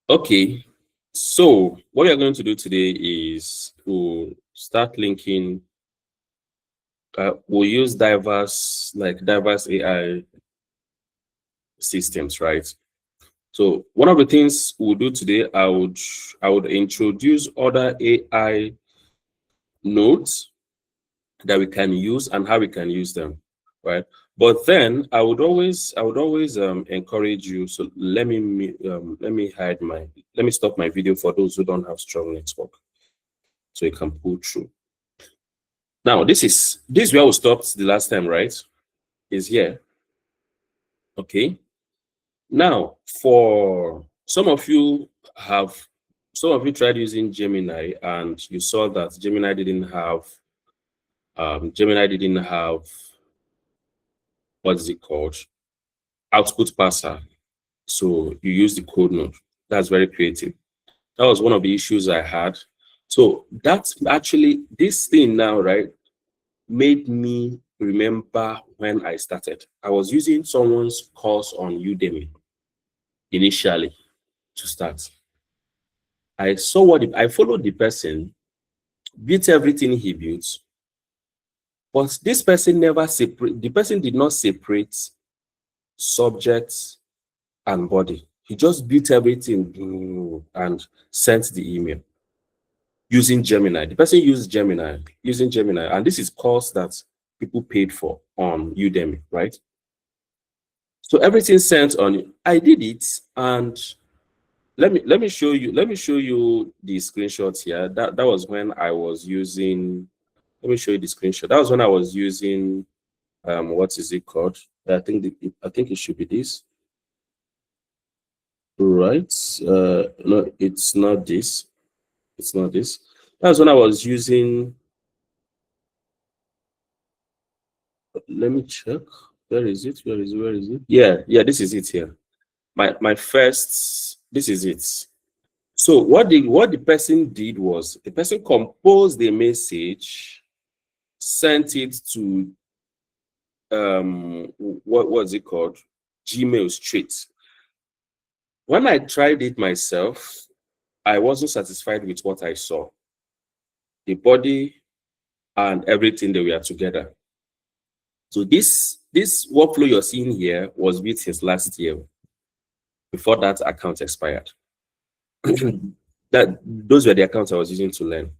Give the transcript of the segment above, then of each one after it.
Okay, so what we are going to do today is we'll start linking. We'll use diverse AI systems, right? So one of the things we'll do today, I would introduce other AI nodes that we can use and how we can use them, right? But then I would always encourage you. So let me stop my video for those who don't have strong network, so you can pull through. Now this is where we stopped the last time, right? Is here. Okay. Now for some of you tried using Gemini and you saw that Gemini didn't have what is it called? Output parser. So you use the code node. That's very creative. That was one of the issues I had. So that's actually this thing now, right, made me remember when I started. I was using someone's course on Udemy initially to start. I followed the person, built everything he built, but this person the person did not separate subject and body. He just built everything and sent the email using Gemini. The person using Gemini, and this is course that people paid for on Udemy, right? So everything sent on. I did it, and let me show you the screenshots here. That was when I was using. Let me show you the screenshot. That was when I was using what is it called? I think it should be this. Right. No, it's not this. It's not this. That's when I was using. Let me check. Where is it? Where is it? Where is it? Yeah. This is it here. My first. This is it. So what the person did was the person composed the message, sent it to what was it called? Gmail straight. When I tried it myself, I wasn't satisfied with what I saw. The body and everything, they were together. So this workflow you're seeing here was built since last year, before that account expired. Those were the accounts I was using to learn.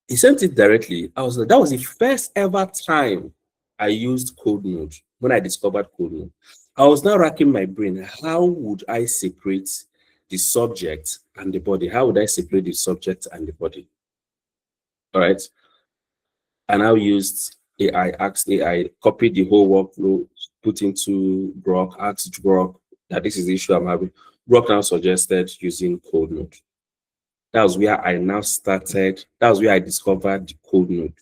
He sent it directly. That was the first ever time I used code node when I discovered code node. I was now racking my brain. How would I separate the subject and the body? How would I separate the subject and the body? All right. I now used AI, asked AI, copied the whole workflow, put into Grok, asked Grok that this is the issue I'm having. Grok now suggested using code node. That was where I now started. That was where I discovered the code node.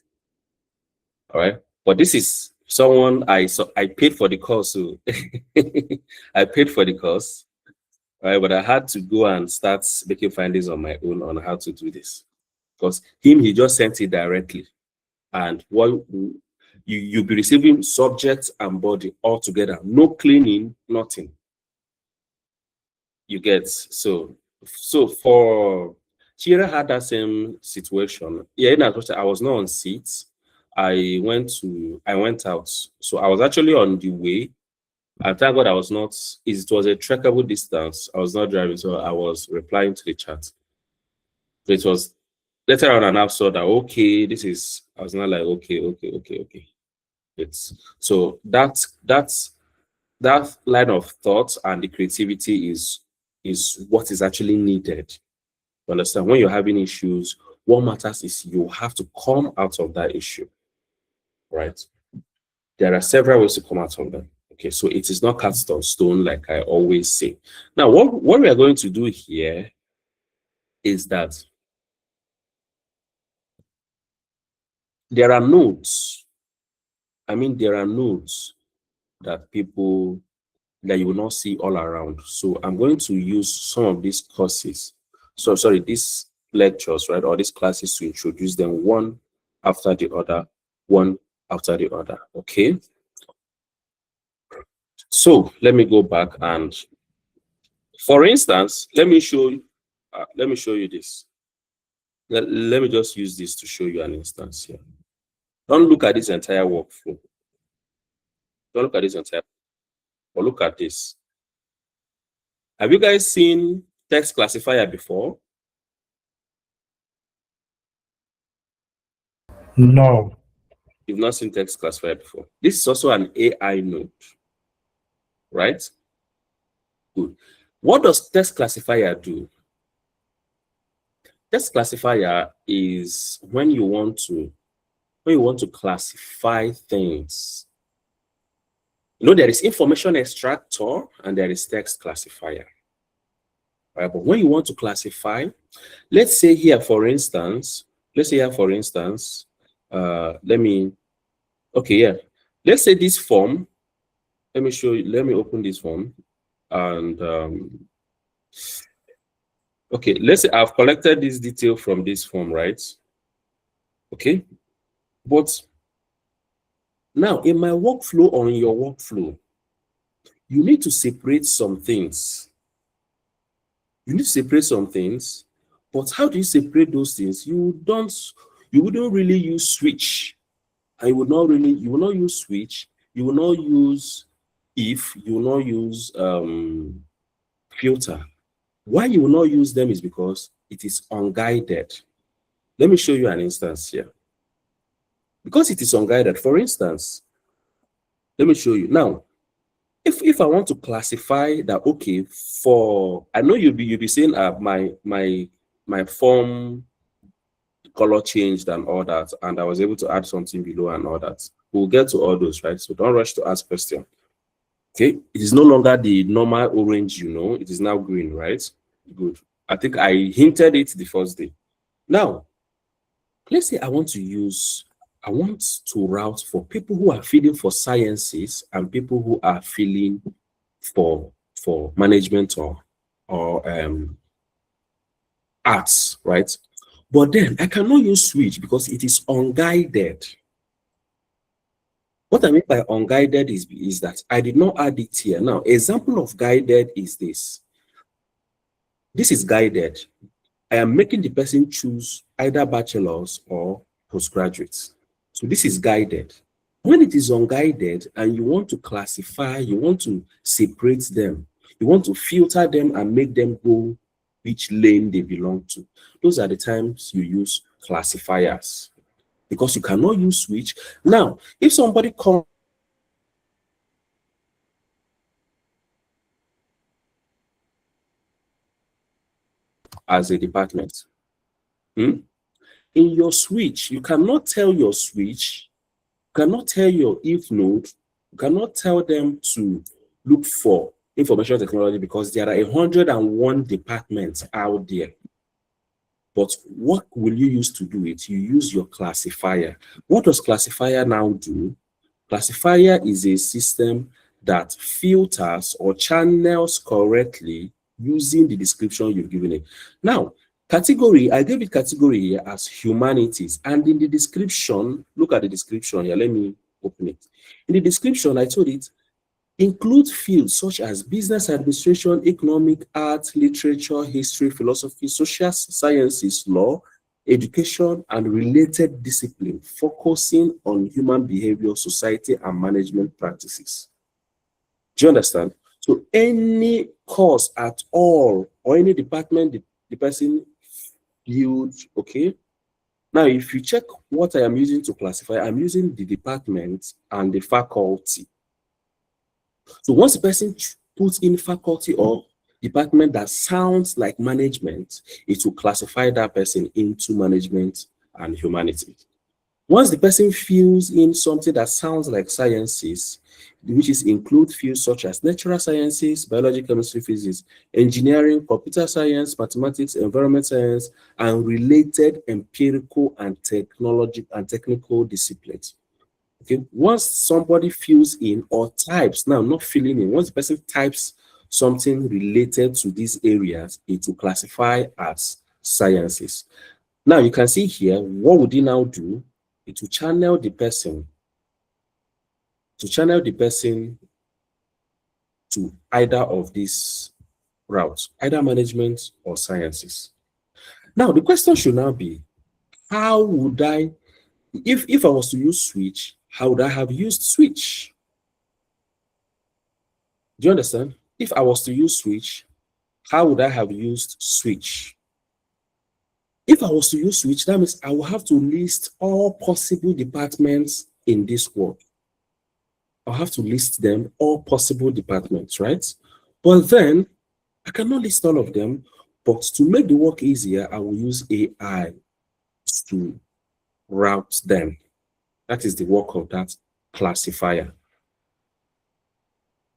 All right. But this is someone I paid for the course. So I paid for the course. All right. But I had to go and start making findings on my own on how to do this. Because he just sent it directly. And what you'll be receiving subject and body all together. No cleaning, nothing. You get so for Chira had that same situation. Yeah, I was not on seats. I went out. So I was actually on the way. And thank God I was not, it was a trackable distance. I was not driving, so I was replying to the chat. So it was later on and I saw that I was not like, okay. It's so that line of thought and the creativity is what is actually needed. You understand? When you're having issues, what matters is you have to come out of that issue, right? There are several ways to come out of that. Okay, so it is not cast on stone, like I always say. Now, what we are going to do here is that there are nodes. There are nodes that you will not see all around. So I'm going to use some of these courses. So sorry, these lectures, right, or these classes to introduce them one after the other, one after the other. Okay. So let me go back and, for instance, let me show you this. Let me just use this to show you an instance here. Don't look at this entire workflow. Don't look at this entire, or look at this. Have you guys seen text classifier before? No. You've not seen text classifier before. This is also an AI node, right? Good. What does text classifier do? Text classifier is when you want to classify things. You know, there is information extractor and there is text classifier. Right? But when you want to classify, let's say here, for instance, let me, okay, yeah. Let's say this form, let me show you, let me open this form. And okay, let's say I've collected this detail from this form, right? Okay, but now in my workflow or in your workflow, you need to separate some things. You need to separate some things, but how do you separate those things? You wouldn't really use switch. You will not use switch, you will not use if, you will not use filter. Why you will not use them is because it is unguided. Let me show you an instance here. Because it is unguided, for instance, let me show you. Now, if I want to classify that, okay, for, I know you'll be saying my form color changed and all that, and I was able to add something below and all that. We'll get to all those, right? So don't rush to ask question. Okay, it is no longer the normal orange, you know, it is now green, right? Good. I think I hinted it the first day. Now, let's say I want to route for people who are feeling for sciences and people who are feeling for management or arts, right? But then I cannot use switch because it is unguided. What I mean by unguided is that I did not add it here. Now, example of guided is this. This is guided. I am making the person choose either bachelor's or postgraduate. So this is guided. When it is unguided and you want to classify, you want to separate them, you want to filter them and make them go which lane they belong to. Those are the times you use classifiers because you cannot use switch. Now, if somebody comes as a department, in your switch, you cannot tell your switch, you cannot tell your if node, you cannot tell them to look for information technology because there are 101 departments out there. But what will you use to do it? You use your classifier. What does classifier now do? Classifier is a system that filters or channels correctly using the description you've given it. Now, category, I gave it category here as humanities. And in the description, look at the description here. Let me open it. In the description, I told it, include fields such as business administration, economic, art, literature, history, philosophy, social sciences, law, education, and related discipline, focusing on human behavior, society, and management practices. Do you understand? So any course at all or any department the person builds, okay? Now, if you check what I am using to classify, I'm using the department and the faculty. So once the person puts in faculty or department that sounds like management, it will classify that person into management and humanities. Once the person fills in something that sounds like sciences, which is include fields such as natural sciences, biology, chemistry, physics, engineering, computer science, mathematics, environment science, and related empirical and technical disciplines. Okay, once somebody fills in or types, now not filling in, once the person types something related to these areas, it will classify as sciences. Now you can see here, what would it now do? It will channel the person, to either of these routes, either management or sciences. Now, the question should now be, how would I, if I was to use switch, how would I have used switch? Do you understand? If I was to use switch, how would I have used switch? If I was to use switch, that means I will have to list all possible departments in this work. I'll have to list them, all possible departments, right? But then I cannot list all of them, but to make the work easier, I will use AI to route them. That is the work of that classifier.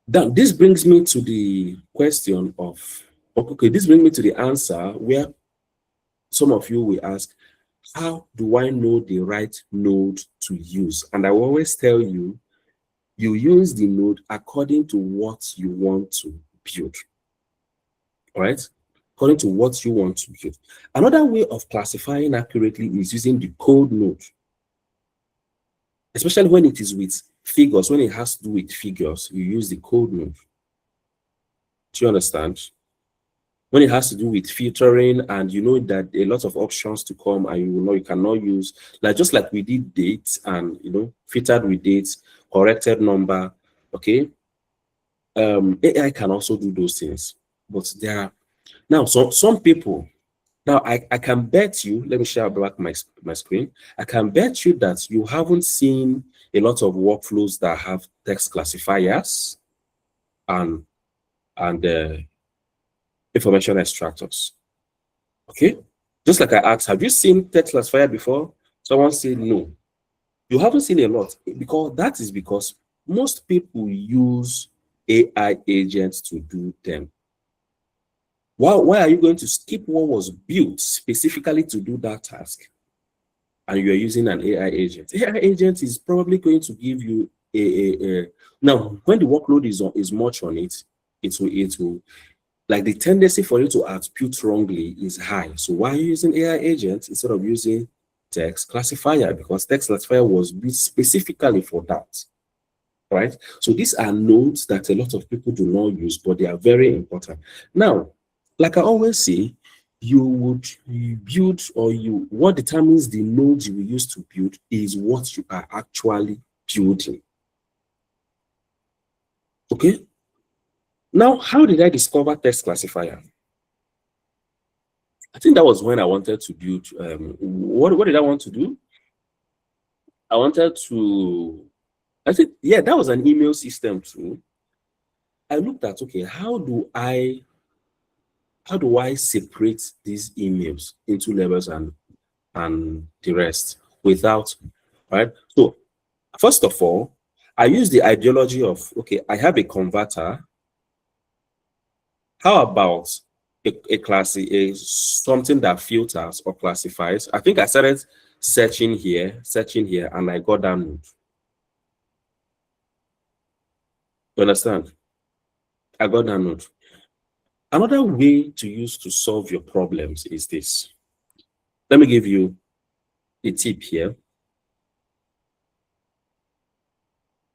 Now, this brings me to the question of, okay, this brings me to the answer where some of you will ask, how do I know the right node to use? And I will always tell you, you use the node according to what you want to build. All right? According to what you want to build. Another way of classifying accurately is using the code node, especially when it is with figures. When it has to do with figures, you use the code node. Do you understand? When it has to do with filtering and you know that a lot of options to come and you know you cannot use, like just like we did dates and filtered with dates, corrected number, okay? AI can also do those things, but there are now some people. Now I can bet you, let me share back my screen. I can bet you that you haven't seen a lot of workflows that have text classifiers and information extractors. Okay, just like I asked, have you seen text classifier before? Someone said no. You haven't seen a lot because most people use AI agents to do them. Why are you going to skip what was built specifically to do that task and you're using an AI agent? AI agent is probably going to give you a now when the workload is much on it, it will like the tendency for you to output wrongly is high. So why are you using AI agent instead of using text classifier? Because text classifier was built specifically for that. Right? So these are nodes that a lot of people do not use, but they are very important. Now, like I always say, you build what determines the nodes you will use to build is what you are actually building. Okay? Now, how did I discover text classifier? I think that was when I wanted to build, what did I want to do? I wanted to, I think, yeah, that was an email system too. I looked at, okay, how do I separate these emails into levels and the rest without, right? So first of all, I use the ideology of, okay, I have a converter. How about something that filters or classifies? I think I started searching here, and I got that node. You understand? I got that node. Another way to use to solve your problems is this. Let me give you a tip here.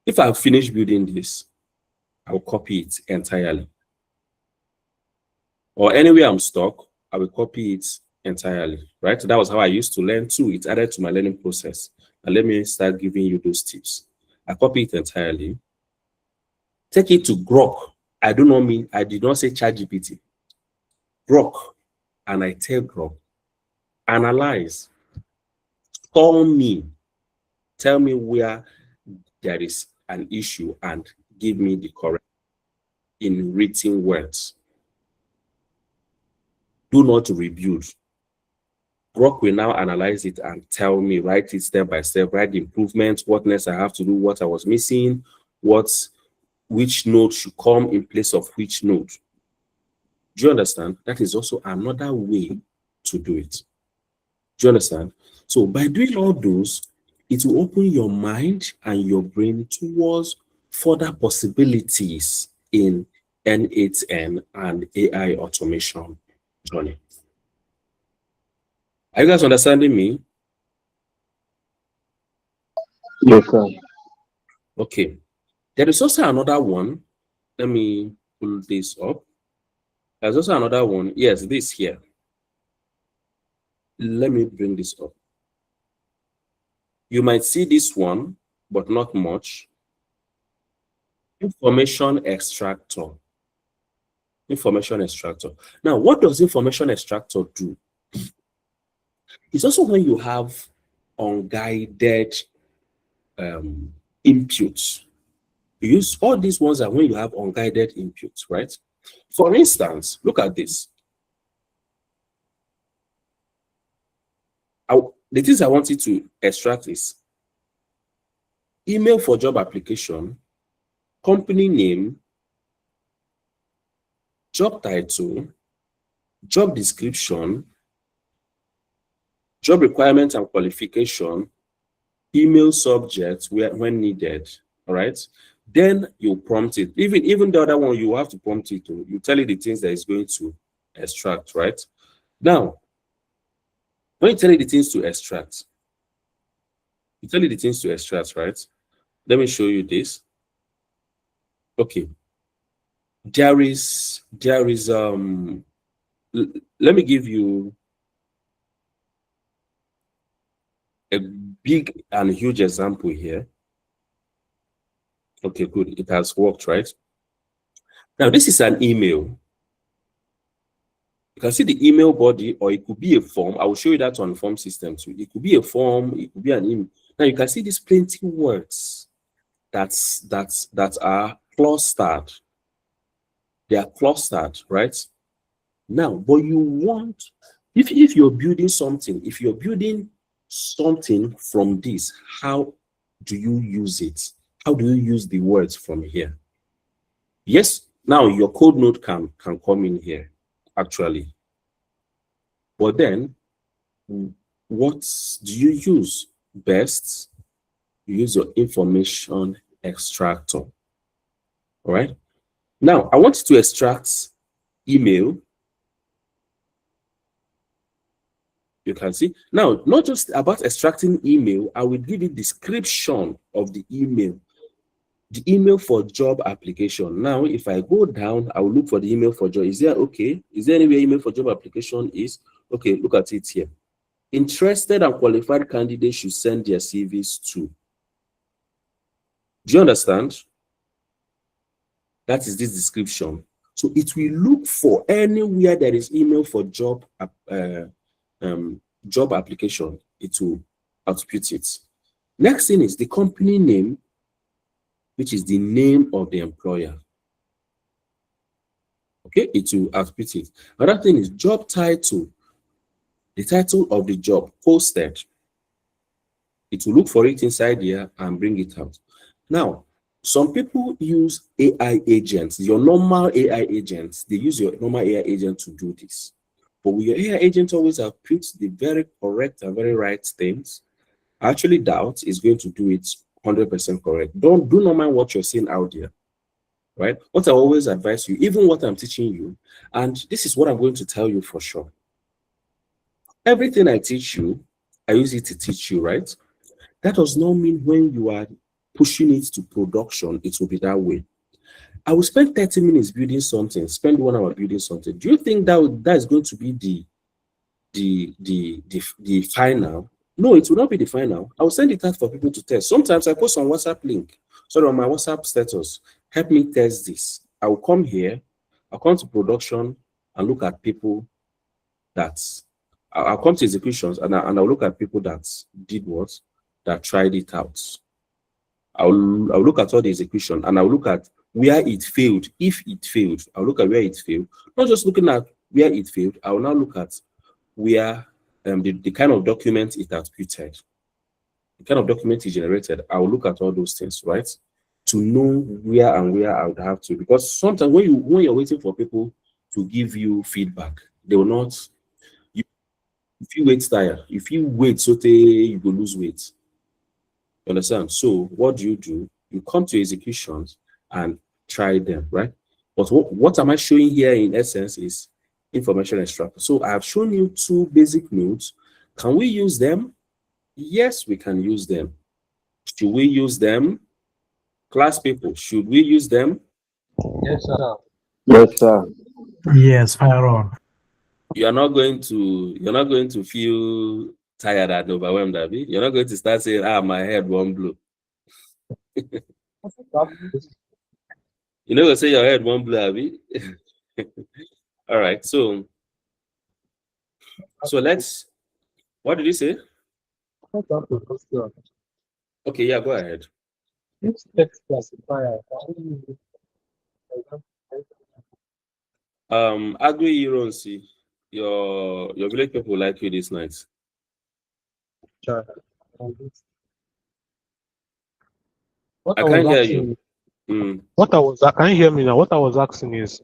If I finish building this, I will copy it entirely. Or anywhere I'm stuck, I will copy it entirely, right? That was how I used to learn too. It added to my learning process. And let me start giving you those tips. I copy it entirely. Take it to Grok. I did not say ChatGPT. Grok. And I tell Grok, analyze, call me, tell me where there is an issue and give me the correct in written words. Do not rebuild. Grok will now analyze it and tell me, write it step by step, write the improvements, what next I have to do, what I was missing, which node should come in place of which node. Do you understand? That is also another way to do it. Do you understand? So by doing all those, it will open your mind and your brain towards further possibilities in N8N and AI automation journey. Are you guys understanding me? Yes, sir. Okay. There is also another one Let me pull this up. There's also another one. Yes, this here. Let me bring this up. You might see this one, but not much. Information extractor. Information extractor. Now, what does information extractor do? It's also when you have unguided inputs. You use all these ones are when you have unguided inputs, right? For instance, look at this. The things I want you to extract is email for job application, company name, job title, job description, job requirement and qualification, email subject when needed. All right. Then you prompt it. Even the other one, you have to prompt it to. You tell it the things that it's going to extract, right? Now, when you tell it the things to extract, right? Let me show you this. Okay. There is let me give you a big and huge example here. Okay, good. It has worked, right? Now, this is an email. You can see the email body, or it could be a form. I will show you that on form system too. It could be a form, it could be an email. Now you can see these plenty words that are clustered. They are clustered, right? Now, but you want, if you're building something, from this, how do you use it? How do you use the words from here? Yes, now your code node can come in here, actually. But then, what do you use best? You use your information extractor. All right. Now, I want to extract email. You can see now, not just about extracting email, I will give it description of the email for job application. Now, if I go down, I will look for the email for job. Is there anywhere email for job application is? Okay, look at it here. Interested and qualified candidates should send their CVs to. Do you understand? That is this description. So it will look for anywhere there is email for job application. It will output it. Next thing is the company name, which is the name of the employer. Okay, it will output it. Another thing is job title, the title of the job posted. It will look for it inside here and bring it out. Now, some people use AI agents, your normal AI agents. They use your normal AI agent to do this. But with your AI agent always output the very correct and very right things. I actually doubt it's going to do it 100% correct. Do not mind what you're seeing out there, right? What I always advise you, even what I'm teaching you, and this is what I'm going to tell you for sure. Everything I teach you, I use it to teach you, right? That does not mean when you are pushing it to production, it will be that way. I will spend 30 minutes building something, spend 1 hour building something. Do you think that is going to be the final? No, it will not be the final. I will send it out for people to test. Sometimes I post on WhatsApp link, on my WhatsApp status, help me test this. I will come here, I'll come to production and look at people I'll come to executions and I'll look at people that did what, that tried it out. I'll look at all the execution and I'll look at where it failed. If it failed, I'll look at where it failed. Not just looking at where it failed, I will now look at where the kind of document it outputted, the kind of document it generated. I will look at all those things, right? To know where I would have to. Because sometimes when you're waiting for people to give you feedback, they will not. If you wait tire, if you wait you will lose weight. You understand? So what do? You come to executions and try them, right? But what am I showing here in essence is information extractor. So I have shown you 2 basic nodes. Can we use them? Yes, we can use them. Should we use them? Class people, should we use them? Yes, sir. Yes, sir. Yes, fire on. You're not going to feel tired and overwhelmed, Abby. You're not going to start saying, my head won't blow. You know, say your head won't blow, Abby. All right. So let's. What did you say? What about the question? Okay, yeah, go ahead. This text classifier, can we use it, for example, Agri Ironsi, your village people like you this night. China? And this- What I I was can't hear you. asking, Mm. can you hear me now? What I was asking is,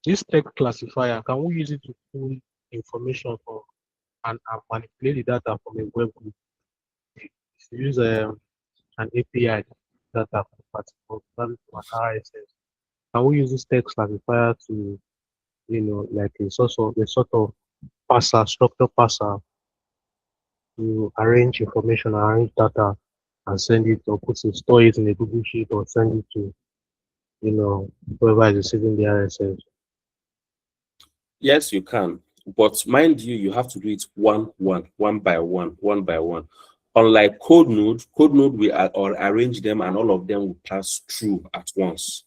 this text classifier, can we use it to pull information from and manipulate the data from a web group? If you use an API data from particular from an RSS, can we use this text classifier to, like a sort of parser, structure parser to arrange information, arrange data, and send it or store it in a Google Sheet or send it to, whoever is receiving the RSS. Yes, you can. But mind you, you have to do it one by one by one. Unlike Code Node we or arrange them and all of them will pass through at once.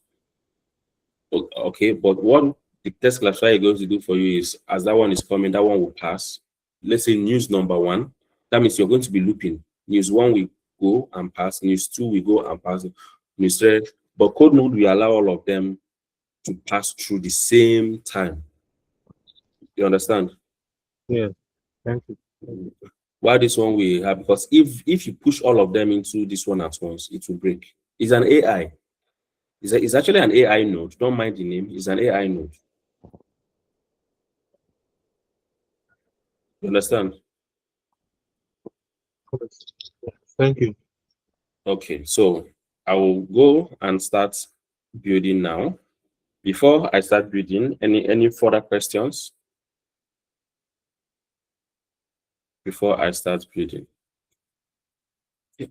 Okay, but what the test classifier is going to do for you is as that one is coming, that one will pass. Let's say news number one. That means you're going to be looping. News one will go and pass, news two will go and pass, news three. But Code Node will allow all of them to pass through the same time. You understand? Yeah, thank you. Why this one we have, because if you push all of them into this one at once, it will break. It's an AI. It's actually an AI node. Don't mind the name. It's an AI node. You understand? Thank you. Okay, so I will go and start building now. Before I start building, any further questions before I start building?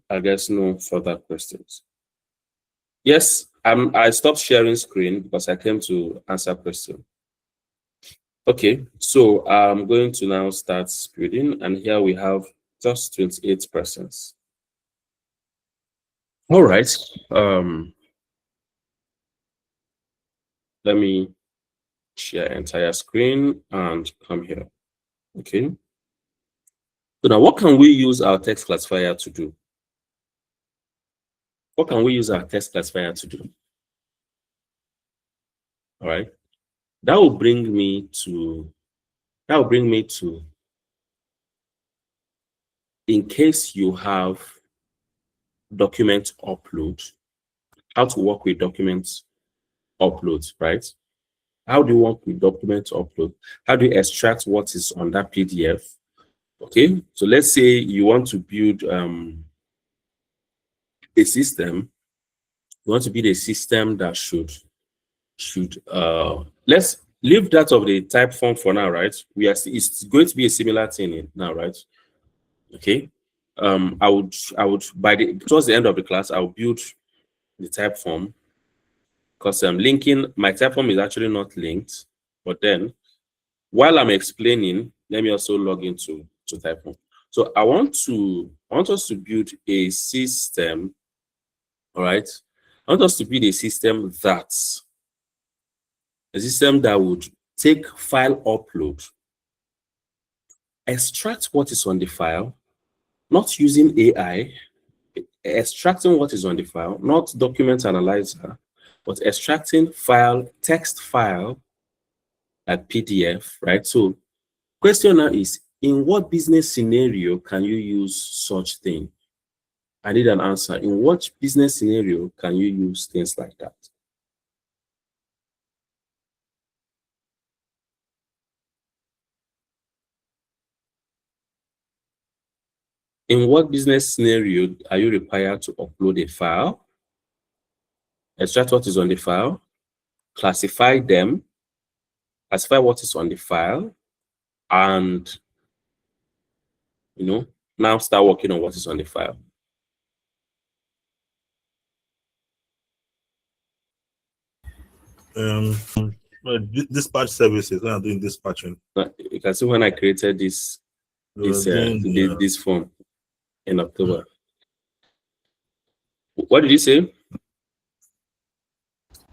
I guess no further questions. Yes, I stopped sharing screen because I came to answer questions. Okay, so I'm going to now start building, and here we have just 28%. All right. Let me share entire screen and come here. Okay. So now what can we use our text classifier to do? What can we use our text classifier to do? All right. That will bring me to in case you have document upload, how to work with documents upload, right? How do you work with document upload? How do you extract what is on that PDF? Okay, so let's say you want to build a system. You want to build a system that should let's leave that of the type form for now, right? It's going to be a similar thing now, right? Okay. I would by the towards the end of the class, I'll build the type form because I'm linking my type form is actually not linked, but then while I'm explaining, let me also log into to type form. So I want us to build a system, all right? I want us to build a system that would take file upload, extract what is on the file, not using AI, extracting what is on the file, not document analyzer, but extracting text file like PDF, right? So question now is, in what business scenario can you use such thing? I need an answer. In what business scenario can you use things like that? In what business scenario are you required to upload a file, extract what is on the file, classify them, classify what is on the file, and you know, now start working on what is on the file. Dispatch services. When I'm doing dispatching, You can see when I created this this form in October. What did you say?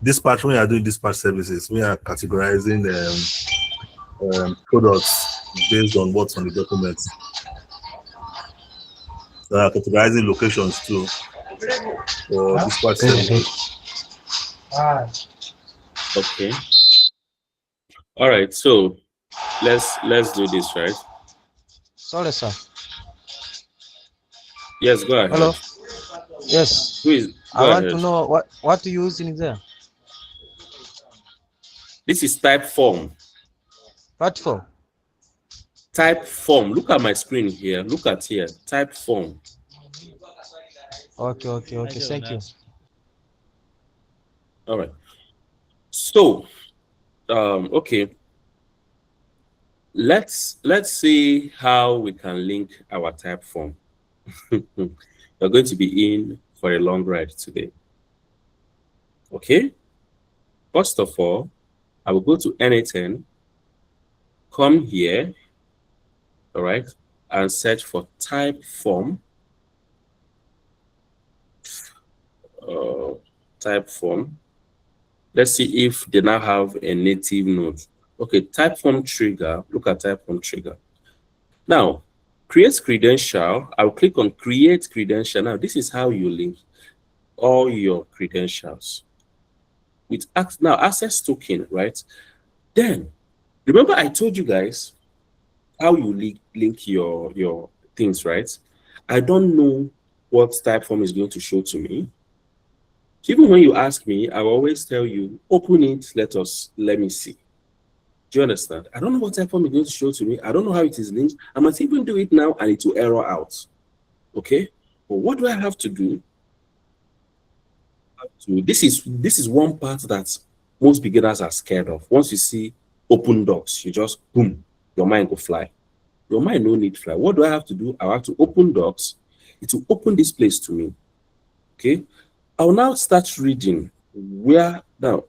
Dispatch. When you are doing dispatch services, we are categorizing products based on what's on the documents. So are categorizing locations too for dispatch services. Okay. All right. So let's do this, right? Sorry, sir. Yes, go ahead. Hello. Yes. Please I go want to ahead. know what you use in there. This is type form. What for? Type form. Look at my screen here. Look at here. Type form. Okay. Thank you. All right. So, okay. Let's see how we can link our type form. We're going to be in for a long ride today. Okay. First of all, I will go to anything, come here, all right, and search for type form. Type form. Let's see if they now have a native node. Okay, type form trigger. Look at type form trigger. Now, create credential. I'll click on create credential. Now, this is how you link all your credentials with now access token, right? Then remember I told you guys how you link your things, right? I don't know what type form is going to show to me. Even when you ask me, I will always tell you, open it, let me see. Do you understand? I don't know what type form is going to show to me. I don't know how it is linked. I must even do it now and it will error out. Okay? But what do I have to do? This is one part that most beginners are scared of. Once you see open docs, you just boom, your mind will fly. Your mind no need fly. What do I have to do? I have to open docs. It will open this place to me. Okay? I'll now start reading where now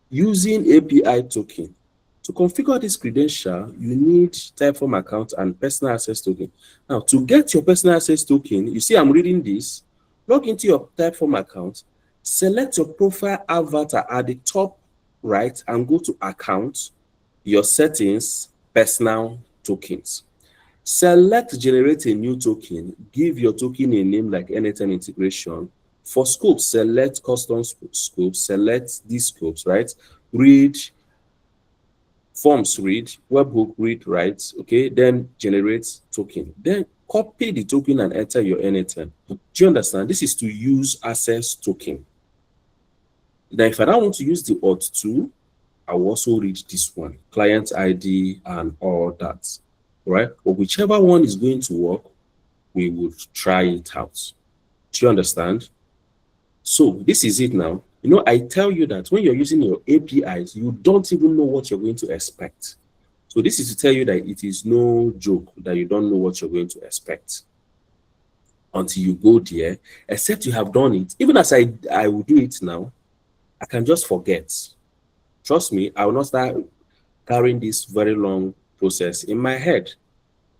using API token. To configure this credential, you need Typeform account and personal access token. Now, to get your personal access token, you see I'm reading this, log into your Typeform account, select your profile avatar at the top right and go to account, your settings, personal tokens. Select generate a new token, give your token a name like anytime integration. For scopes, select custom scopes, select these scopes, right? Read, forms read, webhook read, write, okay? Then generate token. Then copy the token and enter your anytime. Do you understand? This is to use access token. Now, if I don't want to use the auth2, I will also read this one, client ID and all that, right? But whichever one is going to work, we will try it out. Do you understand? So this is it now. You know, I tell you that when you're using your APIs, you don't even know what you're going to expect. So this is to tell you that it is no joke that you don't know what you're going to expect until you go there, except you have done it. Even as I will do it now, I can just forget. Trust me, I will not start carrying this very long process in my head.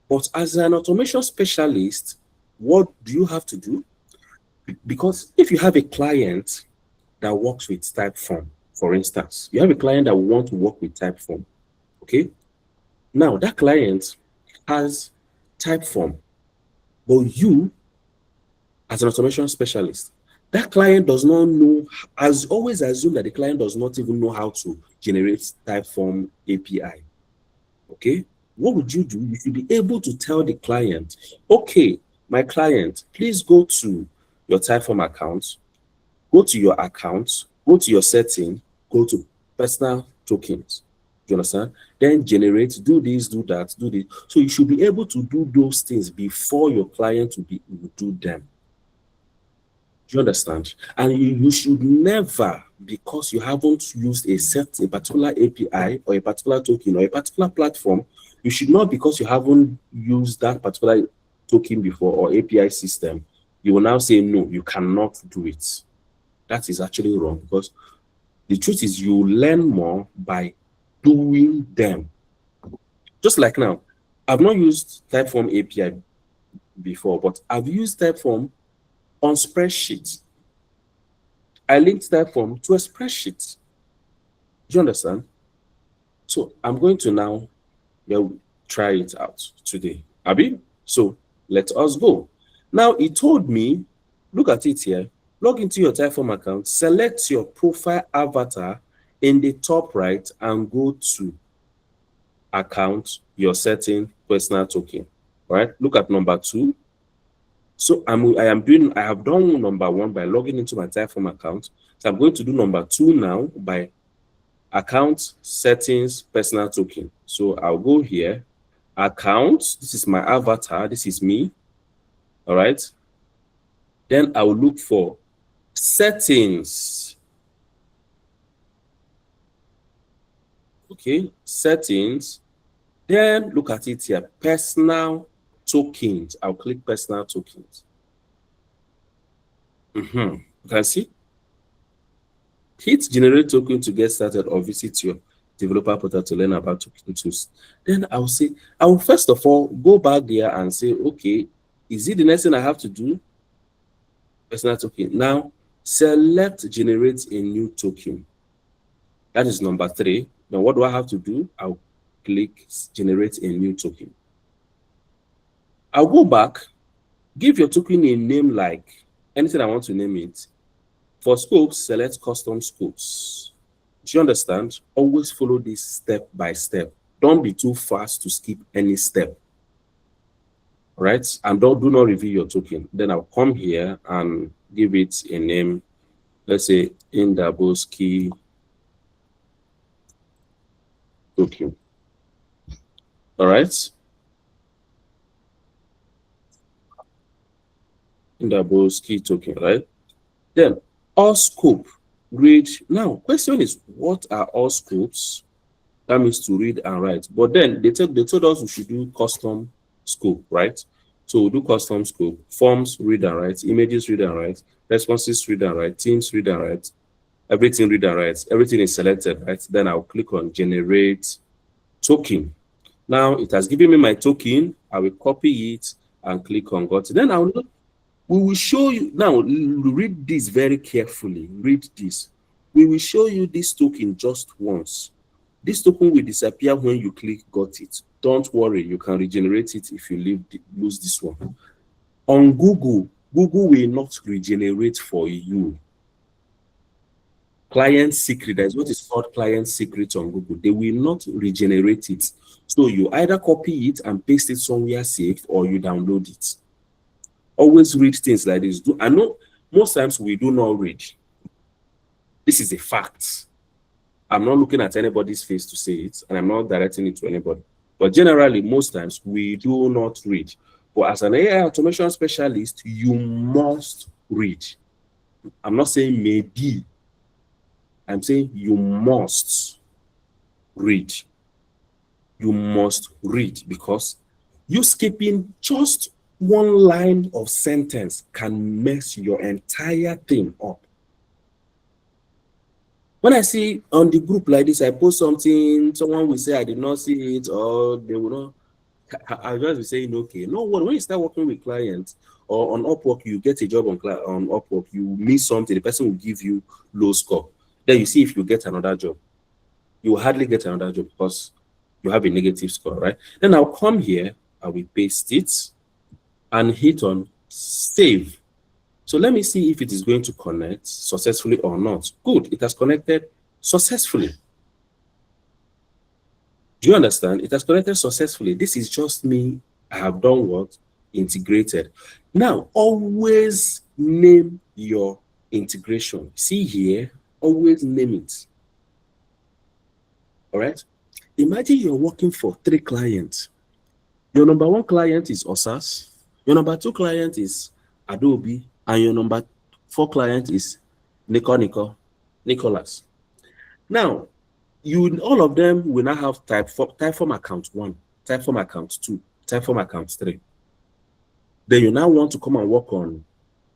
But as an automation specialist, what do you have to do? Because if you have a client that works with Typeform, for instance, you have a client that wants to work with Typeform, okay? Now, that client has Typeform, but you, as an automation specialist, that client does not know, as always assume that the client does not even know how to generate Typeform API, okay? What would you do? You should be able to tell the client, okay, my client, please go to your Typeform account, go to your account, go to your setting, go to personal tokens. Do you understand? Then generate, do this, do that, do this. So you should be able to do those things before your client will do them. Do you understand? And you should never, because you haven't used a particular API or a particular token or a particular platform, you should not, because you haven't used that particular token before or API system, you will now say, no, you cannot do it. That is actually wrong, because The truth is you learn more by doing them. Just like now, I've not used Typeform API before, but I've used Typeform on spreadsheets. I linked Typeform to a spreadsheet. Do you understand? So I'm going to now try it out today. Abi? So let us go. Now it told me, look at it here. Log into your Typeform account, select your profile avatar in the top right and go to account, your setting, personal token. All right. Look at number 2. So I have done number 1 by logging into my Typeform account. So I'm going to do number 2 now by account, settings, personal token. So I'll go here, account. This is my avatar. This is me. All right. Then I'll look for settings. Okay, settings. Then look at it here, personal tokens. I'll click personal tokens. You can see. Hit generate token to get started or visit your developer portal to learn about token tools. Then I will first of all go back there and say, okay, is it the next thing I have to do? Personal token. Now select generate a new token. That is number 3. Now what do I have to do? I'll click generate a new token. I'll go back, give your token a name like anything I want to name it. For scopes, select custom scopes. Do you understand? Always follow this step by step. Don't be too fast to skip any step. Right? And do not reveal your token. Then I'll come here and give it a name. Let's say Indaboski token. All right. Indaboski token, right? Then all scope read. Now, question is, what are all scopes? That means to read and write. But then they told us we should do custom scope, right? So we'll do custom scope, forms, read and write, images, read and write, responses, read and write, teams, read and write, everything, read and write. Everything is selected, right? Then I'll click on generate token. Now it has given me my token. I will copy it and click on got it. Then we will show you, now read this very carefully. Read this. We will show you this token just once. This token will disappear when you click got it. Don't worry, you can regenerate it if you lose this one. On Google will not regenerate for you. Client secret, that is what is called client secret on Google. They will not regenerate it. So you either copy it and paste it somewhere safe or you download it. Always read things like this. I know most times we do not read. This is a fact. I'm not looking at anybody's face to say it, and I'm not directing it to anybody. But generally, most times, we do not read. But as an AI automation specialist, you must read. I'm not saying maybe. I'm saying you must read. You must read, because you skipping just one line of sentence can mess your entire thing up. When I see on the group like this, I post something, someone will say I did not see it, or they will not. I'll just be saying, okay. No, when you start working with clients or on Upwork, you get a job on Upwork, you miss something, the person will give you low score. Then you see if you get another job. You will hardly get another job because you have a negative score, right? Then I'll come here, I will paste it and hit on save. So let me see if it is going to connect successfully or not. Good, it has connected successfully. Do you understand? It has connected successfully. This is just me. I have done what? Integrated. Now, always name your integration. See here, always name it. All right? Imagine you're working for 3 clients. Your number 1 client is Osas. Your number 2 client is Adobe. And your number 4 client is Nicholas. Now, all of them will now have Typeform account 1, Typeform account 2, Typeform account 3. Then you now want to come and work on,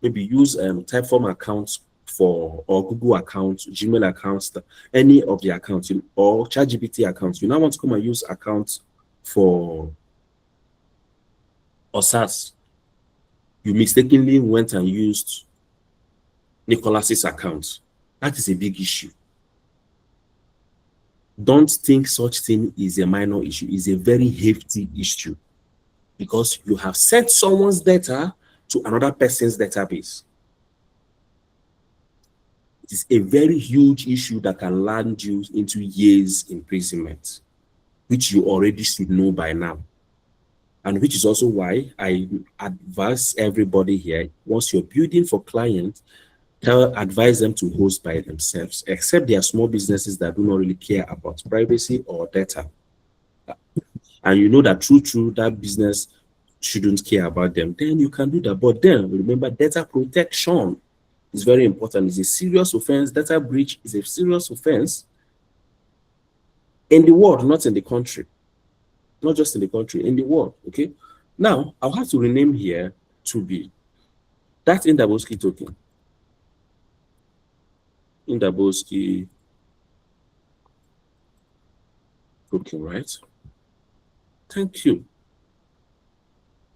maybe use Typeform account for, or Google accounts, Gmail accounts, any of the accounts, or ChatGPT accounts. You now want to come and use accounts for OSAS. You mistakenly went and used Nicholas's account. That is a big issue. Don't think such thing is a minor issue. It's a very hefty issue because you have sent someone's data to another person's database. It is a very huge issue that can land you into years imprisonment, which you already should know by now. And which is also why I advise everybody here, once you're building for clients, advise them to host by themselves, except there are small businesses that do not really care about privacy or data. And you know that true, that business shouldn't care about them, then you can do that. But then remember, data protection is very important. It's a serious offense. Data breach is a serious offense in the world, not in the country. Not just in the country, in the world. Okay. Now, I'll have to rename here to be that Indabowski token. Indabowski token, right? Thank you.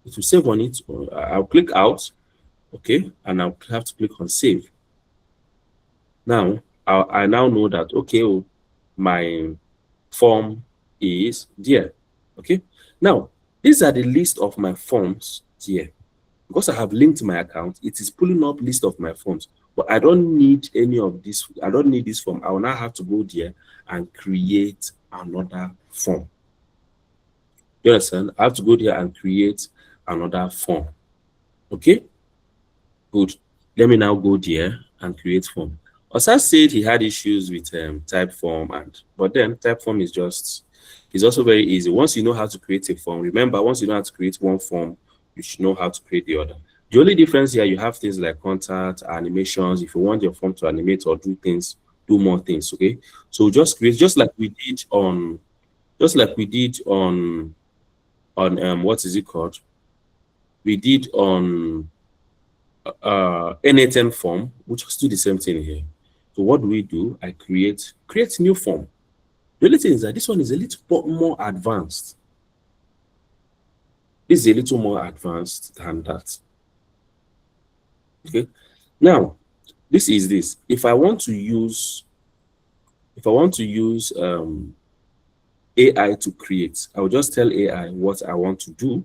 It will save on it. I'll click out. Okay. And I'll have to click on save. Now, I now know that, okay, my form is there. Okay. Now, these are the list of my forms here. Because I have linked my account, it is pulling up list of my forms. But I don't need any of this. I don't need this form. I will now have to go there and create another form. You understand? I have to go there and create another form. Okay? Good. Let me now go there and create form. Osa said he had issues with type form, but then type form is also very easy. Once you know how to create a form, remember, once you know how to create one form, you should know how to create the other. The only difference here, you have things like contact, animations. If you want your form to animate or do more things, okay? So just create, just like we did on what is it called? We did on N8N form, we just do the same thing here. So what do? I create new form. The only thing is that this one is a little more advanced. This is a little more advanced than that. Okay. Now, this is this. If I want to use AI to create, I will just tell AI what I want to do.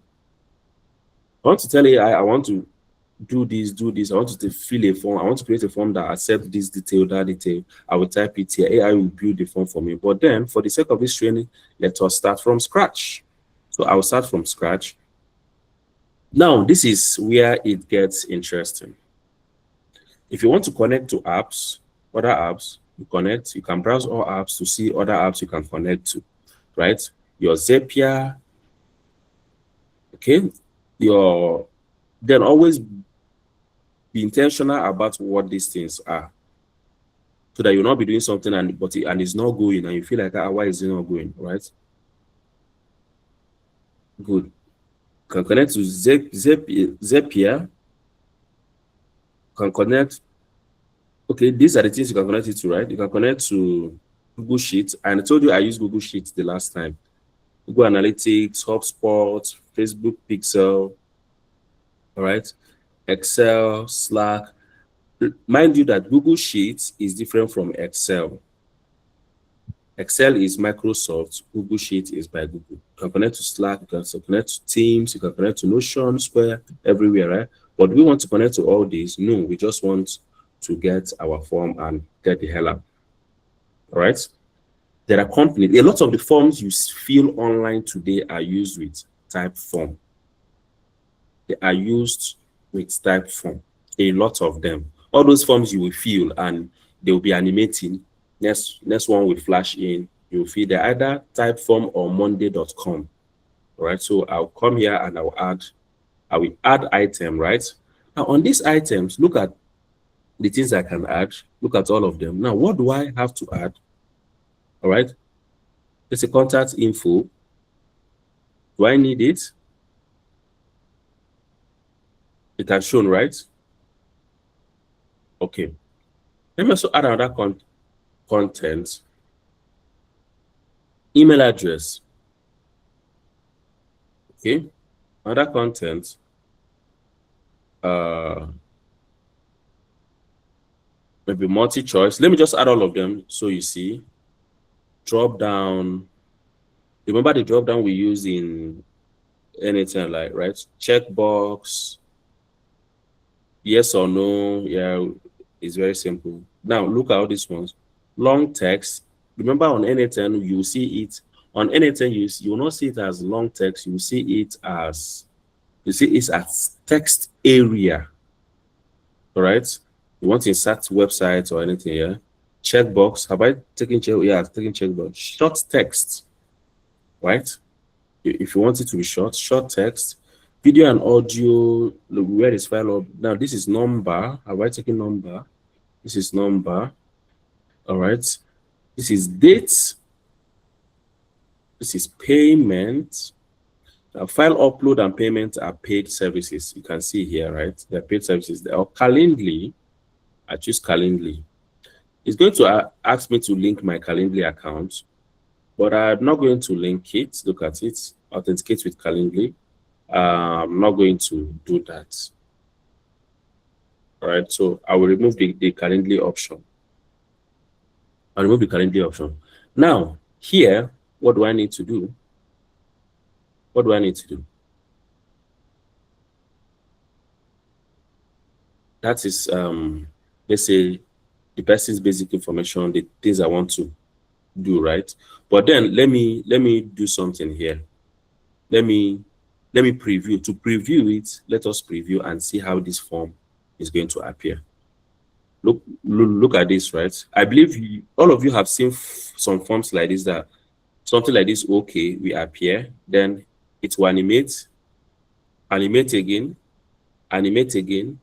I want to tell AI I want to do this. I want to fill a form. I want to create a form that accepts this detail, that detail. I will type it here. AI will build the form for me. But then, for the sake of this training, let us start from scratch. So I will start from scratch. Now, this is where it gets interesting. If you want to connect to apps, other apps, you connect. You can browse all apps to see other apps you can connect to, right? Your Zapier, okay? Then always be intentional about what these things are, so that you'll not be doing something and it's not going, and you feel like, why is it not going, right? Good. You can connect to Zapier. You can connect. Okay, these are the things you can connect it to, right? You can connect to Google Sheets, and I told you I used Google Sheets the last time. Google Analytics, HubSpot, Facebook Pixel, all right? Excel, Slack. Mind you that Google Sheets is different from Excel. Excel is Microsoft, Google Sheets is by Google. You can connect to Slack, you can connect to Teams, you can connect to Notion, Square, everywhere, right? But we want to connect to all these? No, we just want to get our form and get the hell out. All right? There are companies, a lot of the forms you fill online today are used with type form. They are used with type form, a lot of them. All those forms you will fill and they will be animating. Next one will flash in. You'll fill the either type form or monday.com. All right, so I'll come here and I will add item, right? Now on these items, look at the things I can add. Look at all of them. Now, what do I have to add? All right, there's a contact info. Do I need it? It has shown, right? Okay. Let me also add another content. Email address. Okay. Another content. Uh, maybe multi-choice. Let me just add all of them so you see. Drop down. Remember the drop down we use in anything, like, right? Checkbox, yes or no. Yeah, it's very simple. Now look at all these ones. Long text. Remember on anything you see it on anything you will not see it as long text. You see it as text area. All right. You want to insert websites or anything, yeah. Checkbox. Have I taken check? Yeah, I've taken checkbox. Short text, right? If you want it to be short text. Video and audio. Look, where is file up? Now this is number. Have I taken number? This is number. All right. This is date. This is payment. File upload and payment are paid services. You can see here, right? They're paid services. They are Calendly. I choose Calendly. It's going to ask me to link my Calendly account, but I'm not going to link it. Look at it. Authenticate with Calendly. I'm not going to do that. All right. So I will remove the Calendly option. I'll remove the Calendly option. Now, here, what do I need to do? What do I need to do? That is, let's say, the person's basic information, the things I want to do, right? But then let me do something here. Let me preview. To preview it, let us preview and see how this form is going to appear. Look at this, right? I believe all of you have seen some forms like this, that something like this, okay, we appear, then it will animate again, animate again,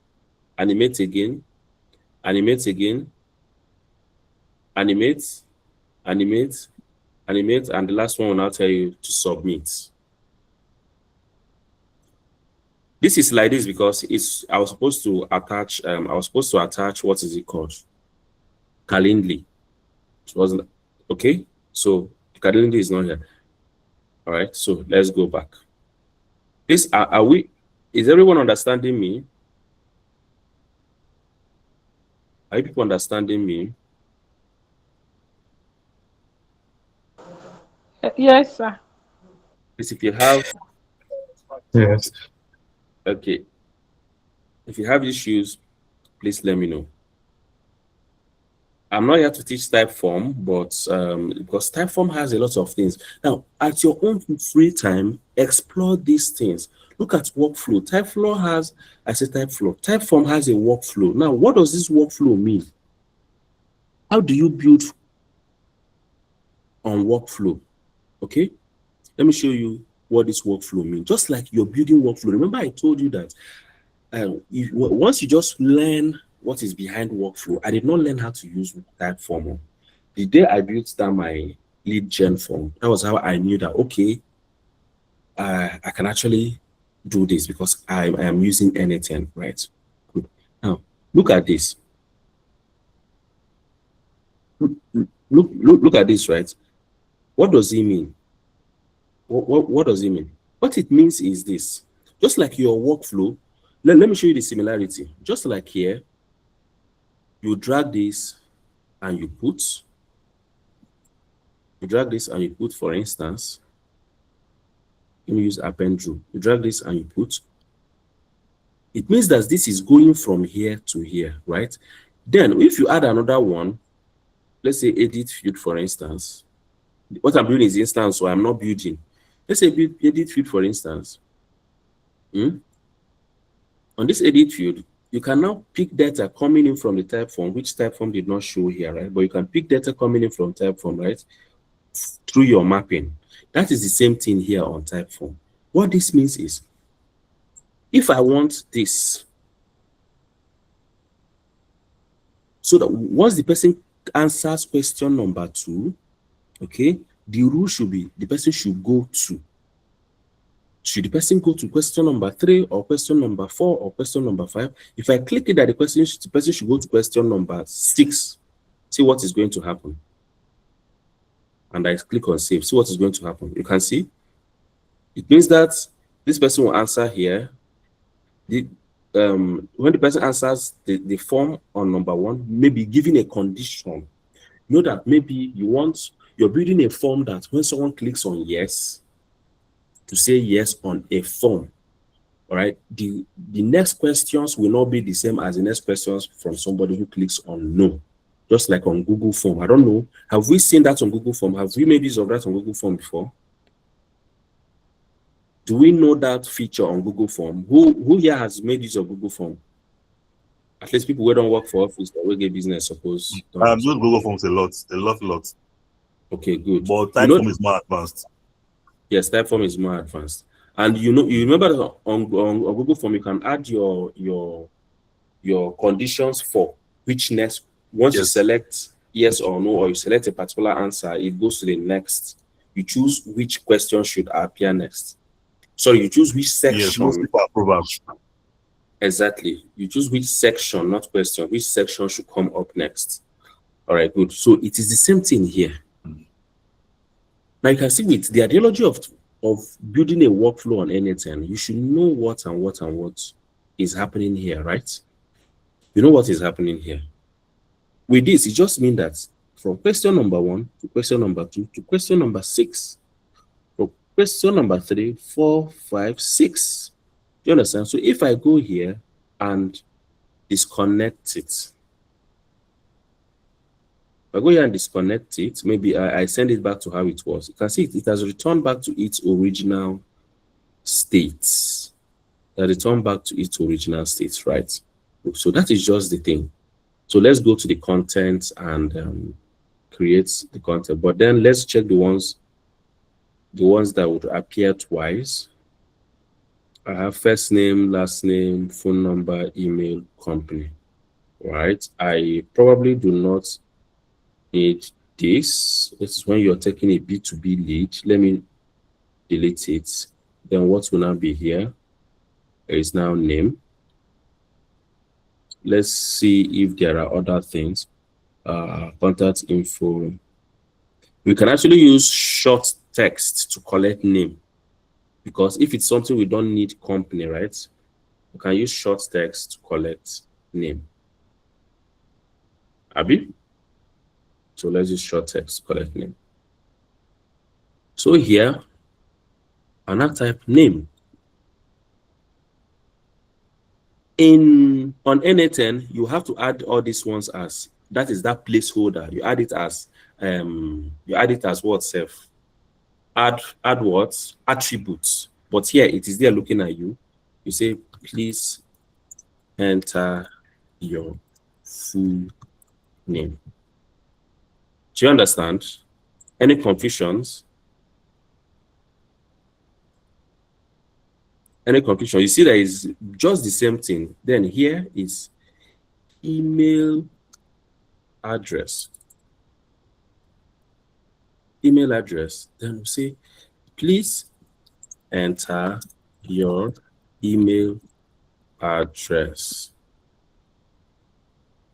animate again, animate again, animate, animate, animate, and the last one will now tell you to submit. This is like this because I was supposed to attach what is it called? Calendly. It wasn't okay. So Calendly is not here. All right. So let's go back. This is everyone understanding me? Are you people understanding me? Yes, sir. Please, if you have Yes. okay, if you have issues, please let me know. I'm not here to teach Typeform, but because Typeform has a lot of things. Now, at your own free time, explore these things. Look at workflow. Typeform has a workflow. Now, what does this workflow mean? How do you build on workflow? Okay, let me show you what this workflow means. Just like you're building workflow. Remember, I told you that once you just learn what is behind workflow, I did not learn how to use Typeform. The day I built down my lead gen form, that was how I knew that, okay, I can actually do this because I am using anything, right? Good. Now, look at this. Look at this, right? What does it mean? What does it mean? What it means is this. Just like your workflow, let me show you the similarity. Just like here, you drag this and you put, for instance, let me use append row. You drag this and you put. It means that this is going from here to here, right? Then if you add another one, let's say edit field, for instance. What I'm doing is instance, so I'm not building. Let's say edit field, for instance. On this edit field, you can now pick data coming in from the Typeform, which Typeform did not show here, right? But you can pick data coming in from Typeform, right? Through your mapping. That is the same thing here on Typeform. What this means is, if I want this, so that once the person answers question number 2, okay, the rule should be the person should go to. Should the person go to question number 3 or question number 4 or question number 5? If I click it that the person should go to question number 6, see what is going to happen. And I click on save, see what is going to happen. You can see it means that this person will answer here. When the person answers the form on number 1, maybe giving a condition, know that maybe you're building a form that when someone clicks on yes, to say yes on a form, all right, the next questions will not be the same as the next questions from somebody who clicks on no. Just like on Google Form. I don't know. Have we seen that on Google Form? Have we made use of that on Google Form before? Do we know that feature on Google Form? Who here has made use of Google Form? At least people who don't work for office or get business, suppose. I've used Google Forms a lot. Okay, good. But Typeform is more advanced. Yes, Typeform is more advanced. And you remember that on Google Form you can add your conditions for which next. Once you select yes or no, or you select a particular answer, it goes to the next. You choose which question should appear next. Sorry, you choose which section. Yes, mostly for approval. Exactly. You choose which section, not question, which section should come up next. All right, good. So it is the same thing here. Now you can see with the ideology of building a workflow on anything, you should know what is happening here, right? You know what is happening here. With this, it just means that from question number 1 to question number 2 to question number 6, from question number 3, 4, 5, 6. Do you understand? So if I go here and disconnect it, if I go here and disconnect it, maybe I send it back to how it was. You can see it has returned back to its original states. That returned back to its original states, right? So that is just the thing. So let's go to the content and create the content. But then let's check the ones that would appear twice. I have first name, last name, phone number, email, company. Right? I probably do not need this. This is when you're taking a B2B lead. Let me delete it. Then what will now be here? There is now name. Let's see if there are other things. Contact info. We can actually use short text to collect name, because if it's something we don't need company, right? We can use short text to collect name. Abi? So let's use short text to collect name. So here, I now type name. On N10, you have to add all these ones as that placeholder. You add it as what self? Add what? Attributes. But here it is there looking at you. You say, please enter your full name. Do you understand? Any confusions? Any confusion? You see that is just the same thing. Then here is email address. Email address. Then we say, please enter your email address.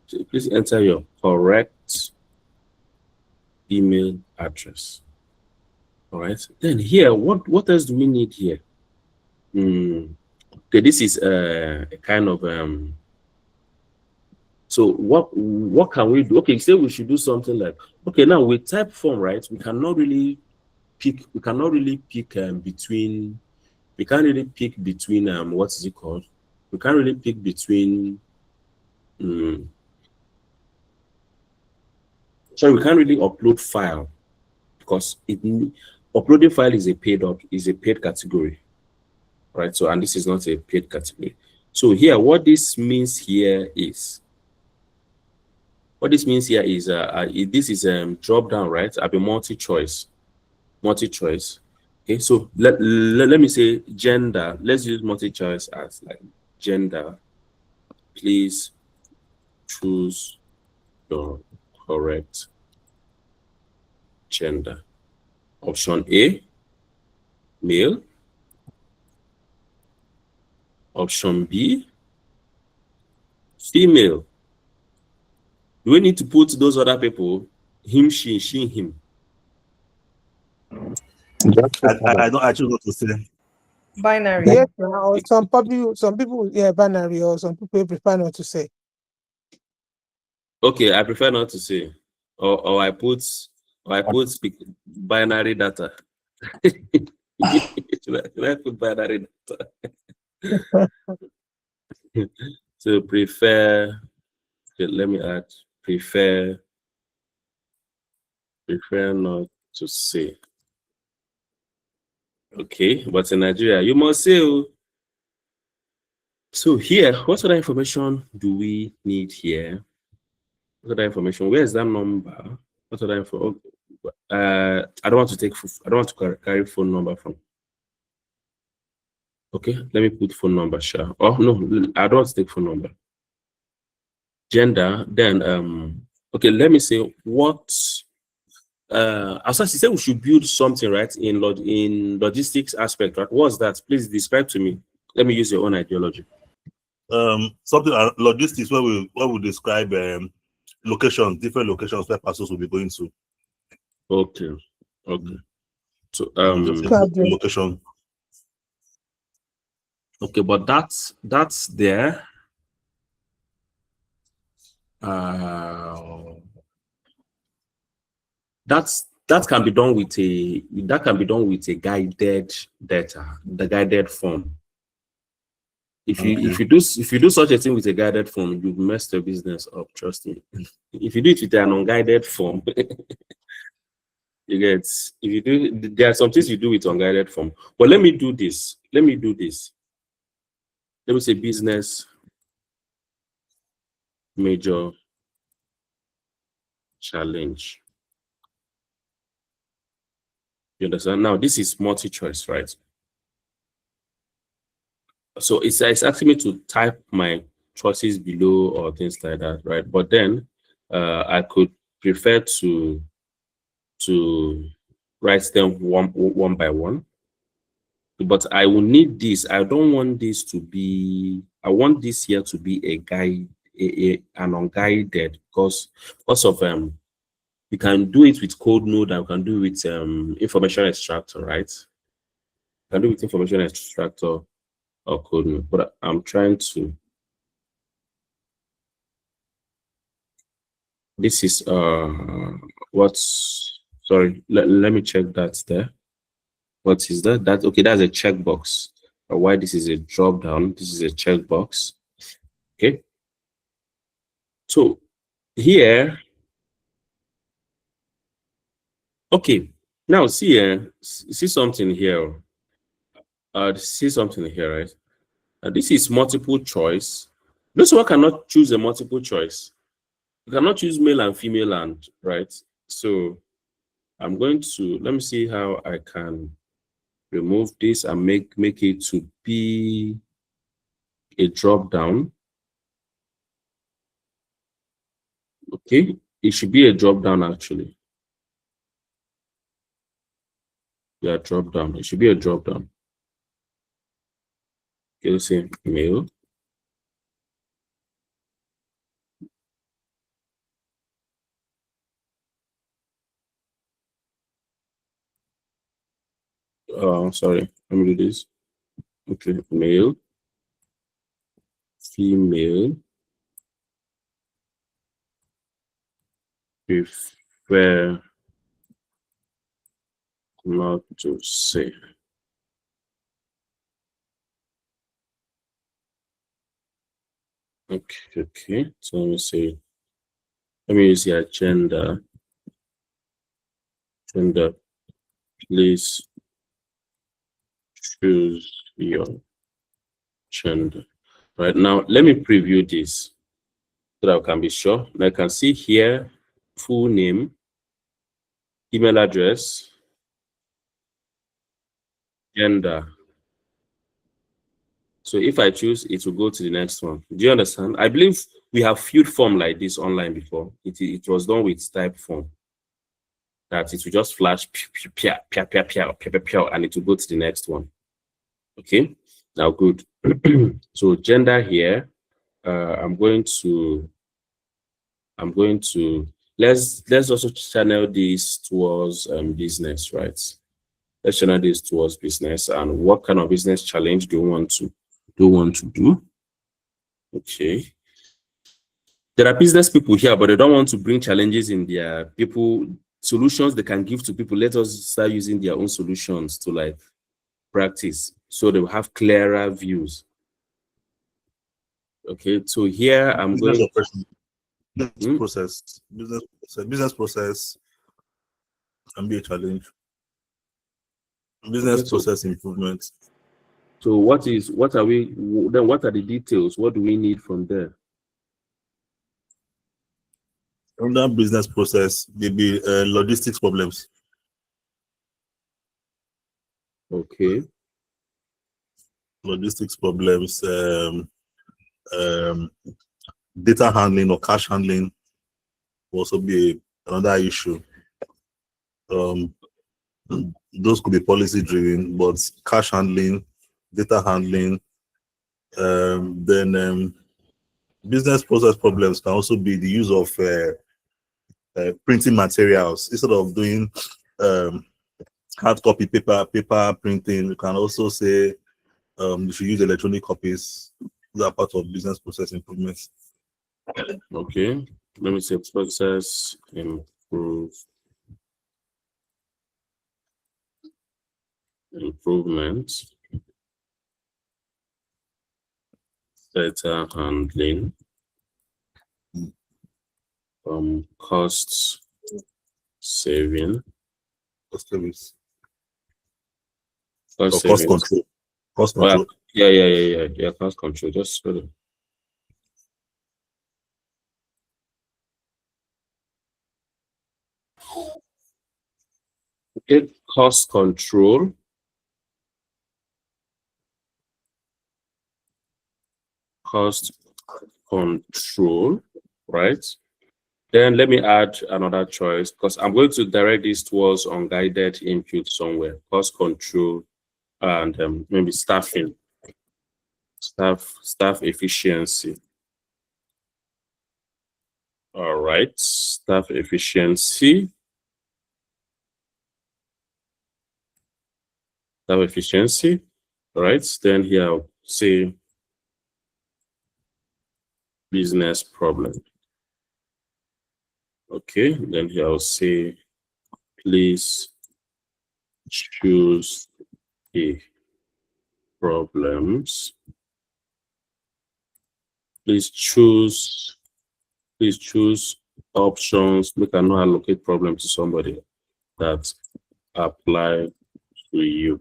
So please enter your correct email address. All right. Then here, what else do we need here? Okay, this is a kind of so what can we do? Okay, say we should do something like, okay, now with Typeform, right? We cannot really pick between what is it called? We can't really pick between sorry, we can't really upload file, because uploading file is a paid category. Right, so and this is not a paid category. So here, what this means here is this is drop down, right? I'll be multi-choice. Okay, so let me say gender. Let's use multi-choice as like gender. Please choose your correct gender. Option A, male. Option B, female. Do we need to put those other people? Him, she, him. I choose not to say. Binary. Yes, or some people, yeah, binary, or some people prefer not to say. Okay, I prefer not to say. Or I put binary data. Should I put binary data? So prefer. Okay, let me add prefer not to say. Okay, but in Nigeria, you must say. So here, what other information do we need here? What other information? Where is that number? What other info? I don't want to carry phone number from. Okay, let me put phone number, sure. Oh no, I don't want to take phone number. Gender, then okay, let me say what as I said, we should build something, right? In logistics aspect, right? What's that? Please describe to me. Let me use your own ideology. Something logistics where we describe locations, different locations where parcels will be going to. Okay. So location. Okay, but that's there. That can be done with a guided data, the guided form. If you do such a thing with a guided form, you've messed your business up. Trust me. If you do it with an unguided form, you get. If you do, there are some things you do with unguided form. But let me do this. Let me say business major challenge. You understand? Now this is multi-choice, right? So it's asking me to type my choices below or things like that, right? But then I could prefer to write them one by one. But I will need this. I don't want this to be. I want this here to be a guide, an unguided, because of we can do it with code node and we can do it with information extractor, right? We can do it with information extractor or code node, but I'm trying to. This is what's sorry. Let me check that there. What is that? That okay? That's a checkbox. Why this is a drop down? This is a checkbox. Okay. So here, okay. Now see see something here. See something here, right? This is multiple choice. This one cannot choose a multiple choice. You cannot choose male and female and right. So I'm going to let me see how I can remove this and make it to be a drop down. Okay, it should be a drop down actually. Yeah, drop down. It should be a drop down. Okay, let's say male. Sorry, let me do this. Okay, male, female, prefer not to say. Okay. So let me see. Let me use the agenda. Gender, please choose your gender. Right now, let me preview this so that I can be sure. And I can see here full name, email address, gender. So if I choose, it will go to the next one. Do you understand? I believe we have filled form like this online before. It was done with type form. That it will just flash and it will go to the next one. Okay, now good. So gender here, I'm going to let's also channel this towards business, right? Let's channel this towards business. And what kind of business challenge do you want to do? Okay. There are business people here, but they don't want to bring challenges in their people solutions they can give to people. Let us start using their own solutions to like practice, so they will have clearer views. Okay, so here I'm Business going. operation, business Hmm? process, business process can be a challenge. Business Okay, so process improvement. so what are the details? What do we need from there? Under business process, maybe logistics problems. Okay, Logistics problems, um, data handling or cash handling will also be another issue. Those could be policy driven, but cash handling, data handling, then business process problems can also be the use of printing materials instead of doing hard copy paper printing. You can also say you should use electronic copies. Those are part of business process improvements. okay. Let me say process improvement, data handling, cost saving, Cost savings cost or cost savings. control. Cost Oh, control. yeah, cost control. Just hold on. Okay, cost control. Cost control, right? Then let me add another choice because I'm going to direct this towards unguided input somewhere. Cost control and maybe staffing, staff efficiency. All right, staff efficiency. Staff efficiency. All right, then here I'll say business problem. Okay, then here I'll say please choose the problems. Please choose options. We can now allocate problem to somebody that apply to you.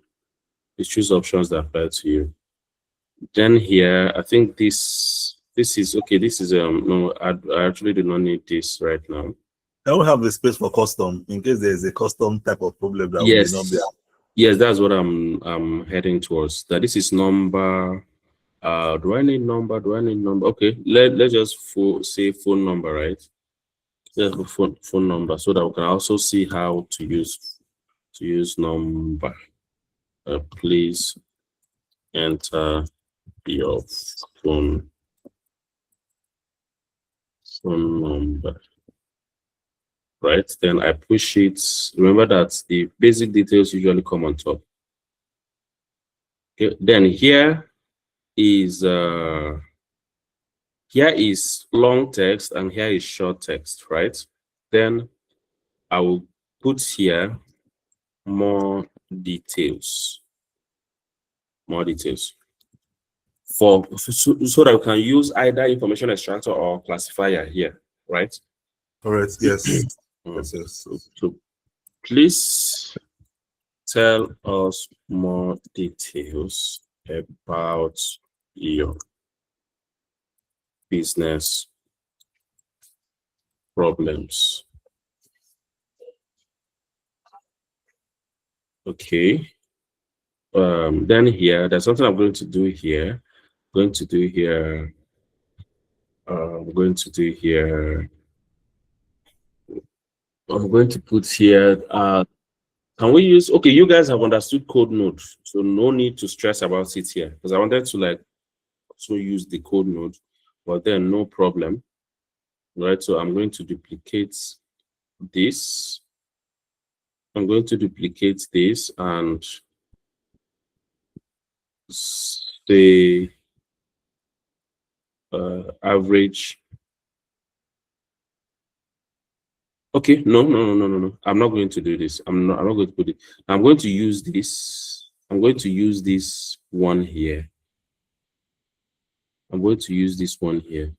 Please choose options that apply to you. Then here, I think this is okay. This is no, I actually do not need this right now. I will have the space for custom in case there is a custom type of problem that Yes, will not be. yes, that's what I'm heading towards. That this is number. Do I need number? Do I need number? Okay, let's just say phone number, right? Just phone number, so that we can also see how to use number. Please enter your phone number. Right, then I push it. Remember that the basic details usually come on top. Okay, then here is long text and here is short text, right? Then I will put here more details. More details. So that we can use either information extractor or classifier here, right? Correct. Yes. Yes. So please tell us more details about your business problems. Okay. Then here, there's something I'm going to do here. I'm going to do here. I'm going to put here Can we use, okay, you guys have understood code node, so no need to stress about it here, because I wanted to like also use the code node, but then no problem, right? So I'm going to duplicate this. I'm going to duplicate this and say average. Okay, no. I'm not going to do this. I'm not going to put it. I'm going to use this. I'm going to use this one here. I'm going to use this one here.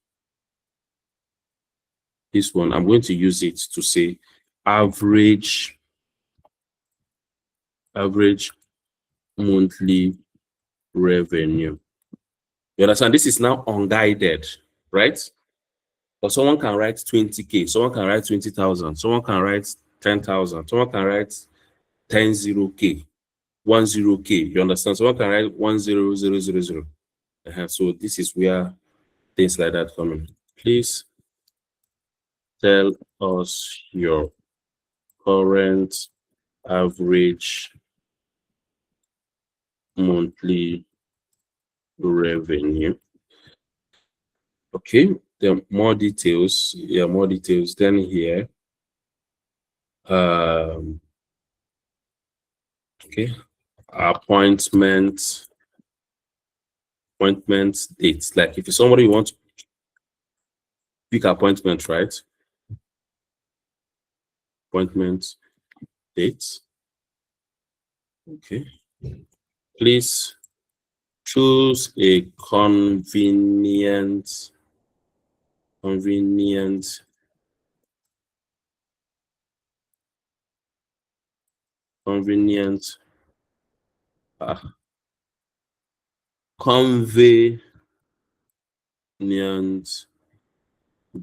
This one, I'm going to use it to say average monthly revenue. You understand? This is now unguided, right? But someone can write 20K, someone can write 20,000, someone can write 10,000, someone can write 10K, 10K. You understand? Someone can write 10000. So this is where things like that come in. Please tell us your current average monthly revenue. Okay, then more details. Yeah, more details. Then here, okay, appointment dates. Like if somebody wants to pick appointment, right? Appointment dates. Okay. Please choose a convenient convenient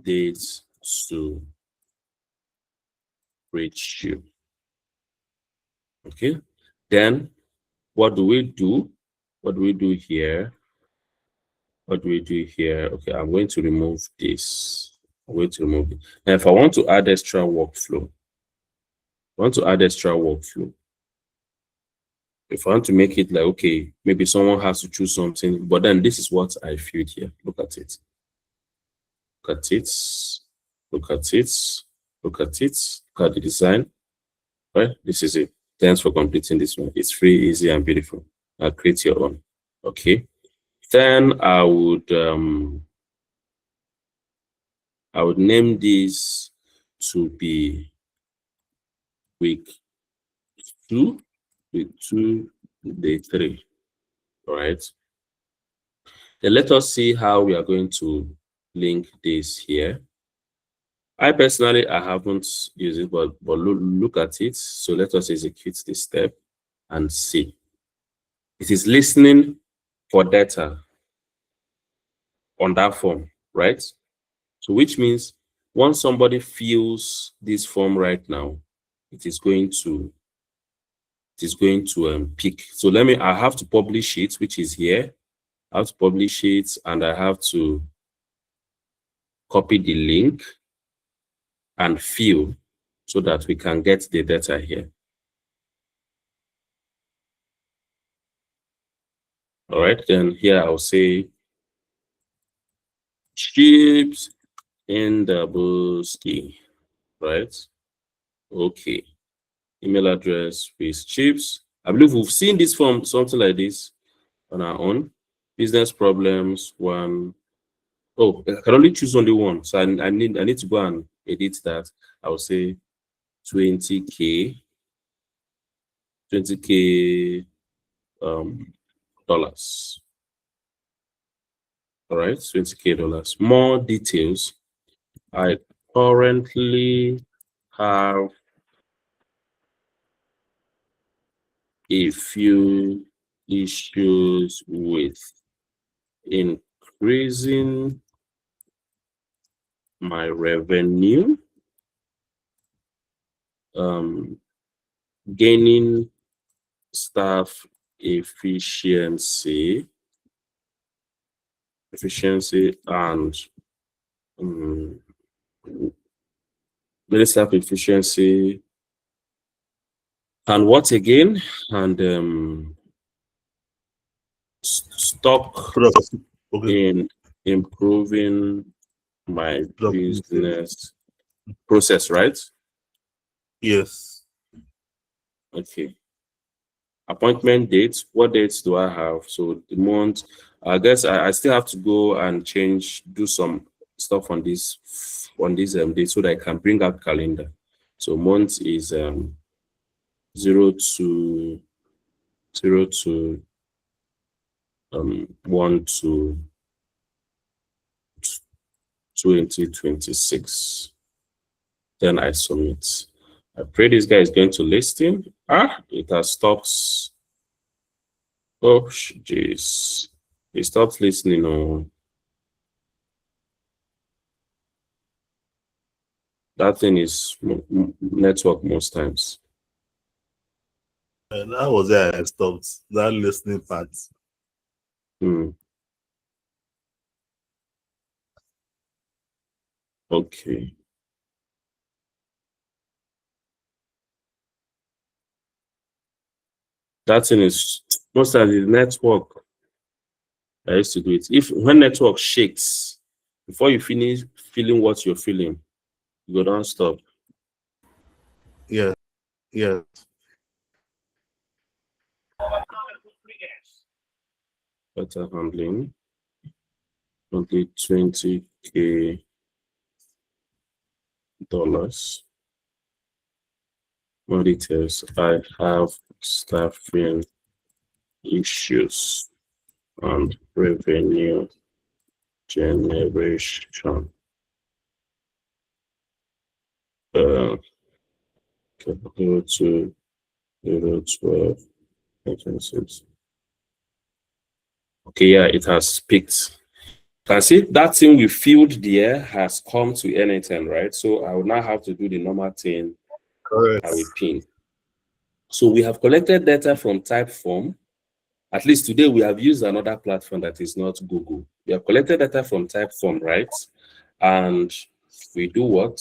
dates to reach you. Okay. Then what do we do? What do we do here? What do we do here? Okay, I'm going to remove this. I'm going to remove it. Now, if I want to add extra workflow, if I want to make it like, okay, maybe someone has to choose something, but then this is what I filled here. Look at it. Look at it. Look at it. Look at it. Look at the design. Right? This is it. Thanks for completing this one. It's free, easy, and beautiful. Now create your own. Okay. Then I would name this to be week 2, week 2, day 3. All right. Then let us see how we are going to link this here. I personally, I haven't used it, but look at it. So let us execute this step and see. It is listening for data on that form, right? So which means once somebody fills this form right now, it is going to pick. So I have to publish it, which is here. I have to publish it and I have to copy the link and fill so that we can get the data here. All right, then here I'll say chips in the Booski, right? Okay. Email address with chips. I believe we've seen this form, something like this on our own. Business problems, one. Oh, I can only choose only one. So I need to go and edit that. I will say 20K dollars. All right, $20K. More details. I currently have a few issues with increasing my revenue, gaining staff efficiency and gaining staff efficiency And what again? And stock Okay. in improving my Documentation. business process, right? Yes. Okay. Appointment dates. What dates do I have? So the month. I guess I still have to go and do some stuff on this date so that I can bring out calendar. So month is 0 to 1 to 2026. Then I submit. I pray this guy is going to listen. It has stopped. Oh, jeez. He stopped listening. Oh, that thing is network most times. And that was where I stopped. That listening part. Hmm. Okay. That thing is most times the network. I used to do it. When network shakes, before you finish feeling what you're feeling, you go don't stop. Yeah. Yeah. Better handling. Only $20K. More details. I have staffing issues and revenue generation. Uh, 02, 012, vacancies. Okay, yeah, it has picked. Can see that thing we filled there has come to N10, right? So I will now have to do the normal thing Correct. I will pin. So we have collected data from type form. At least today we have used another platform that is not Google. We have collected data from type form, right? And we do what?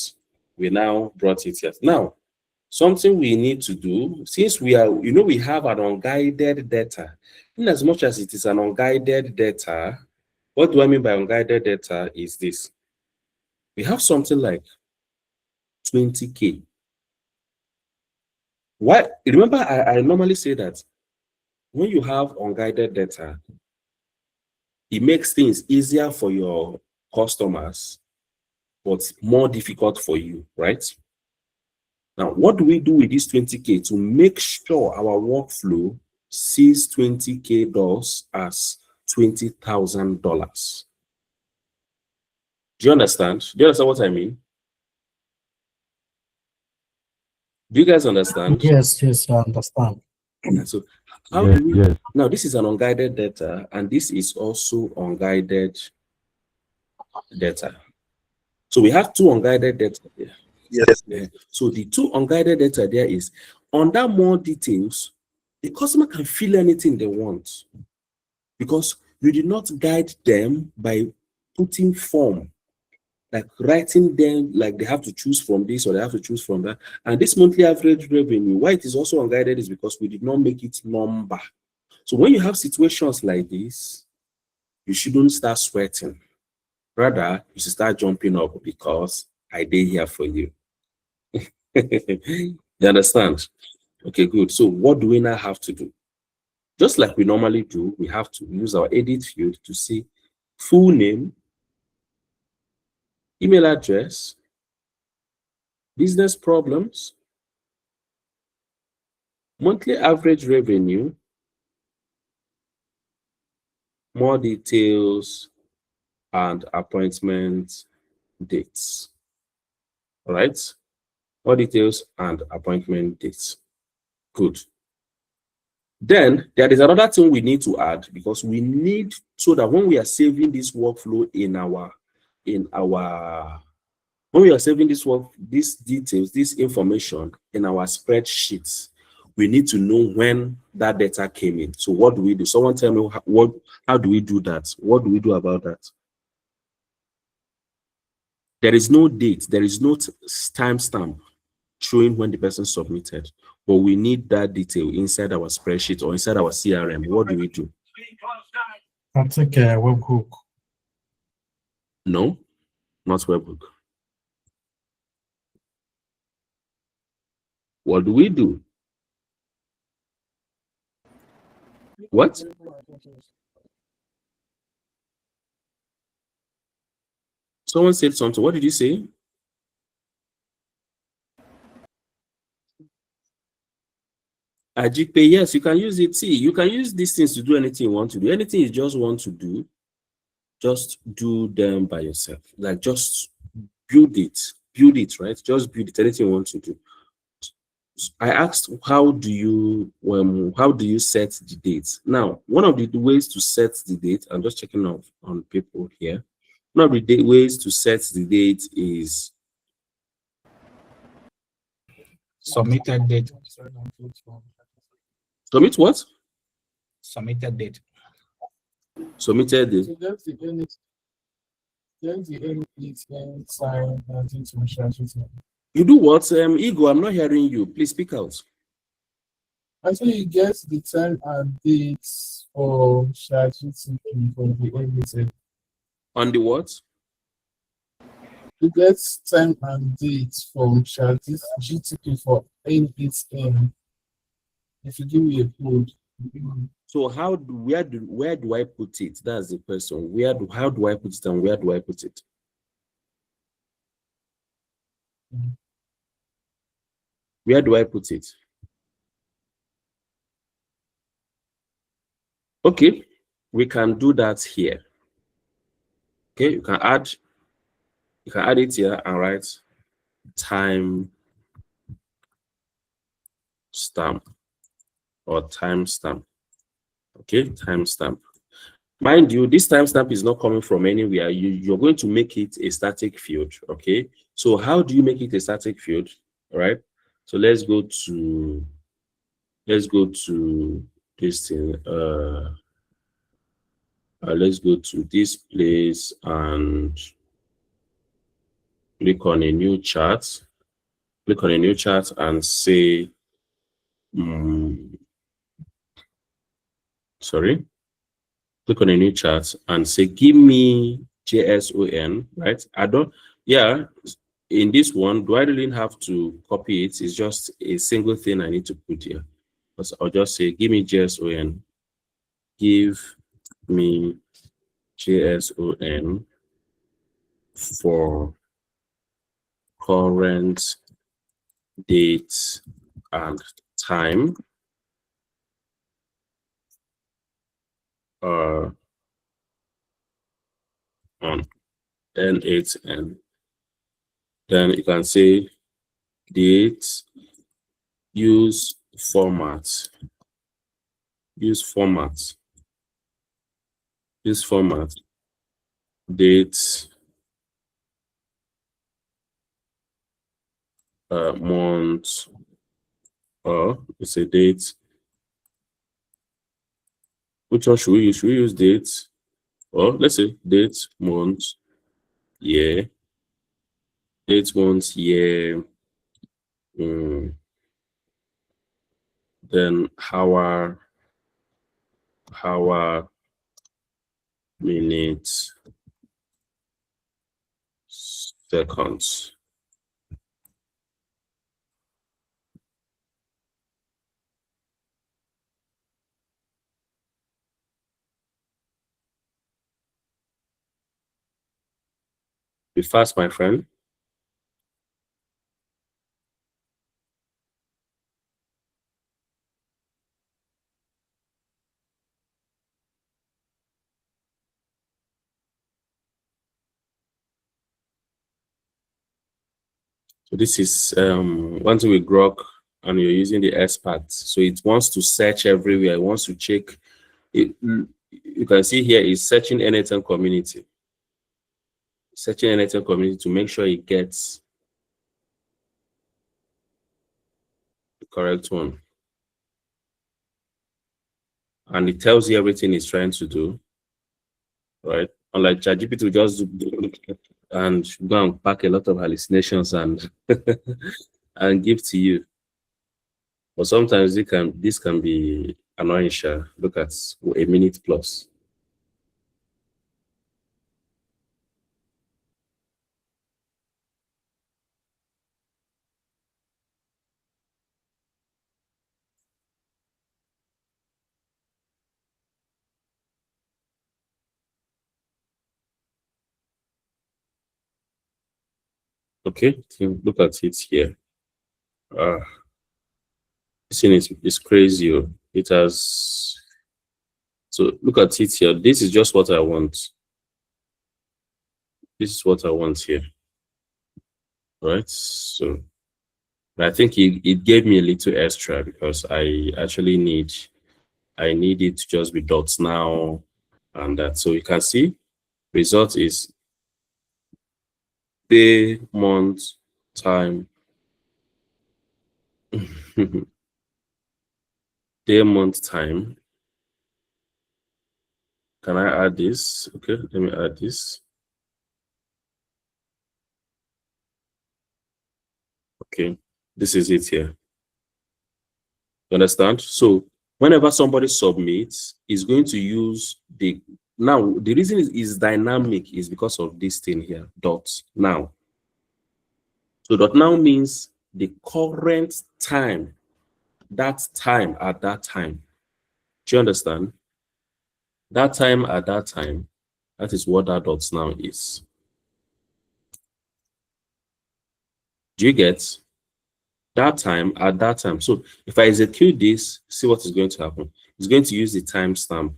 We now brought it here. Now, something we need to do, since we have an unguided data, in as much as it is an unguided data, what do I mean by unguided data is this. We have something like 20K. Why? Remember, I normally say that when you have unguided data, it makes things easier for your customers, but more difficult for you, right? Now, what do we do with this 20K to make sure our workflow sees 20K dollars as $20,000? Do you understand? Do you understand what I mean? Do you guys understand? Yes, yes, I understand. And so, how do we now? This is an unguided data, and this is also unguided data. So we have two unguided data there. Yes. Yeah. So the two unguided data there is under more details, the customer can fill anything they want because you did not guide them by putting form, like writing them like they have to choose from this or they have to choose from that. And this monthly average revenue, why it is also unguided is because we did not make it number. So when you have situations like this, you shouldn't start sweating. Rather, you should start jumping up because I did here for you. You understand? Okay, good. So what do we now have to do? Just like we normally do, we have to use our edit field to see full name, email address, business problems, monthly average revenue, more details, and appointment dates. All right? More details and appointment dates. Good. Then there is another thing we need to add because we need so that when we are saving this workflow when we are saving these details, this information in our spreadsheets, we need to know when that data came in. So what do we do? Someone tell me how do we do that? What do we do about that? There is no date, there is no timestamp showing when the person submitted. but we need that detail inside our spreadsheet or inside our CRM. What do we do? I'll take a webhook. No, not webhook. What do we do? What? Someone said something. What did you say? Ajikpe, yes, you can use it. See, you can use these things to do anything you want to do. Anything you just want to do, just do them by yourself. Like just build it, right? Just build it. Anything you want to do. I asked, how do you set the date? Now, one of the ways to set the date, I'm just checking off on people here. One of the ways to set the date is Submitted date. submit what? Submitted date. Submitted date. So that's the end. That's the end. It's sign and information. You do what? Ego, I'm not hearing you. Please speak out. Actually, you get the time and dates for ChatGPT for the end. On the what? You get time and dates from ChatGPT for NHM. If you give me a code. So where do I put it? That's the question. How do I put it and where do I put it? Where do I put it? Okay, we can do that here. Okay, you can add it here and write time stamp or timestamp. Okay, timestamp. Mind you, this timestamp is not coming from anywhere. You're going to make it a static field. Okay, so how do you make it a static field? All right, so let's go to this thing. Let's go to this place and click on a new chart. Click on a new chart and say, sorry. Click on a new chart and say, give me JSON, right? In this one, do I really have to copy it? It's just a single thing I need to put here. So I'll just say, give me JSON. Give me JSON for current date and time on N8N. Then you can say date, use format, date, month, or it's a date. Which one should we use? Should we use date? Or let's say date, month, year. Date, month, year. Then hour, minutes, seconds. Be fast, my friend. So this is one thing with Grok, and you're using the expert. So it wants to search everywhere. It wants to check. You can see here is searching N8N community. Searching N8N community to make sure it gets the correct one. And it tells you everything it's trying to do, right? Unlike ChatGPT, will just do and go and pack a lot of hallucinations and and give to you. But sometimes this can be annoying. Look at a minute plus. Okay, so look at it here. This thing is crazy. Oh. It has, so look at it here. This is just what I want. This is what I want here. Right? So I think it gave me a little extra because I actually need it to just be dots now and that. So you can see result is day, month, time. Day, month, time. Can I add this? Okay, let me add this. Okay, this is it here. You understand? So whenever somebody submits, is going to use the, now the reason is dynamic is because of this thing here, dots now. So dot now means the current time, that time at that time. Do you understand? That time at that time, that is what that dots now is. Do you get that time at that time? So if I execute this, see what is going to happen. It's going to use the timestamp.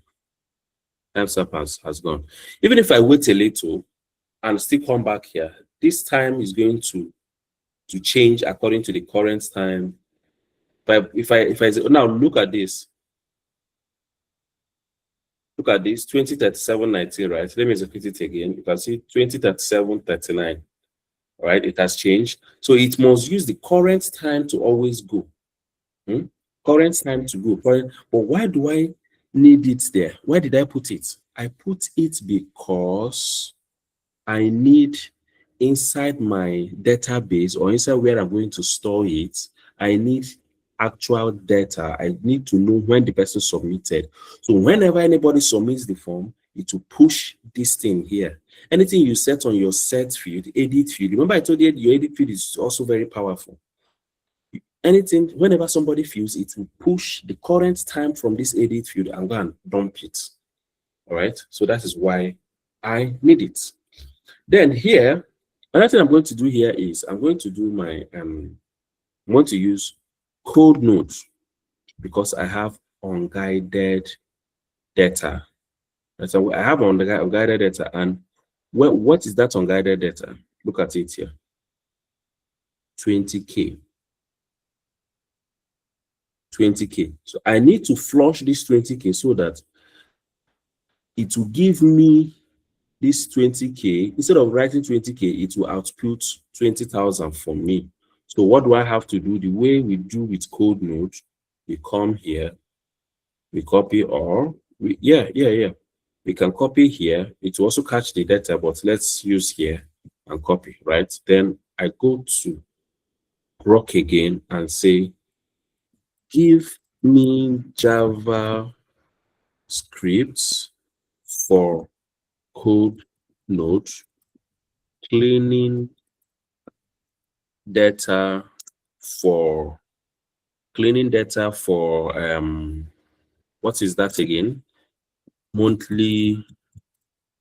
Timestamp has gone. Even if I wait a little and still come back here, this time is going to change according to the current time. But if I now look at this, look at this 2037.19, right? Let me execute it again. You can see 2037.39, right? It has changed. So it must use the current time to always go. Current time to go. Current, but why do I need it there? Why did I put it? I put it because I need inside my database or inside where I'm going to store it, I need actual data. I need to know when the person submitted. So whenever anybody submits the form, it will push this thing here. Anything you set on your set field, edit field. Remember I told you your edit field is also very powerful. Anything, whenever somebody fills, it will push the current time from this edit field and go and dump it. All right. So that is why I need it. Then here, another thing I'm going to do here is I'm going to do my I'm going to use code nodes because I have unguided data. And so I have unguided data, and what is that unguided data? Look at it here. 20K. 20K. So I need to flush this 20K so that it will give me this 20K. Instead of writing 20K, it will output 20,000 for me. So what do I have to do? The way we do with code node, we come here, we copy all. We can copy here. It will also catch the data, but let's use here and copy, right? Then I go to Grok again and say, give me Java scripts for code node cleaning data for what is that again? Monthly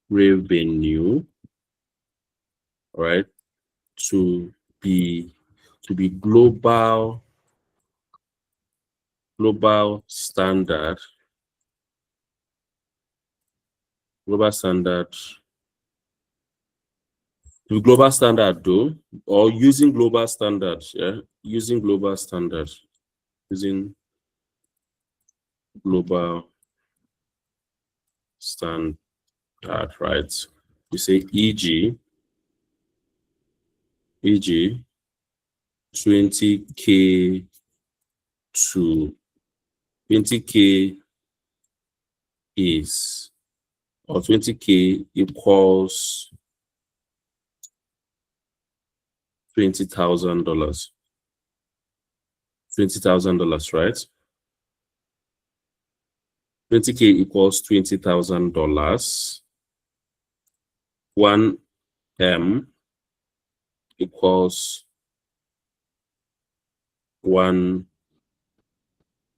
revenue, right? To be global standard. Global standard. To global standard though, or using global standard, yeah? Using global standard. Using global standard, right? You say e.g. 20K to 20K is, or 20K equals $20,000. $20,000, right? 20K equals $20,000. 1M equals $1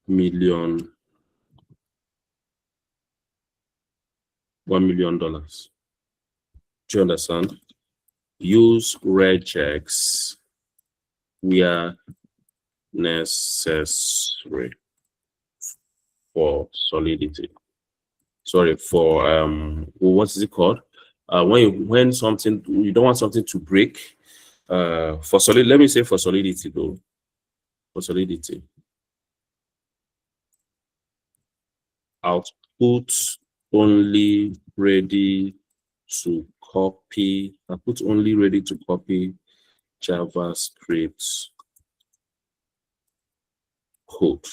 million. $1 million. Do you understand? Use regex where necessary for solidity. Sorry, for what is it called? When something, you don't want something to break. For solid, let me say for solidity though. For solidity. Output only ready to copy. Output only ready to copy JavaScript code.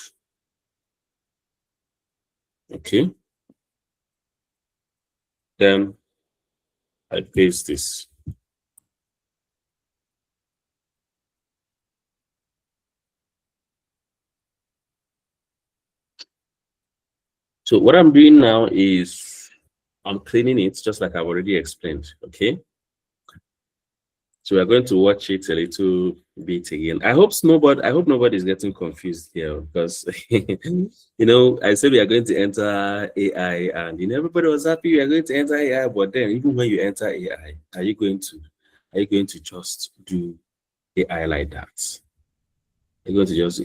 Okay. Then I paste this. So what I'm doing now is I'm cleaning it just like I've already explained. Okay. So we're going to watch it a little bit again. I hope nobody's getting confused here because I said we are going to enter AI and everybody was happy we are going to enter AI, but then even when you enter AI, are you going to just do AI like that? You're going to just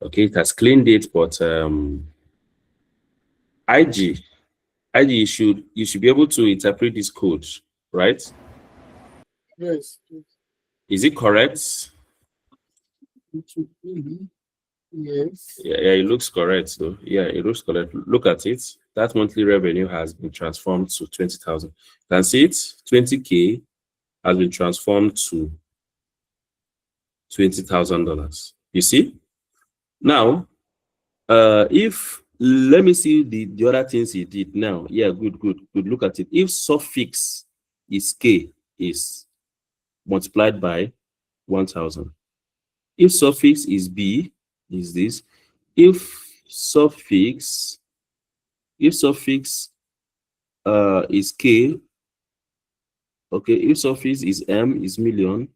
okay, it has cleaned it, but IG you should be able to interpret this code, right? Yes. Is it correct? It should be. Yes. Yeah, it looks correct though. Yeah, it looks correct. Look at it. That monthly revenue has been transformed to 20,000. You can see it. 20K has been transformed to $20,000. You see? Now, if let me see the other things he did now. Yeah, good. Look at it. If suffix is K is multiplied by 1,000. If suffix is B is this. If suffix is K, okay, if suffix is M is million,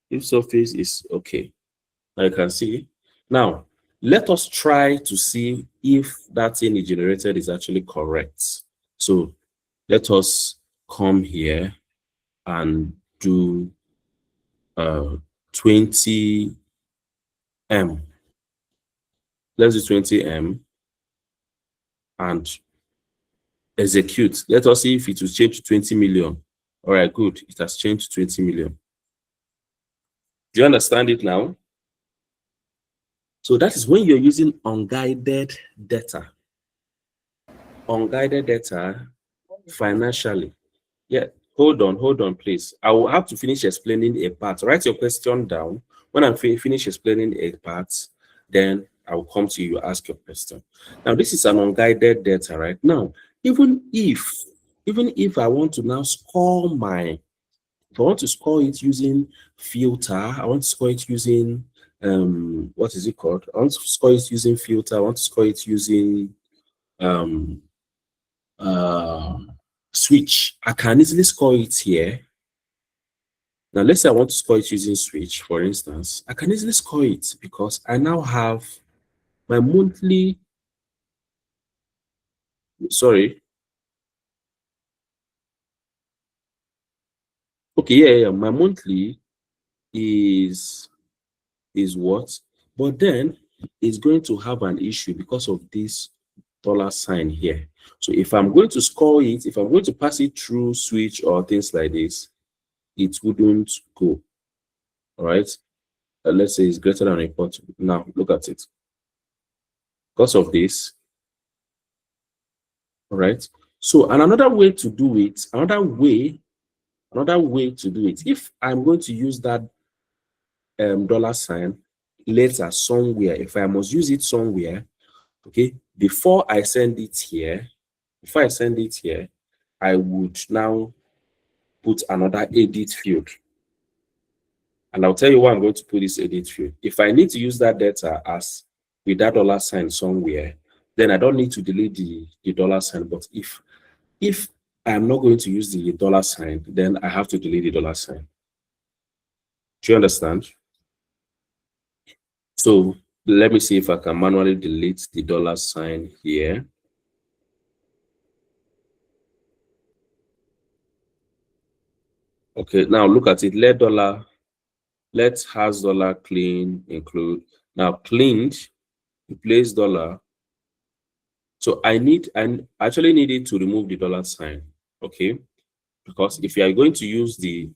if suffix is okay. I can see. Now let us try to see if that thing is generated is actually correct. So let us come here and do 20M. Let's do 20M and execute. Let us see if it will change to 20 million. All right, good. It has changed to 20 million. Do you understand it now? So that is when you're using unguided data. Unguided data financially. Yeah, hold on, please. I will have to finish explaining a part. Write your question down. When I'm finish explaining a part, then I will come to you, ask your question. Now, this is an unguided data right now. Even if I want to now score if I want to score it using filter, I want to score it using what is it called? I want to score it using filter, I want to score it using switch. I can easily score it here. Now, let's say I want to score it using switch, for instance. I can easily score it because I now have my monthly. Sorry. Okay, yeah. My monthly is what? But then it's going to have an issue because of this dollar sign here. So if I'm going to score it, if I'm going to pass it through switch or things like this, it wouldn't go. All right. Let's say it's greater than or equal to. Now look at it. Because of this. All right. So and another way to do it, another way to do it, if I'm going to use that dollar sign later somewhere, if I must use it somewhere, okay, before I send it here, I would now put another edit field. And I'll tell you why I'm going to put this edit field. If I need to use that data as with that dollar sign somewhere, then I don't need to delete the dollar sign. But if I'm not going to use the dollar sign, then I have to delete the dollar sign. Do you understand? So let me see if I can manually delete the dollar sign here. Okay, now look at it. Let has dollar clean include. Now cleaned, replace dollar. So I actually needed to remove the dollar sign. Okay, because if you are going to use the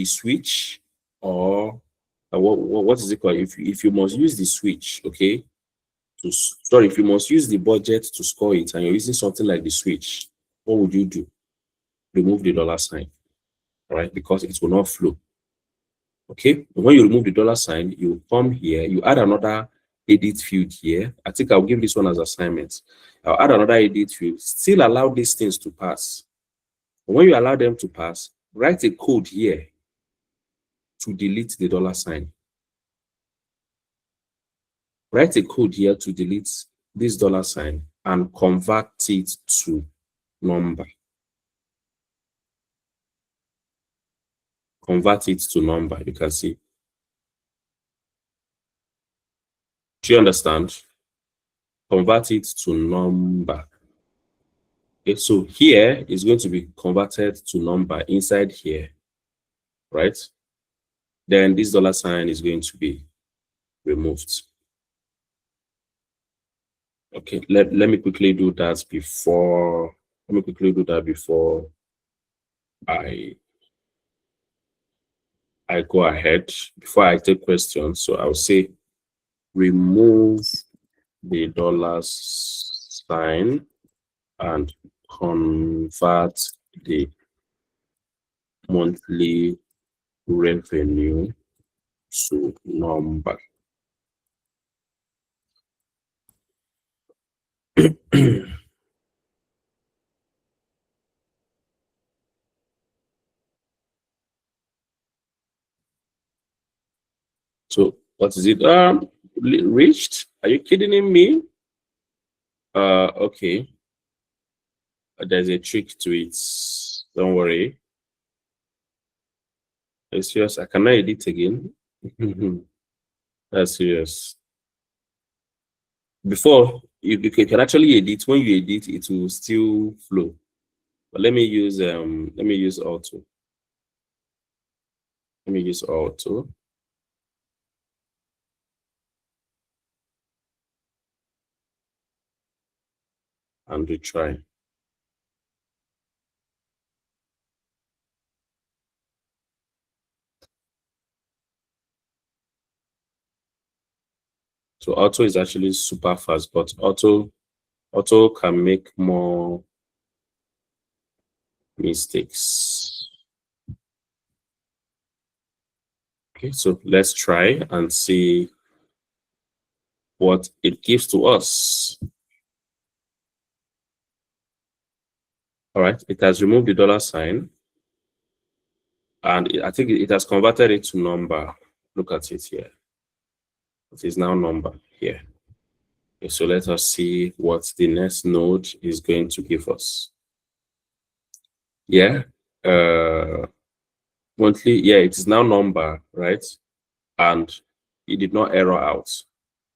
switch, or what is it called? If you must use the switch, okay, sorry, if you must use the budget to score it and you're using something like the switch, what would you do? Remove the dollar sign, right? Because it will not flow. Okay, when you remove the dollar sign, you come here, you add another edit field here. I think I'll give this one as assignment. I'll add another edit field, still allow these things to pass. When you allow them to pass, write a code here to delete the dollar sign. Write a code here to delete this dollar sign and convert it to number. Convert it to number, you can see. Do you understand? Convert it to number. Okay, so here is going to be converted to number inside here, right? Then this dollar sign is going to be removed. Okay, let me quickly do that before. Let me quickly do that before I go ahead, before I take questions. So I'll say remove the dollar sign and convert the monthly revenue to number. So what is it? Reached? Are you kidding me? Okay. There's a trick to it. Don't worry. It's serious. I cannot edit again. That's serious. Before you can actually edit. When you edit, it will still flow. But let me use auto. Let me use auto. And retry. So auto is actually super fast, but auto can make more mistakes. Okay, so let's try and see what it gives to us. All right, it has removed the dollar sign, and I think it has converted it to number. Look at it here. It is now number here. Okay, so let us see what the next node is going to give us. Yeah, monthly. Yeah, it is now number, right? And it did not error out.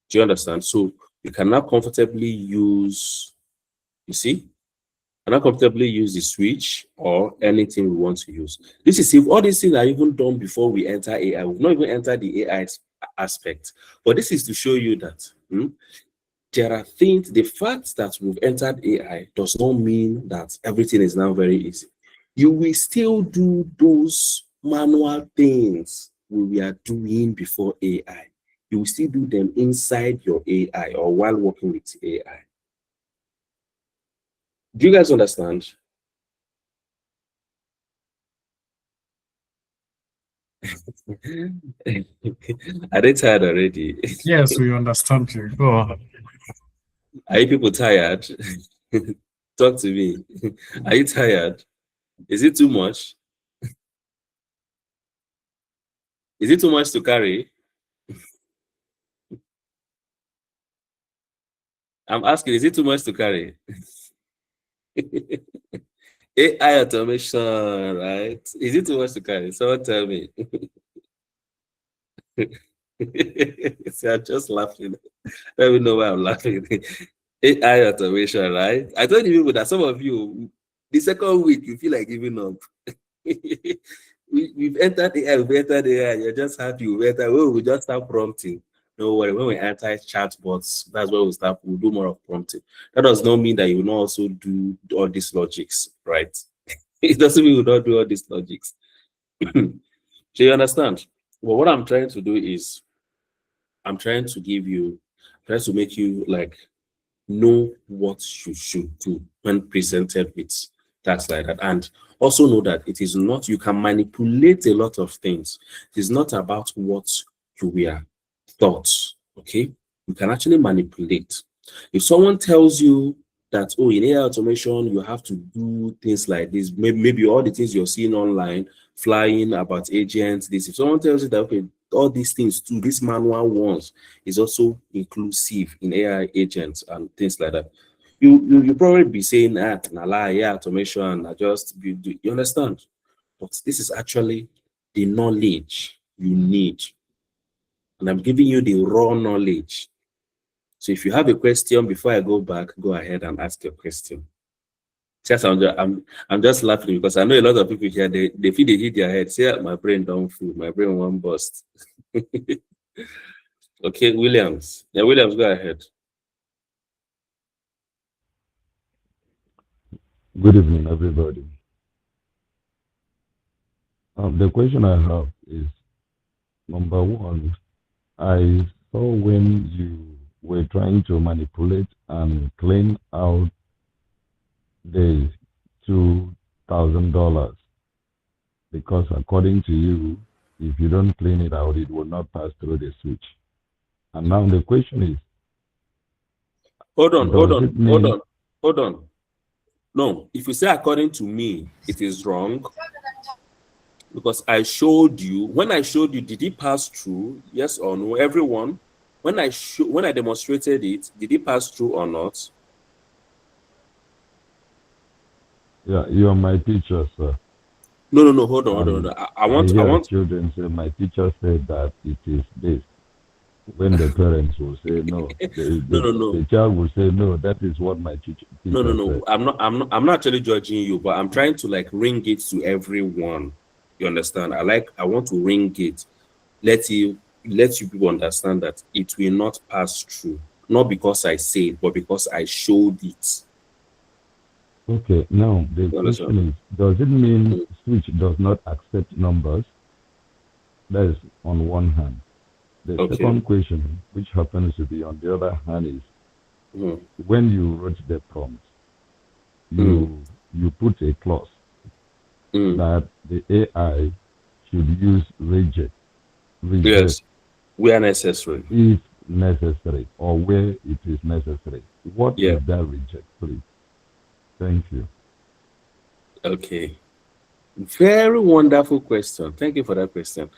Do you understand? So you can now comfortably use. You see, can I comfortably use the switch or anything we want to use. This is if all these things are even done before we enter AI. We've not even entered the AI aspect. But this is to show you that there are things, the fact that we've entered AI does not mean that everything is now very easy. You will still do those manual things we are doing before AI. You will still do them inside your AI or while working with AI. Do you guys understand? Are they tired already? Yes, we understand you. Go on. Are you people tired? Talk to me. Are you tired? Is it too much? Is it too much to carry? I'm asking, is it too much to carry? AI automation, right? Is it too much to carry? Someone tell me. See, I'm just laughing. Let me know why I'm laughing. AI automation, right? I told you people that some of you, the second week, you feel like giving up. We've entered AI, we've entered AI. You're just happy we entered. We just start prompting. No worry, when we enter chatbots, that's where we'll do more of prompting. That does not mean that you will not also do all these logics, right? It doesn't mean you will not do all these logics. So you understand? Well, what I'm trying to do is I'm trying to make you like know what you should do when presented with tasks like that. And also know that it is not, you can manipulate a lot of things. It is not about what you were taught, okay? You can actually manipulate. If someone tells you that, oh, in AI automation, you have to do things like this, maybe all the things you're seeing online, flying about agents, this. If someone tells you that, okay, all these things too, this manual ones is also inclusive in AI agents and things like that. You probably be saying, nah, lie, yeah, automation, I just you understand? But this is actually the knowledge you need. And I'm giving you the raw knowledge. So if you have a question before I go back, go ahead and ask your question. Just I'm just laughing because I know a lot of people here, they feel they hit their head. Say, my brain don't fool, my brain won't bust. Okay, Williams. Yeah, Williams, go ahead. Good evening, everybody. The question I have is, number one, I saw when you were trying to manipulate and clean out the $2,000 because according to you, if you don't clean it out, it will not pass through the switch. And now the question is, Hold on. does No, if you say according to me, it is wrong because I showed you. When I showed you, did it pass through? Yes or no? Everyone, when I demonstrated it, did it pass through or not? Yeah, you are my teacher, sir. No. Hold on. I want. Children say, my teacher said that it is this. When the parents will say no, No. the child will say no. That is what my teacher No. said. I'm not actually judging you, but I'm trying to like ring it to everyone. You understand? I want to ring it. Let you people understand that it will not pass through. Not because I say it, but because I showed it. Okay, now the You question understand? is, does it mean switch does not accept numbers? That is on one hand. The Okay. second question, which happens to be on the other hand, is when you wrote the prompt, you put a clause that the AI should use reject Yes, where necessary. if necessary or where it is necessary. What Yeah. is that reject, please? Thank you. Okay. Very wonderful question. Thank you for that question.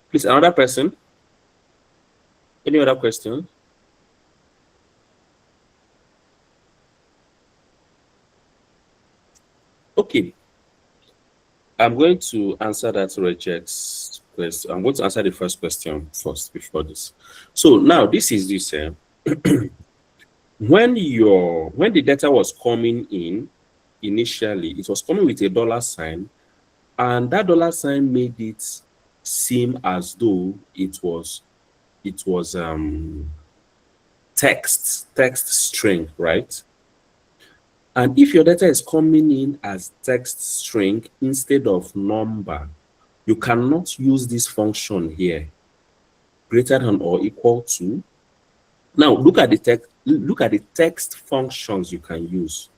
Please, another person. Any other question? Okay. I'm going to answer that rejects question. I'm going to answer the first question first before this. So now this is this. When the data was coming in initially, it was coming with a dollar sign, and that dollar sign made it seem as though it was text string, right? And if your data is coming in as text string instead of number, you cannot use this function here, greater than or equal to. Now look at the text functions you can use.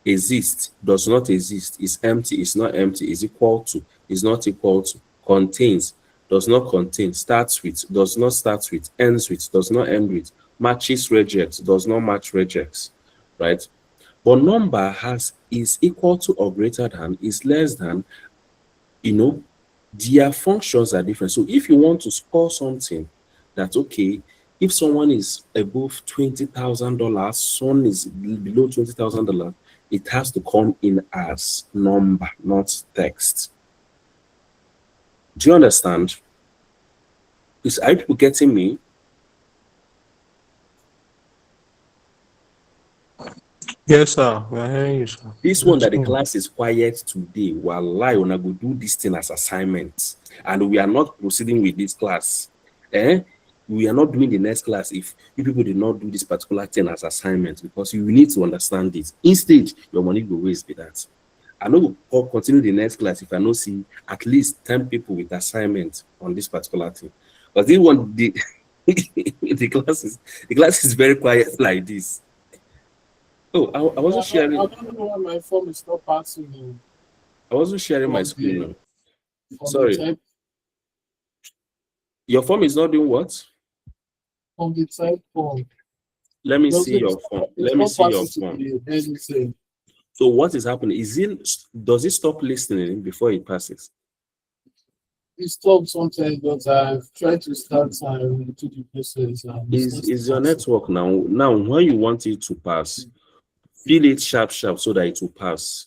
Exist, does not exist, is empty, is not empty, is equal to, is not equal to, contains, does not contain, starts with, does not start with, ends with, does not end with, matches regex, does not match regex, right? But number is equal to or greater than, is less than, their functions are different. So if you want to score something, that's okay. If someone is above $20,000, someone is below $20,000, it has to come in as number, not text. Do you understand? Are people getting me? Yes, sir. We're hearing you, sir. This one that the class is quiet today, wallahi, when I go do this thing as assignment, and we are not proceeding with this class. We are not doing the next class if you people did not do this particular thing as assignment, because you need to understand it. Instead, your money will waste with that. I know we'll continue the next class if I know see at least 10 people with assignment on this particular thing. But this one, the class is very quiet like this. Oh, I wasn't sharing. I don't know why my phone is not passing. I wasn't sharing my screen. Sorry. Your phone is not doing what? On the type form. Let me see your phone. Let me see your phone. So what is happening? Does it stop listening before it passes? It stops sometimes, but I've tried to start to the process. Is your network now? Now, when you want it to pass, fill it sharp so that it will pass.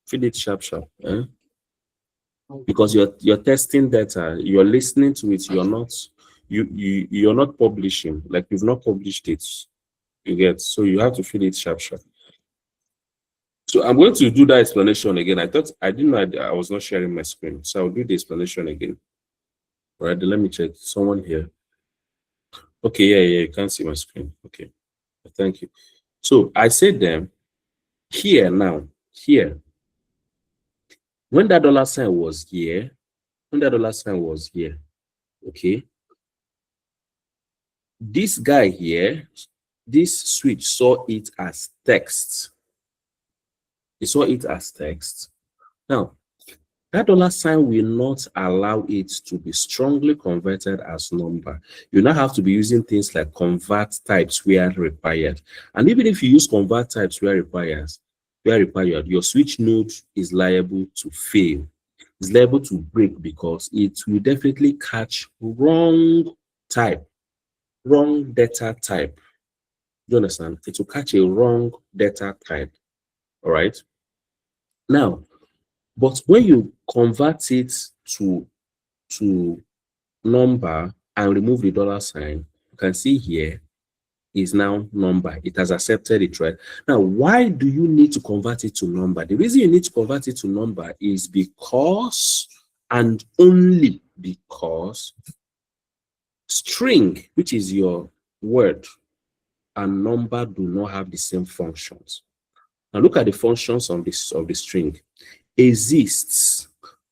Fill it sharp. Eh? Because you're testing data, you're listening to it, you're not publishing, like you've not published it. You get, so you have to fill it sharp. So I'm going to do that explanation again. I didn't know I was not sharing my screen, so I'll do the explanation again. All right, let me check. Someone here. Okay, yeah, you can't see my screen. Okay, thank you. So I said them here now, here. When that dollar sign was here, okay, this guy here, this switch saw it as text. He saw it as text. Now, that dollar sign will not allow it to be strongly converted as number. You now have to be using things like convert types where required. And even if you use convert types where required, your switch node is liable to fail. It's liable to break because it will definitely catch wrong data type. Do you understand? It will catch a wrong data type. All right. Now, but when you convert it to number and remove the dollar sign, you can see here is now number. It has accepted it, right? Now, why do you need to convert it to number? The reason you need to convert it to number is because, and only because, string, which is your word, and number do not have the same functions. Now look at the functions of the string. Exists,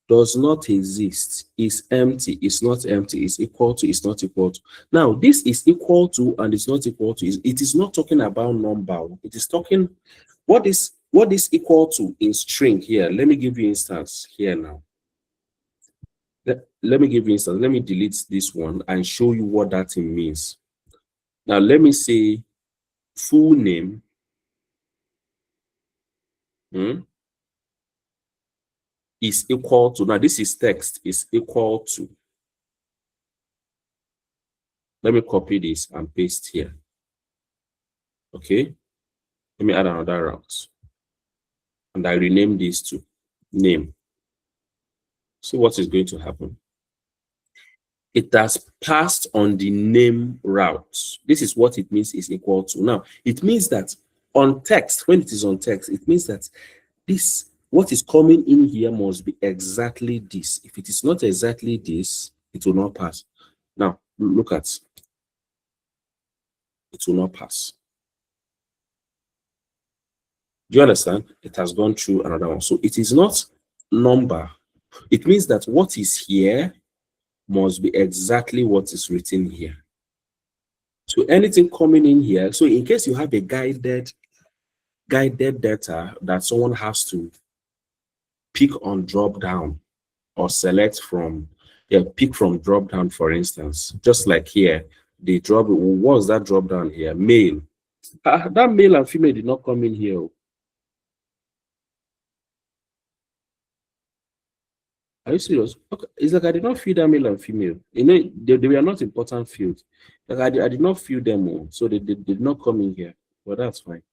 does not exist, is empty, is not empty, is equal to, is not equal to. Now this is equal to and is not equal to. It is not talking about number. It is talking what is equal to in string here. Let me give you instance here now. Let me give you instance. Let me delete this one and show you what that thing means. Now let me say full name. Is equal to, now this is text, is equal to. Let me copy this and paste here. Okay. Let me add another route. And I rename this to name. See what is going to happen. It has passed on the name route. This is what it means is equal to. Now, it means that on text, when it is on text, it means that this, what is coming in here must be exactly this. If it is not exactly this, it will not pass. Now, look at, it will not pass. Do you understand? It has gone through another one. So it is not number. It means that what is here must be exactly what is written here. So anything coming in here, so in case you have a guided data that someone has to pick on drop down or select from, pick from drop down, for instance, just like here, the drop, what was that drop down here? Male. That male and female did not come in here. Are you serious? Okay. It's like I did not fill that male and female. You know, they were not important fields. Like I did not fill them all, so they did not come in here. But that's fine.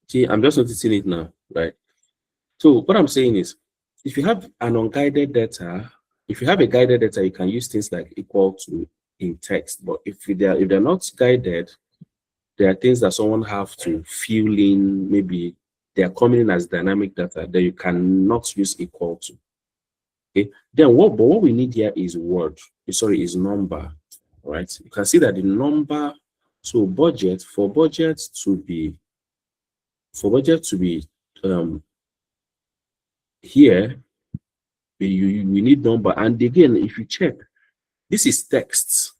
See, I'm just noticing it now, right? So what I'm saying is, if you have an unguided data, if you have a guided data, you can use things like equal to in text. But if they're not guided, there are things that someone have to fill in. Maybe they are coming in as dynamic data that you cannot use equal to. Okay. Then what we need here is word. Sorry, is number. All right. You can see that the number. So budget for budget to be here, we need number. And again, if you check, this is text,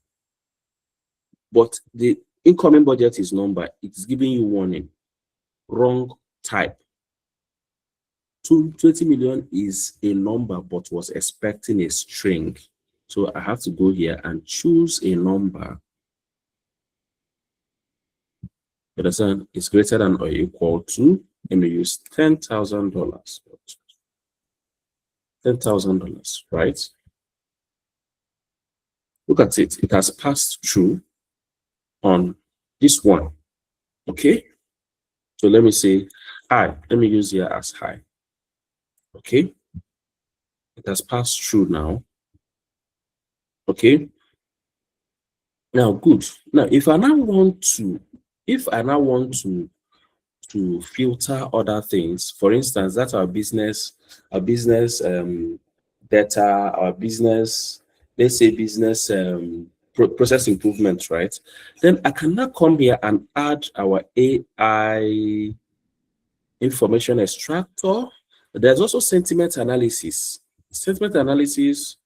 but the incoming budget is number. It's giving you warning, wrong type. 20 million is a number, but was expecting a string. So I have to go here and choose a number. You understand? It's greater than or equal to, and we use $10,000. $10,000, right? Look at it. It has passed through on this one. Okay. So let me say hi. Let me use here as hi. Okay. It has passed through now. Okay. Now, good. Now, if I now want to filter other things, for instance, that's our business data, our business, let's say business process improvement, right? Then I can now come here and add our AI information extractor. There's also sentiment analysis. Sentiment analysis,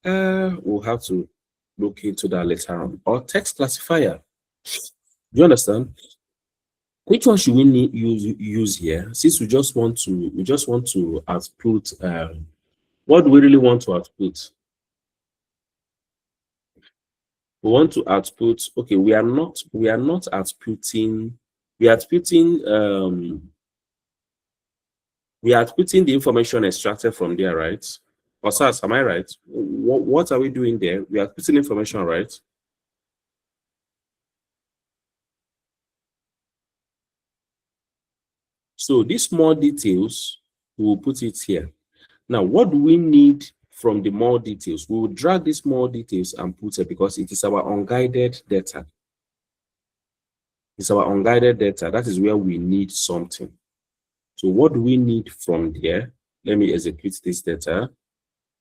we'll have to look into that later on. Or text classifier. Do you understand? Which one should we use here? Since we just want to output. What do we really want to output? We want to output. Okay, we are not outputting. We are outputting. We are outputting the information extracted from there, right? Osas, am I right? What are we doing there? We are putting information, right? So these more details, we will put it here. Now, what do we need from the more details? We will drag these more details and put it because it is our unguided data. It's our unguided data. That is where we need something. So what do we need from there? Let me execute this data.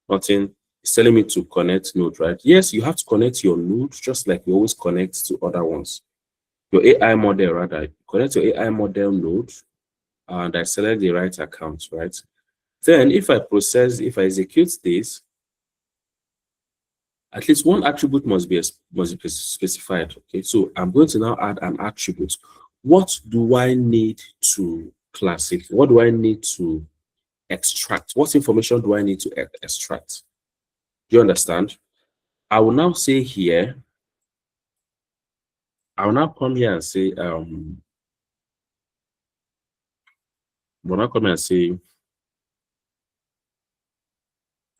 Nothing. It's telling me to connect node, right? Yes, you have to connect your node just like you always connect to other ones. Your AI model, rather. Connect your AI model node and I select the right account, right? Then if I execute this, at least one attribute must be specified. Okay, so I'm going to now add an attribute. What do I need to classify? What do I need to extract? What information do I need to extract? Do you understand? I will now say here, I will now come here and say,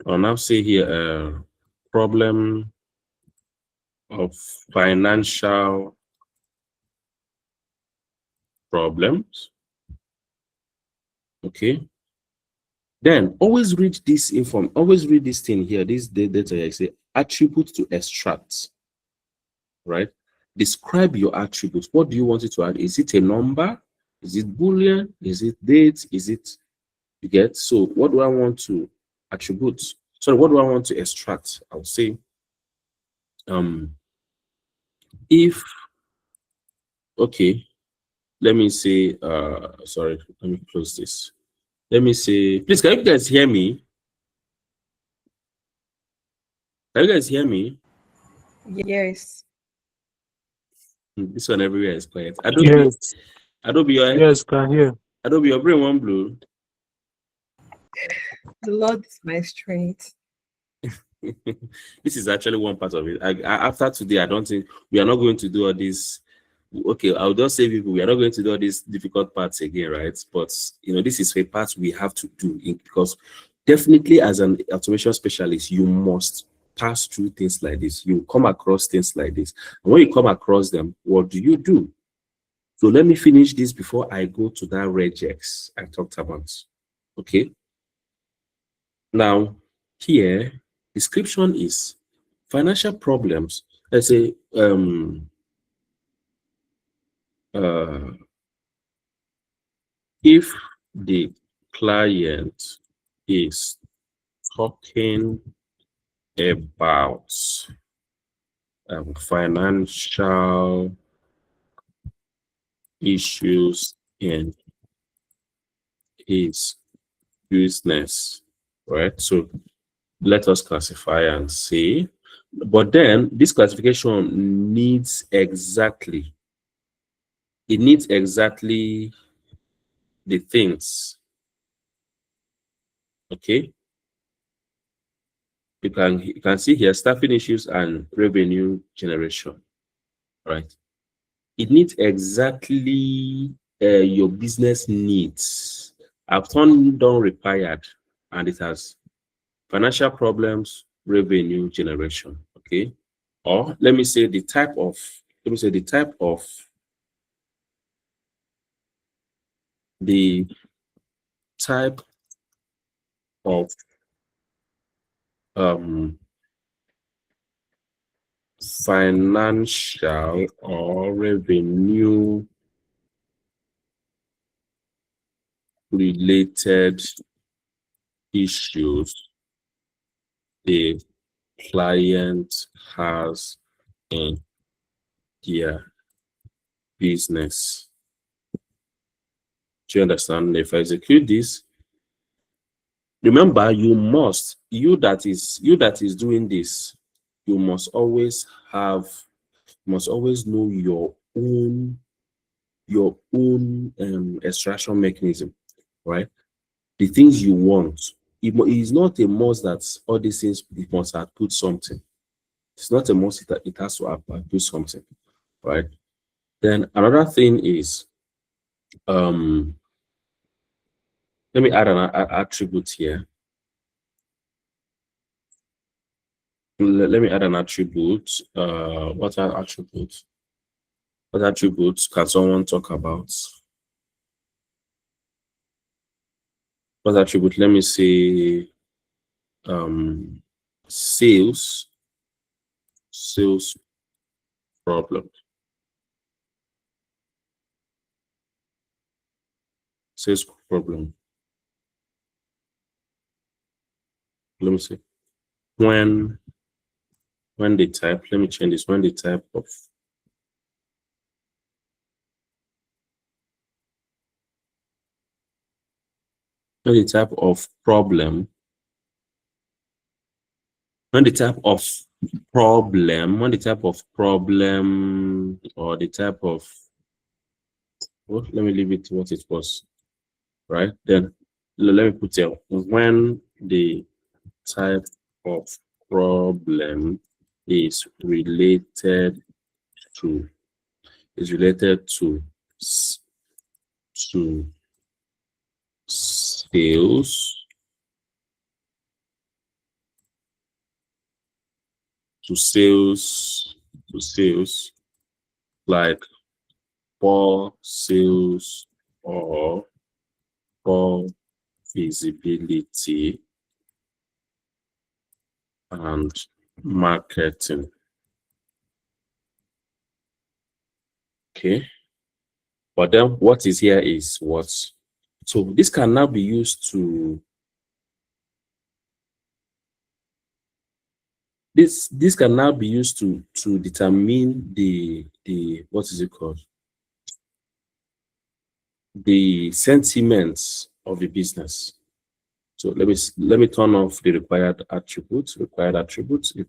I'll now say here, problem of financial problems. Okay. Then always read this always read this thing here, this data here, say attribute to extract, right? Describe your attributes. What do you want it to add? Is it a number? Is it Boolean? Is it date? Is it, you get? So what do I want to attribute? Sorry, what do I want to extract? I'll say, if, okay, let me say, sorry, let me close this. Let me say, please, can you guys hear me? Can you guys hear me? Yes. This one everywhere is quiet. Yes, Adobe, yes, can hear. Adobe, your brain won't blow. The Lord is my strength. This is actually one part of it. After today, I don't think we are not going to do all this. Okay, I'll just say people, we are not going to do all these difficult parts again, right? But you know, this is a part we have to do because definitely as an automation specialist, you must pass through things like this. You come across things like this. And when you come across them, what do you do? So let me finish this before I go to that regex I talked about. Okay. Now, here, description is financial problems. Let's say if the client is talking about financial issues in his business, right? So let us classify and see. But then this classification needs exactly, it needs exactly the things. Okay. You can see here staffing issues and revenue generation, right? It needs exactly your business needs. I've turned down required, and it has financial problems, revenue generation. Okay, or let me say the type of the type of financial or revenue related issues the client has in their business. Do you understand? If I execute this, remember, you that is doing this, you must always know your own extraction mechanism, right? The things you want. It is not a must that all these things it must output something. It's not a must that it has to output something, right? Then another thing is let me add an attribute here. Let me add an attribute. What are attributes? What attributes can someone talk about? What attribute? Let me say sales problem. Sales problem. Let me see. When they type, let me change this. When they type of problem, when the type of problem or the type of, well, let me leave it to what it was, right? Then let me put it when the type of problem is related to sales, like poor sales or poor visibility and marketing. Okay. But then what is here is what? So this can now be used to this can now be used to determine the what is it called? The sentiments of the business. So let me turn off the required attributes. If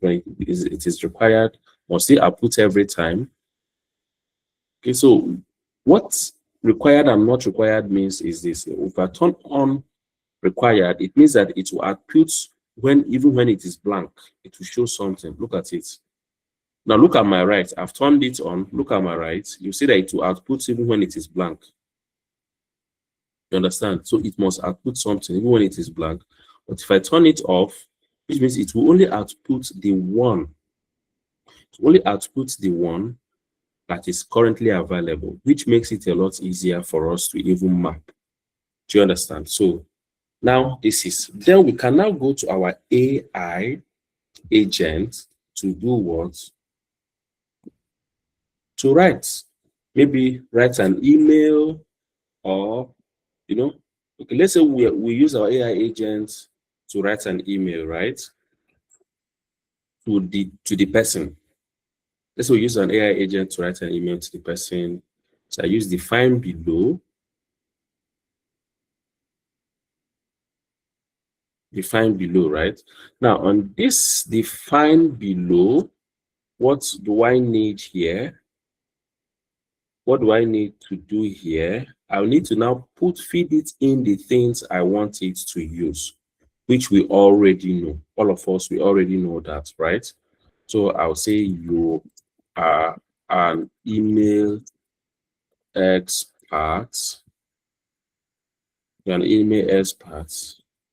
it is required, must it output every time? Okay, so what required and not required means is this. If I turn on required, it means that it will output even when it is blank, it will show something. Look at it. Now look at my right. I've turned it on. Look at my right. You see that it will output even when it is blank. You understand? So it must output something even when it is blank. But if I turn it off, which means it will only output the one. It will only output the one that is currently available, which makes it a lot easier for us to even map. Do you understand? So now this is, then we can now go to our AI agent to do what? To write. Maybe write an email, or, you know, okay, let's say we use our AI agent to write an email, right? To the person. Let's say we use an AI agent to write an email to the person. So I use define below. Define below, right? Now on this define below, what do I need here? What do I need to do here? I'll need to now feed it in the things I want it to use, which we already know. All of us, we already know that, right? So I'll say you are an email expert. You're an email expert.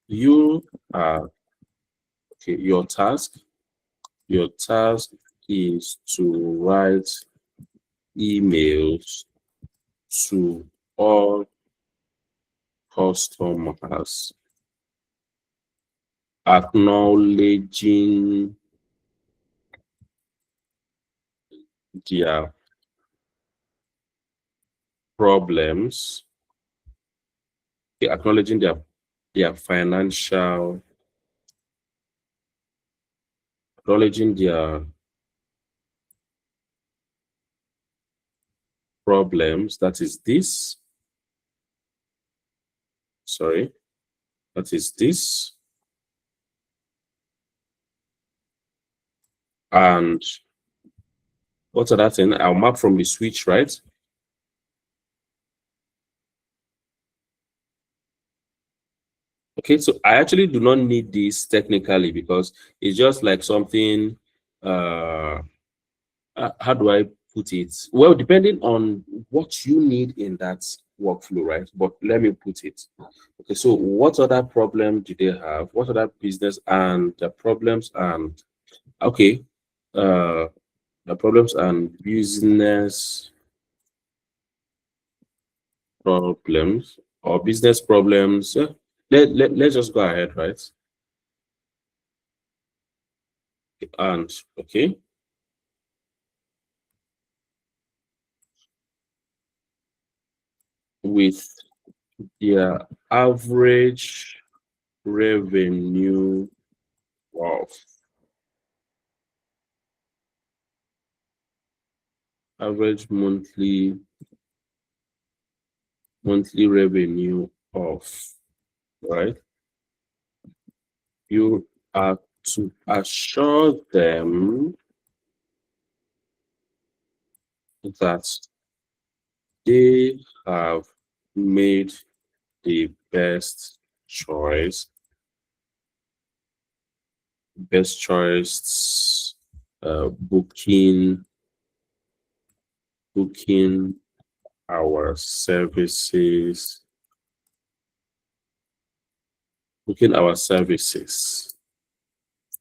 You are, okay, your task is to write emails to all customers, acknowledging their problems, acknowledging their financial, acknowledging their problems. That is this. Sorry, that is this. And what's that thing? I'll map from the switch, right? Okay, so I actually do not need this technically because it's just like something, how do I put it? Well, depending on what you need in that workflow, right? But let me put it. Okay, so what other problem do they have? What other business and the problems and, okay, the problems and business problems or business problems. Let's just go ahead, right? And okay, with their average revenue of average monthly revenue of, right? You are to assure them that they have made the best choice, booking our services,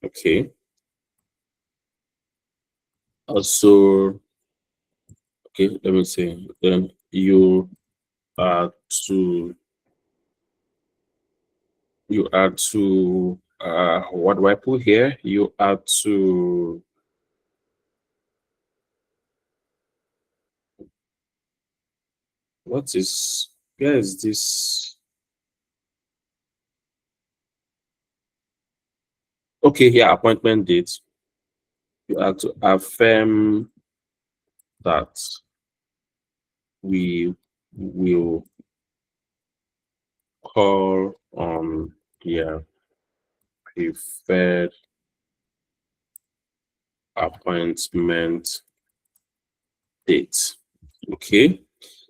okay. Also, okay, let me see. Then you are to what do I put here? You are to where is this? Okay, here, appointment date. You have to affirm that we will call on their preferred appointment date. Okay.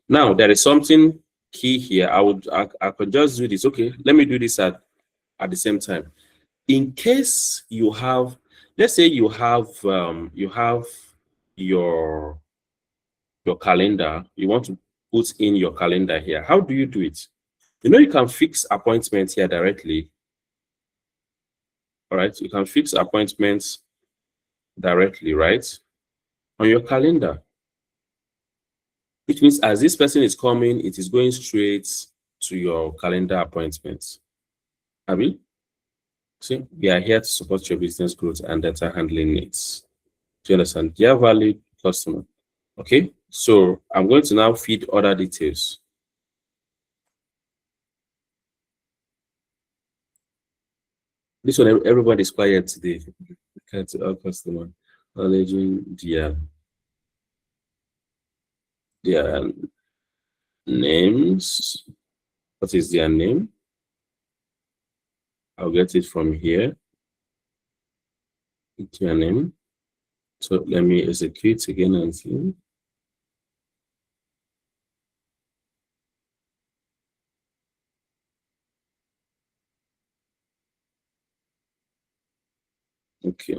Now there is something key here. I could just do this. Okay, let me do this at the same time. In case you have, let's say you have your calendar, you want to put in your calendar here. How do you do it? You know, you can fix appointments here directly. All right, you can fix appointments directly, right, on your calendar. Which means as this person is coming, it is going straight to your calendar appointments. Abi? See, we are here to support your business growth and data handling needs. Do you understand? Dear valued customer. Okay, so I'm going to now feed other details. This one, everybody is quiet today. Okay, to our customer, acknowledging their names. What is their name? I'll get it from here. It's your name. So let me execute again and see. Okay.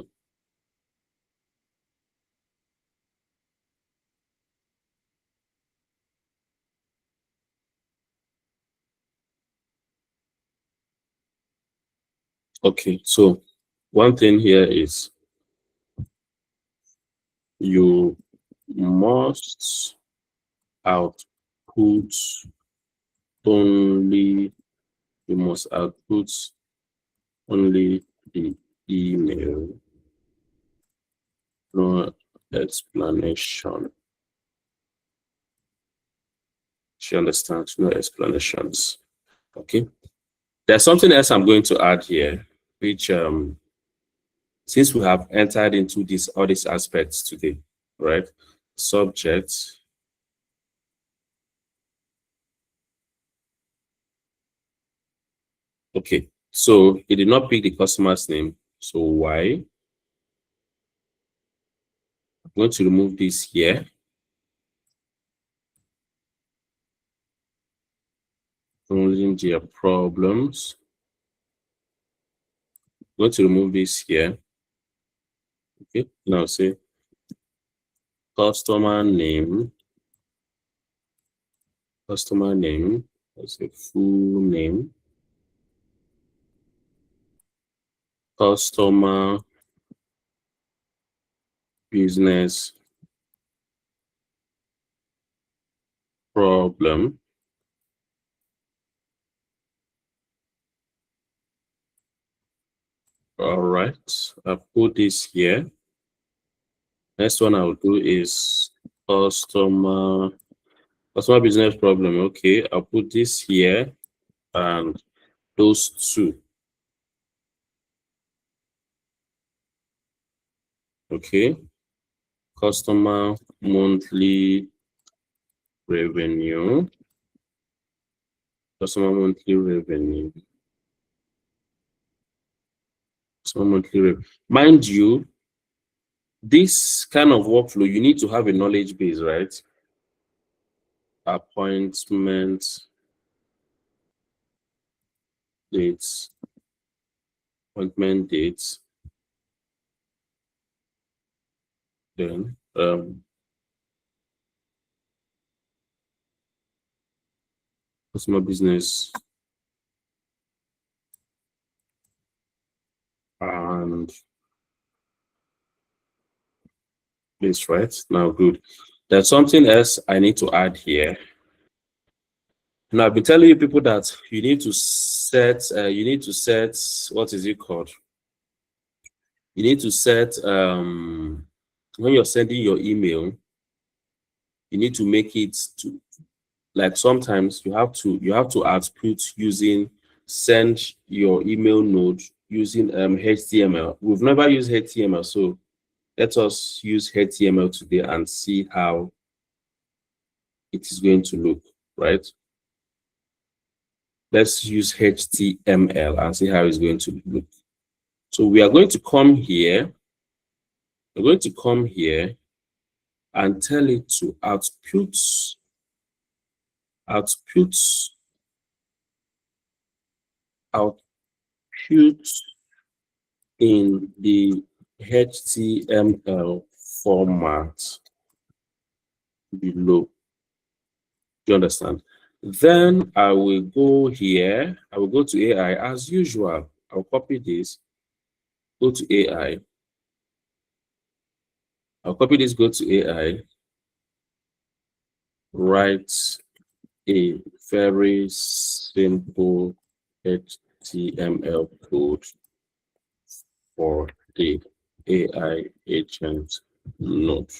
Okay, so one thing here is you must output only, you must output only the email, no explanation. She understands, no explanations. Okay. There's something else I'm going to add here, which since we have entered into all these aspects today, right? Subject. Okay, so it did not pick the customer's name. So why? I'm going to remove this here. Acknowledging their problems. I'm going to remove this here. Okay, now say customer name. Customer name. That's a full name. Customer business problem. All right, I'll put this here. Next one I'll do is customer business problem. Okay, I'll put this here and those two. Okay, customer monthly revenue. Customer monthly revenue. Customer monthly revenue. Mind you, this kind of workflow, you need to have a knowledge base, right? Appointment dates. Appointment dates. Then customer business and this, right? Now, good. There's something else I need to add here. Now, I've been telling you people that you need to set, what is it called? You need to set, when you're sending your email, you need to make it to, like sometimes you have to output using send your email node using HTML. We've never used HTML, so let us use HTML today and see how it is going to look, right? Let's use HTML and see how it's going to look. So we are going to come here. We're going to come here and tell it to output in the HTML format below. Do you understand? Then I will go here. I will go to AI as usual. I'll copy this go to AI. I'll copy this, go to AI, write a very simple HTML code for the AI agent node.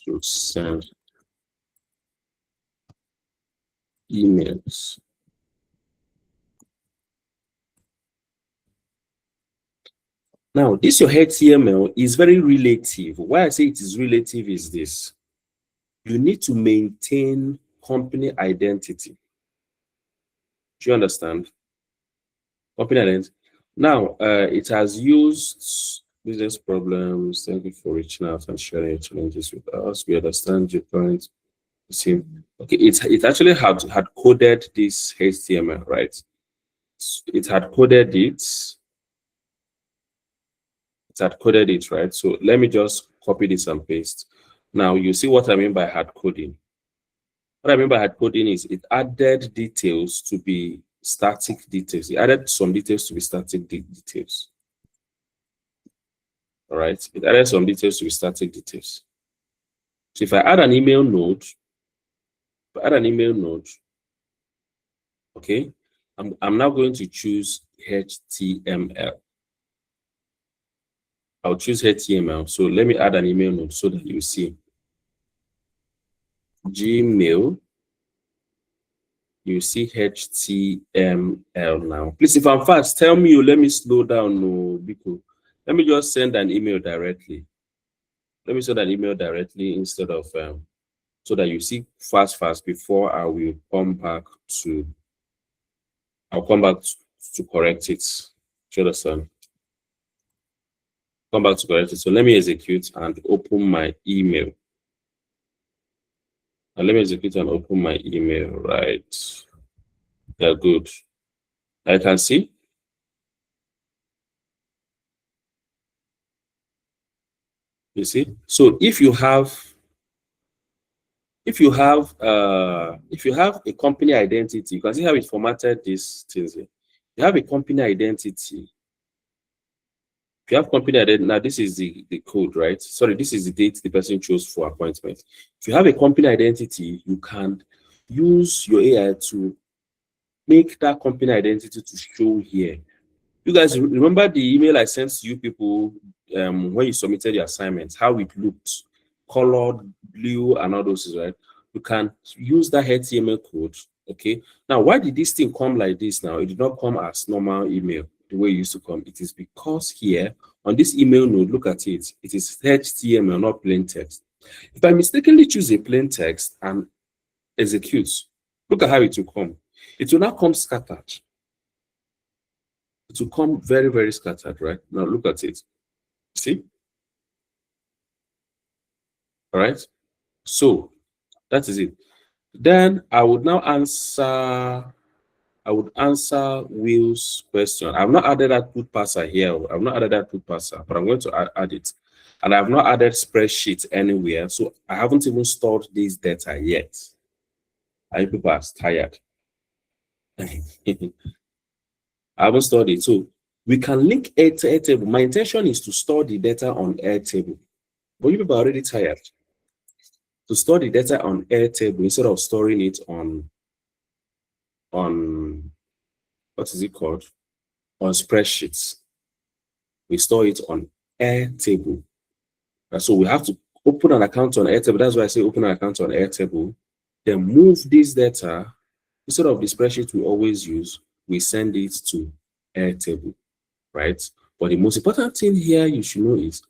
To send emails. Now, this your HTML is very relative. Why I say it is relative is this. You need to maintain company identity. Do you understand? Company identity. Now, it has used business problems. Thank you for reaching out and sharing your challenges with us. We understand your point. See, okay, it actually had coded this HTML, right? It had coded it. It had coded it, right? So let me just copy this and paste. Now you see what I mean by hard coding. What I mean by hard coding is it added details to be static details. It added some details to be static details. All right. It added some details to be static details. So if I add an email node, okay, I'm now going to choose HTML. I'll choose HTML. So let me add an email node so that you see. Gmail, you see HTML now. Please, if I'm fast, tell me, let me slow down. No, because let me just send an email directly. Let me send an email directly instead of so that you see fast before I will come back to. I'll come back to correct it. Do you understand? Come back to correct it. So let me execute and open my email. And let me execute and open my email, right? Yeah, good. I can see. You see? So if you have a company identity, you can see how it formatted these things here. You have a company identity. If you have company identity, now this is the code, right? Sorry, this is the date the person chose for appointment. If you have a company identity, you can use your AI to make that company identity to show here. You guys remember the email I sent to you people when you submitted your assignments, how it looked, colored, blue, and all those, right? You can use that HTML code, okay? Now, why did this thing come like this now? It did not come as normal email, the way it used to come. It is because here, on this email node, look at it. It is HTML, not plain text. If I mistakenly choose a plain text and execute, look at how it will come. It will now come scattered. It will come very, very scattered, right? Now look at it. See? All right. So that is it. Then I would now answer. I would answer Will's question. I've not added that put parser here. I've not added that put parser, but I'm going to add it. And I've not added spreadsheet anywhere. So I haven't even stored this data yet. I people are tired. I haven't stored it. So we can link Airtable. My intention is to store the data on Airtable. But you people are already tired. To store the data on Airtable instead of storing it on what is it called? On spreadsheets. We store it on Airtable. So we have to open an account on Airtable. That's why I say open an account on Airtable. Then move this data instead of the spreadsheet we always use. We send it to Airtable, right? But the most important thing here you should know is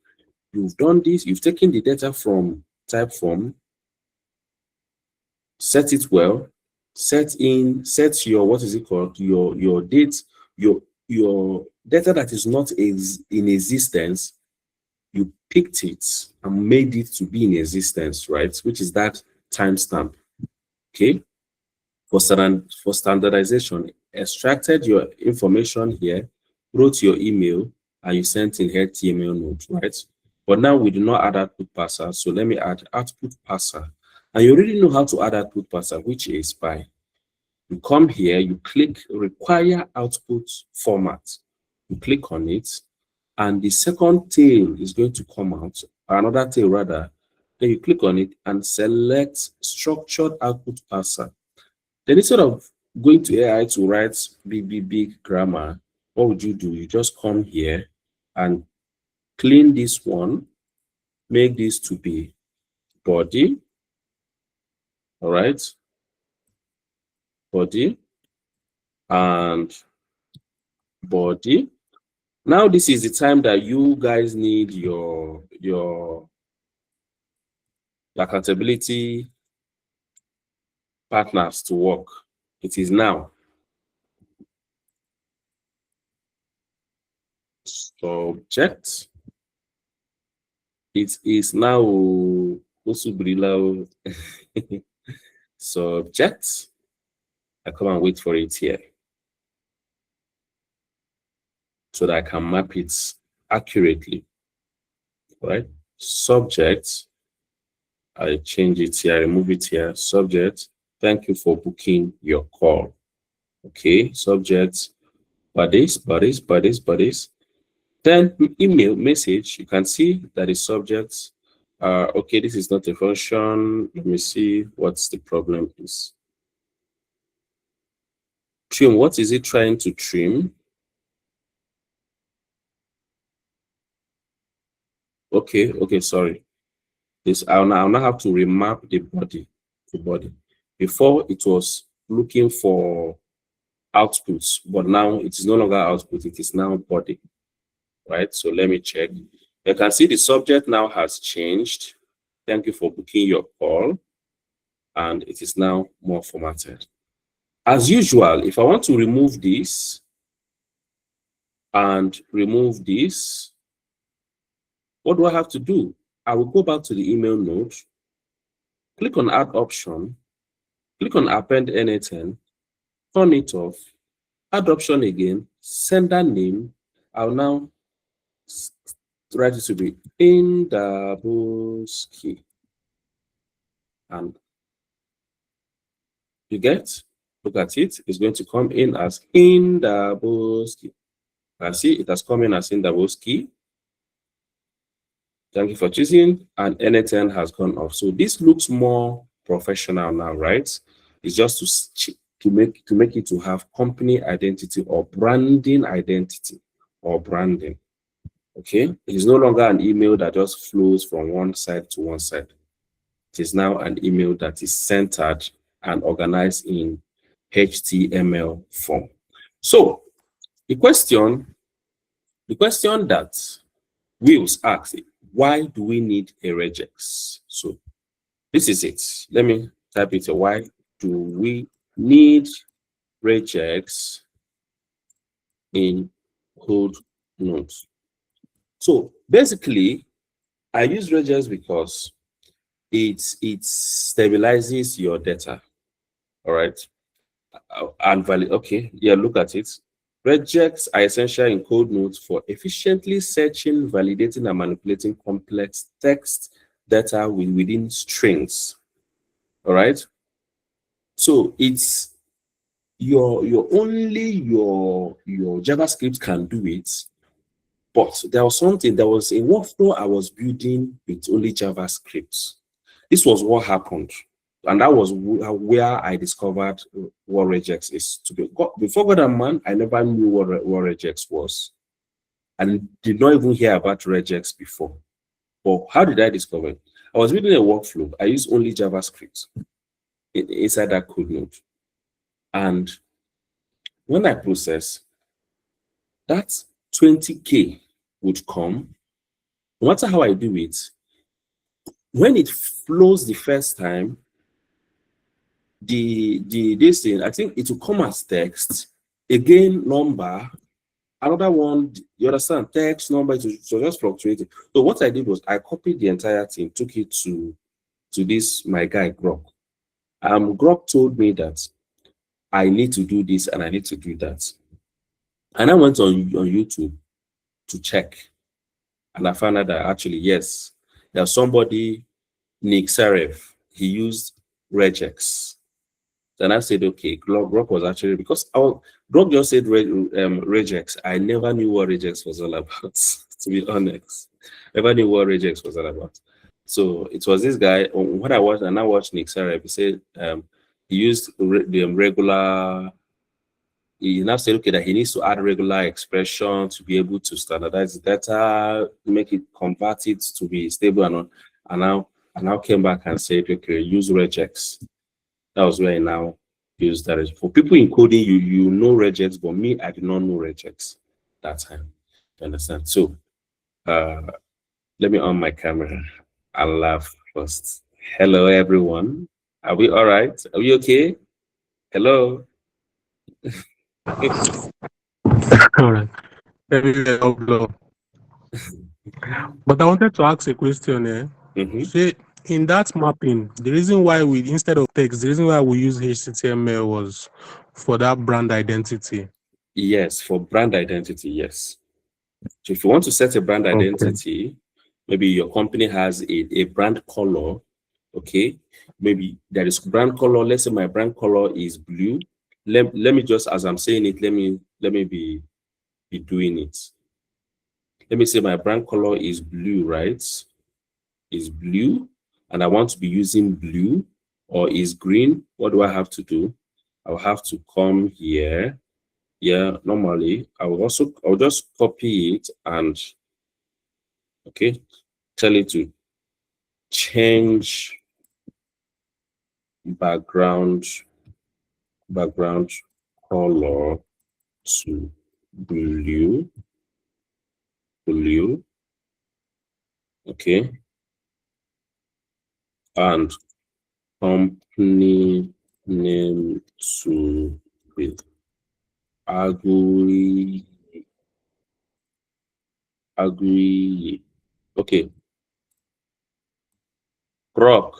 you've done this. You've taken the data from Typeform, set it well, set your what is it called, your date, your data that is not in existence. You picked it and made it to be in existence, right? Which is that timestamp. Okay. For standardization, extracted your information here, wrote your email, and you sent in HTML node, right? But now we do not add output parser, so let me add output parser. And you already know how to add output parser, which is by You come here, you click require output format. You click on it, and the second tail is going to come out, another tail rather. Then you click on it and select structured output parser. Then instead of going to AI to write big grammar, what would you do? You just come here and clean this one, make this to be body, all right, body and body. Now this is the time that you guys need your accountability partners to work. It is now. Subject. It is now Osubrila. Subject. I come and wait for it here so that I can map it accurately. All right. Subject. I change it here, I remove it here. Subject. Thank you for booking your call. Okay. Subject. Buddies. Then email message, you can see that the subject, okay, this is not a function. Let me see what's the problem is. Trim, what is it trying to trim? Okay, sorry. This I'll now have to remap the body to body. Before it was looking for outputs, but now it is no longer output, it is now body. Right? So let me check. You can see the subject now has changed. Thank you for booking your call. And it is now more formatted. As usual, if I want to remove this and remove this, what do I have to do? I will go back to the email node, click on add option, click on append NA10, turn it off, add option again, sender name. I'll now write it to be in the key. And you get, look at it, it's going to come in as in the key. And see, it has come in as in the key. Thank you for choosing, and NA10 has gone off. So this looks more professional now, right? It's just to make it to have company identity or branding identity or branding. Okay, it is no longer an email that just flows from one side to one side. It is now an email that is centered and organized in HTML form. So the question that Wills asks, why do we need a regex? So this is it. Let me type it. Why do we need regex in code notes? So basically, I use regex because it stabilizes your data. All right. And valid. Okay. Yeah, look at it. Regex are essential in code notes for efficiently searching, validating, and manipulating complex text data within strings. All right. So it's your JavaScript can do it, but there was a workflow I was building with only JavaScript. This was what happened. And that was where I discovered what regex is. Before God and Man, I never knew what regex was. And did not even hear about regex before. But how did I discover it? I was building a workflow. I used only JavaScript inside that code node. And when I process, that 20K would come. No matter how I do it, when it flows the first time, this thing, I think it will come as text, again number, another one, you understand, text, number, it was just fluctuating. So what I did was I copied the entire thing, took it to this, my guy, Grok. Grok told me that I need to do this and I need to do that. And I went on YouTube to check. And I found out that actually, yes, there's somebody, Nick Seref, he used regex. Then I said, okay, Grok was actually, because Grok just said regex. I never knew what regex was all about, to be honest. Never knew what regex was all about. So it was this guy, when I watched, and I watched Nick Sarah, he said he used the regular, he now said, okay, that he needs to add regular expression to be able to standardize the data, make it, convert it to be stable, and now came back and said, okay, use regex. That was where I now use that. For people in coding, you know regex, but me, I did not know regex that time. You understand? So let me on my camera. I'll laugh first. Hello, everyone. Are we all right? Are we okay? Hello. All right. But I wanted to ask a question. Say, in that mapping, the reason why we, instead of text, the reason why we use HTML was for that brand identity. Yes, for brand identity, yes. So if you want to set a brand identity, maybe your company has a brand color, okay? Maybe there is brand color. Let's say my brand color is blue. Let me just, as I'm saying it, let me be doing it. Let me say my brand color is blue, right? Is blue, and I want to be using blue, or is green. What do I have to do? I'll have to come here. Yeah, normally I'll just copy it and okay, tell it to change background color to blue. Okay, and company name to be agree. Okay, Grok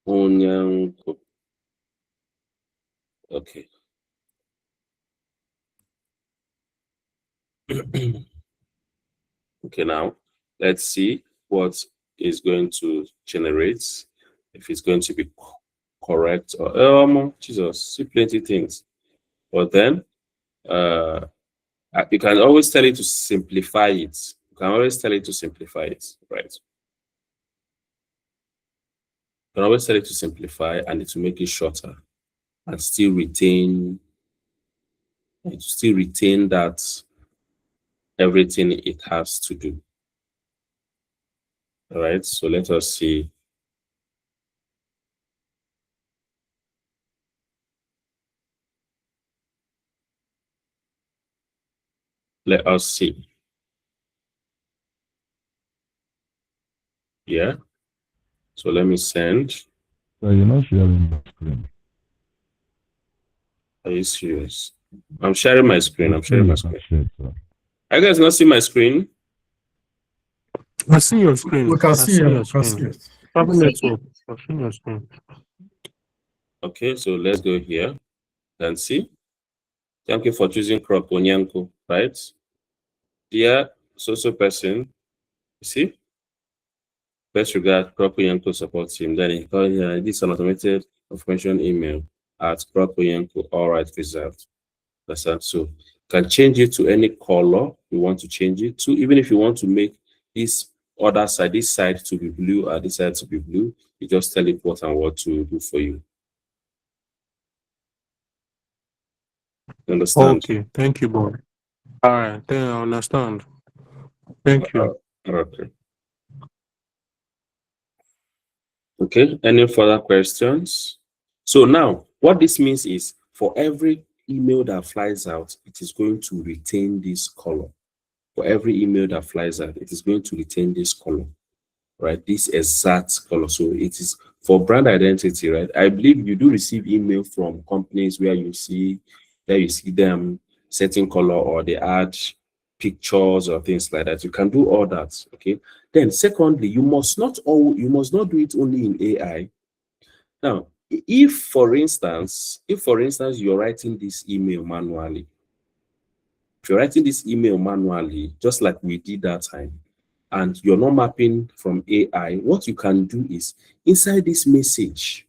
Onyanko. Okay. Okay, now let's see what is going to generate, if it's going to be correct or Jesus, see plenty things. But then you can always tell it to simplify it. You can always tell it to simplify it, right? You can always tell it to simplify and to make it shorter and still retain that everything it has to do. All right, so let us see. Let us see. Yeah. So let me send. So you're not sharing the screen. Are you serious? I'm sharing my screen. I'm sharing my screen. Share, Are you guys not see my screen? I see your screen. We can see your it. screen. Network. I see your screen. Okay, so let's go here and see. Thank you for choosing Crop Onyanko, right? Dear so person, you see? Best regard, Crop Onyanko support team. Then he called this is an automated information email at Crop Onyanko, all right, reserved. That's that. So you can change it to any color you want to change it to. Even if you want to make this other side, this side to be blue or this side to be blue, you just tell it what and what to do for you. Understand? Okay, thank you, boy. All right, then I understand. Thank you. Okay. Okay, any further questions? So now, what this means is for every email that flies out, it is going to retain this color. For every email that flies out, it is going to retain this color, right? This exact color. So it is for brand identity, right? I believe you do receive email from companies where you see them setting color or they add pictures or things like that. You can do all that. Okay. Then secondly, you must not do it only in AI. Now, if for instance you're writing this email manually, just like we did that time, and you're not mapping from AI, what you can do is inside this message,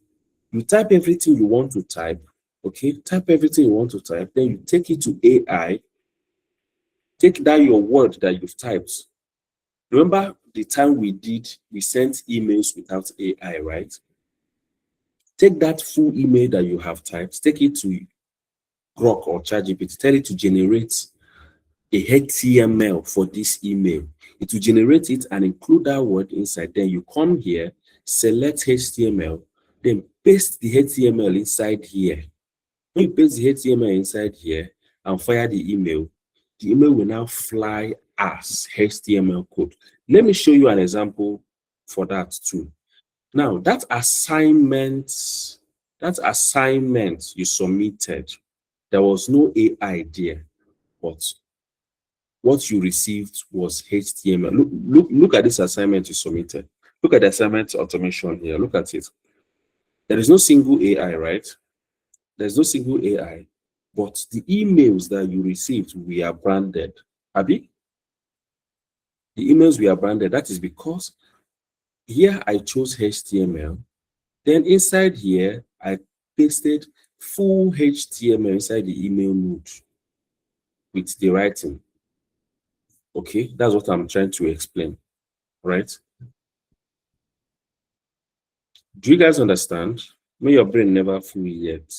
You type everything you want to type. Okay, type everything you want to type. Then you take it to AI. Take that your word that you've typed. Remember the time we sent emails without AI, right? Take that full email that you have typed, take it to Grok or ChatGPT, tell it to generate a HTML for this email. It will generate it and include that word inside. Then you come here, select HTML, then paste the HTML inside here. When you paste the HTML inside here and fire the email will now fly as HTML code. Let me show you an example for that too. Now, that assignment you submitted, there was no AI there, but what you received was HTML. Look at this assignment you submitted. Look at the assignment automation here. Look at it. There is no single AI, right? There's no single AI, but the emails that you received were branded. Abi? The emails were branded. That is because here I chose HTML. Then inside here, I pasted full HTML inside the email node with the writing. Okay, that's what I'm trying to explain, right? Do you guys understand? May your brain never full yet.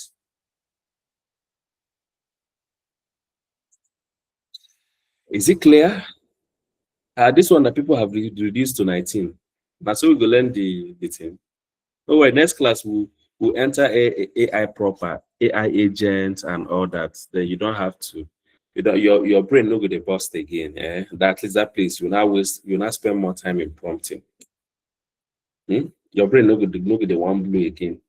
Is it clear? This one that people have reduced to 19. But so we go learn the thing. Oh, well, next class we'll enter AI proper, AI agent and all that. Then you don't have to, your brain no go dey bust again. That is that place you now spend more time in prompting. Your brain no go dey one blue again.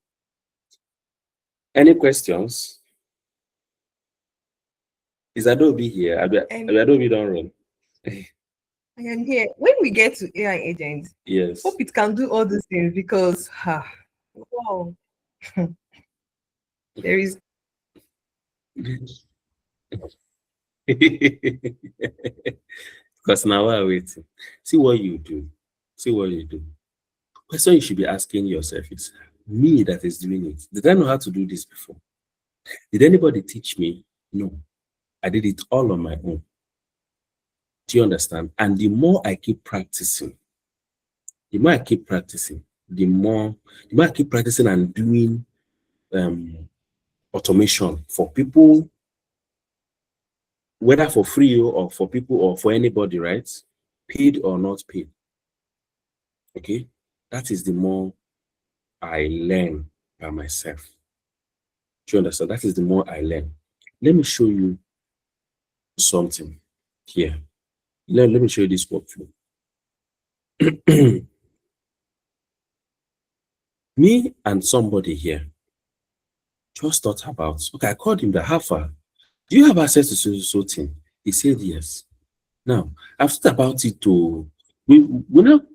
Any questions? Is Adobe here? Adobe don't run. I am here. When we get to AI agents, Yes. hope it can do all these things because wow. There is because now we're waiting. See what you do. See what you do. Question you should be asking yourself is, me that is doing it, did I know how to do this before? Did anybody teach me? No. I did it all on my own. Do you understand? And the more I keep practicing, the more I keep practicing and doing automation for people, whether for free or for people or for anybody, right? Paid or not paid. Okay? That is the more I learn by myself. Do you understand? That is the more I learn. Let me show you something here. Let me show you this workflow. Me and somebody here just thought about, okay, I called him the Hafa. Do you have access to so thing? He said yes. Now, I've thought about it to, we know,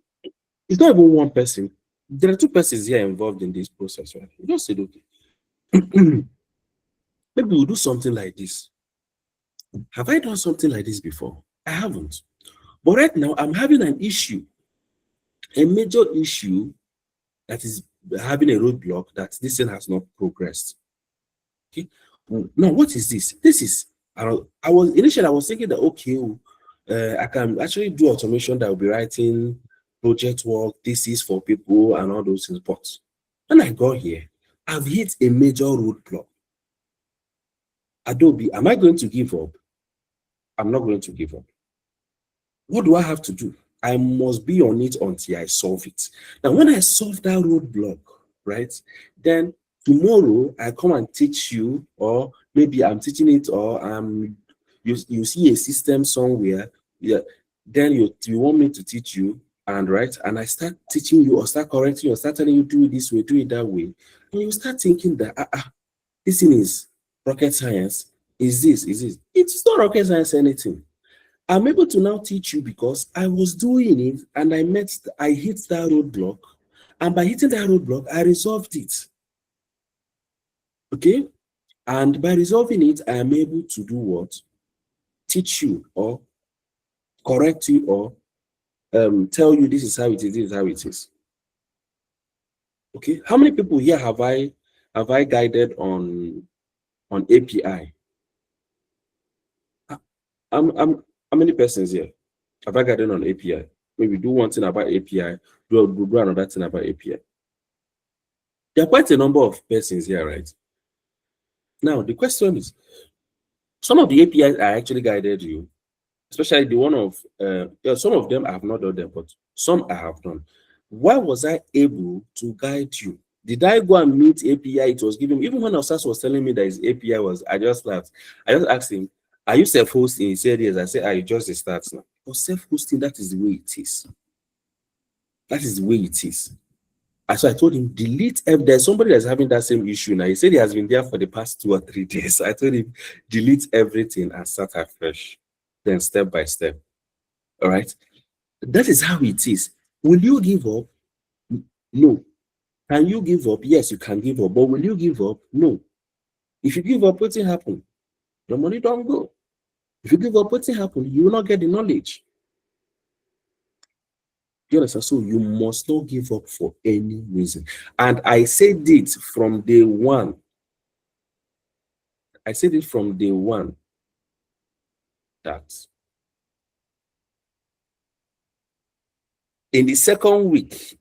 it's not even one person. There are two persons here involved in this process, right? We just said, okay, maybe we'll do something like this. Have I done something like this before? I haven't. But right now, I'm having an issue, a major issue that is having a roadblock that this thing has not progressed. Okay. Now, what is this? This is, I was thinking that, okay, I can actually do automation that will be writing project work, this is for people and all those things. But when I got here, I've hit a major roadblock. Adobe, am I going to give up? I'm not going to give up. What do I have to do? I must be on it until I solve it. Now, when I solve that roadblock, right, then tomorrow I come and teach you, or maybe I'm teaching it, or you see a system somewhere, yeah, then you want me to teach you, and right, and I start teaching you or start correcting you or start telling you do it this way, do it that way, and you start thinking that this thing is rocket science. Is this? It's not rocket science anything. I'm able to now teach you because I was doing it and I hit that roadblock, and by hitting that roadblock, I resolved it. Okay? And by resolving it, I am able to do what? Teach you or correct you or tell you this is how it is, this is how it is. Okay? How many people here have I Have I guided on API? How many persons here? Have I guided on API? Maybe do one thing about API, do another thing about API. There are quite a number of persons here, right? Now, the question is, some of the APIs I actually guided you, especially the one of, some of them I have not done them, but some I have done. Why was I able to guide you? Did I go and meet API? It was given, even when Osas was telling me that his API was, I just laughed. I just asked him, are you self-hosting? He said yes. I said, I just the starts now. But self-hosting, that is the way it is. That is the way it is. And so I told him, delete. If there's somebody that's having that same issue now, he said he has been there for the past 2 or 3 days. I told him, delete everything and start afresh. Then step by step. All right. That is how it is. Will you give up? No. Can you give up? Yes, you can give up. But will you give up? No. If you give up, what's will happen? Your money don't go. If you give up, what's will happen? You will not get the knowledge. You understand? So you must not give up for any reason. And I said it from day one. I said it from day one that in the second week,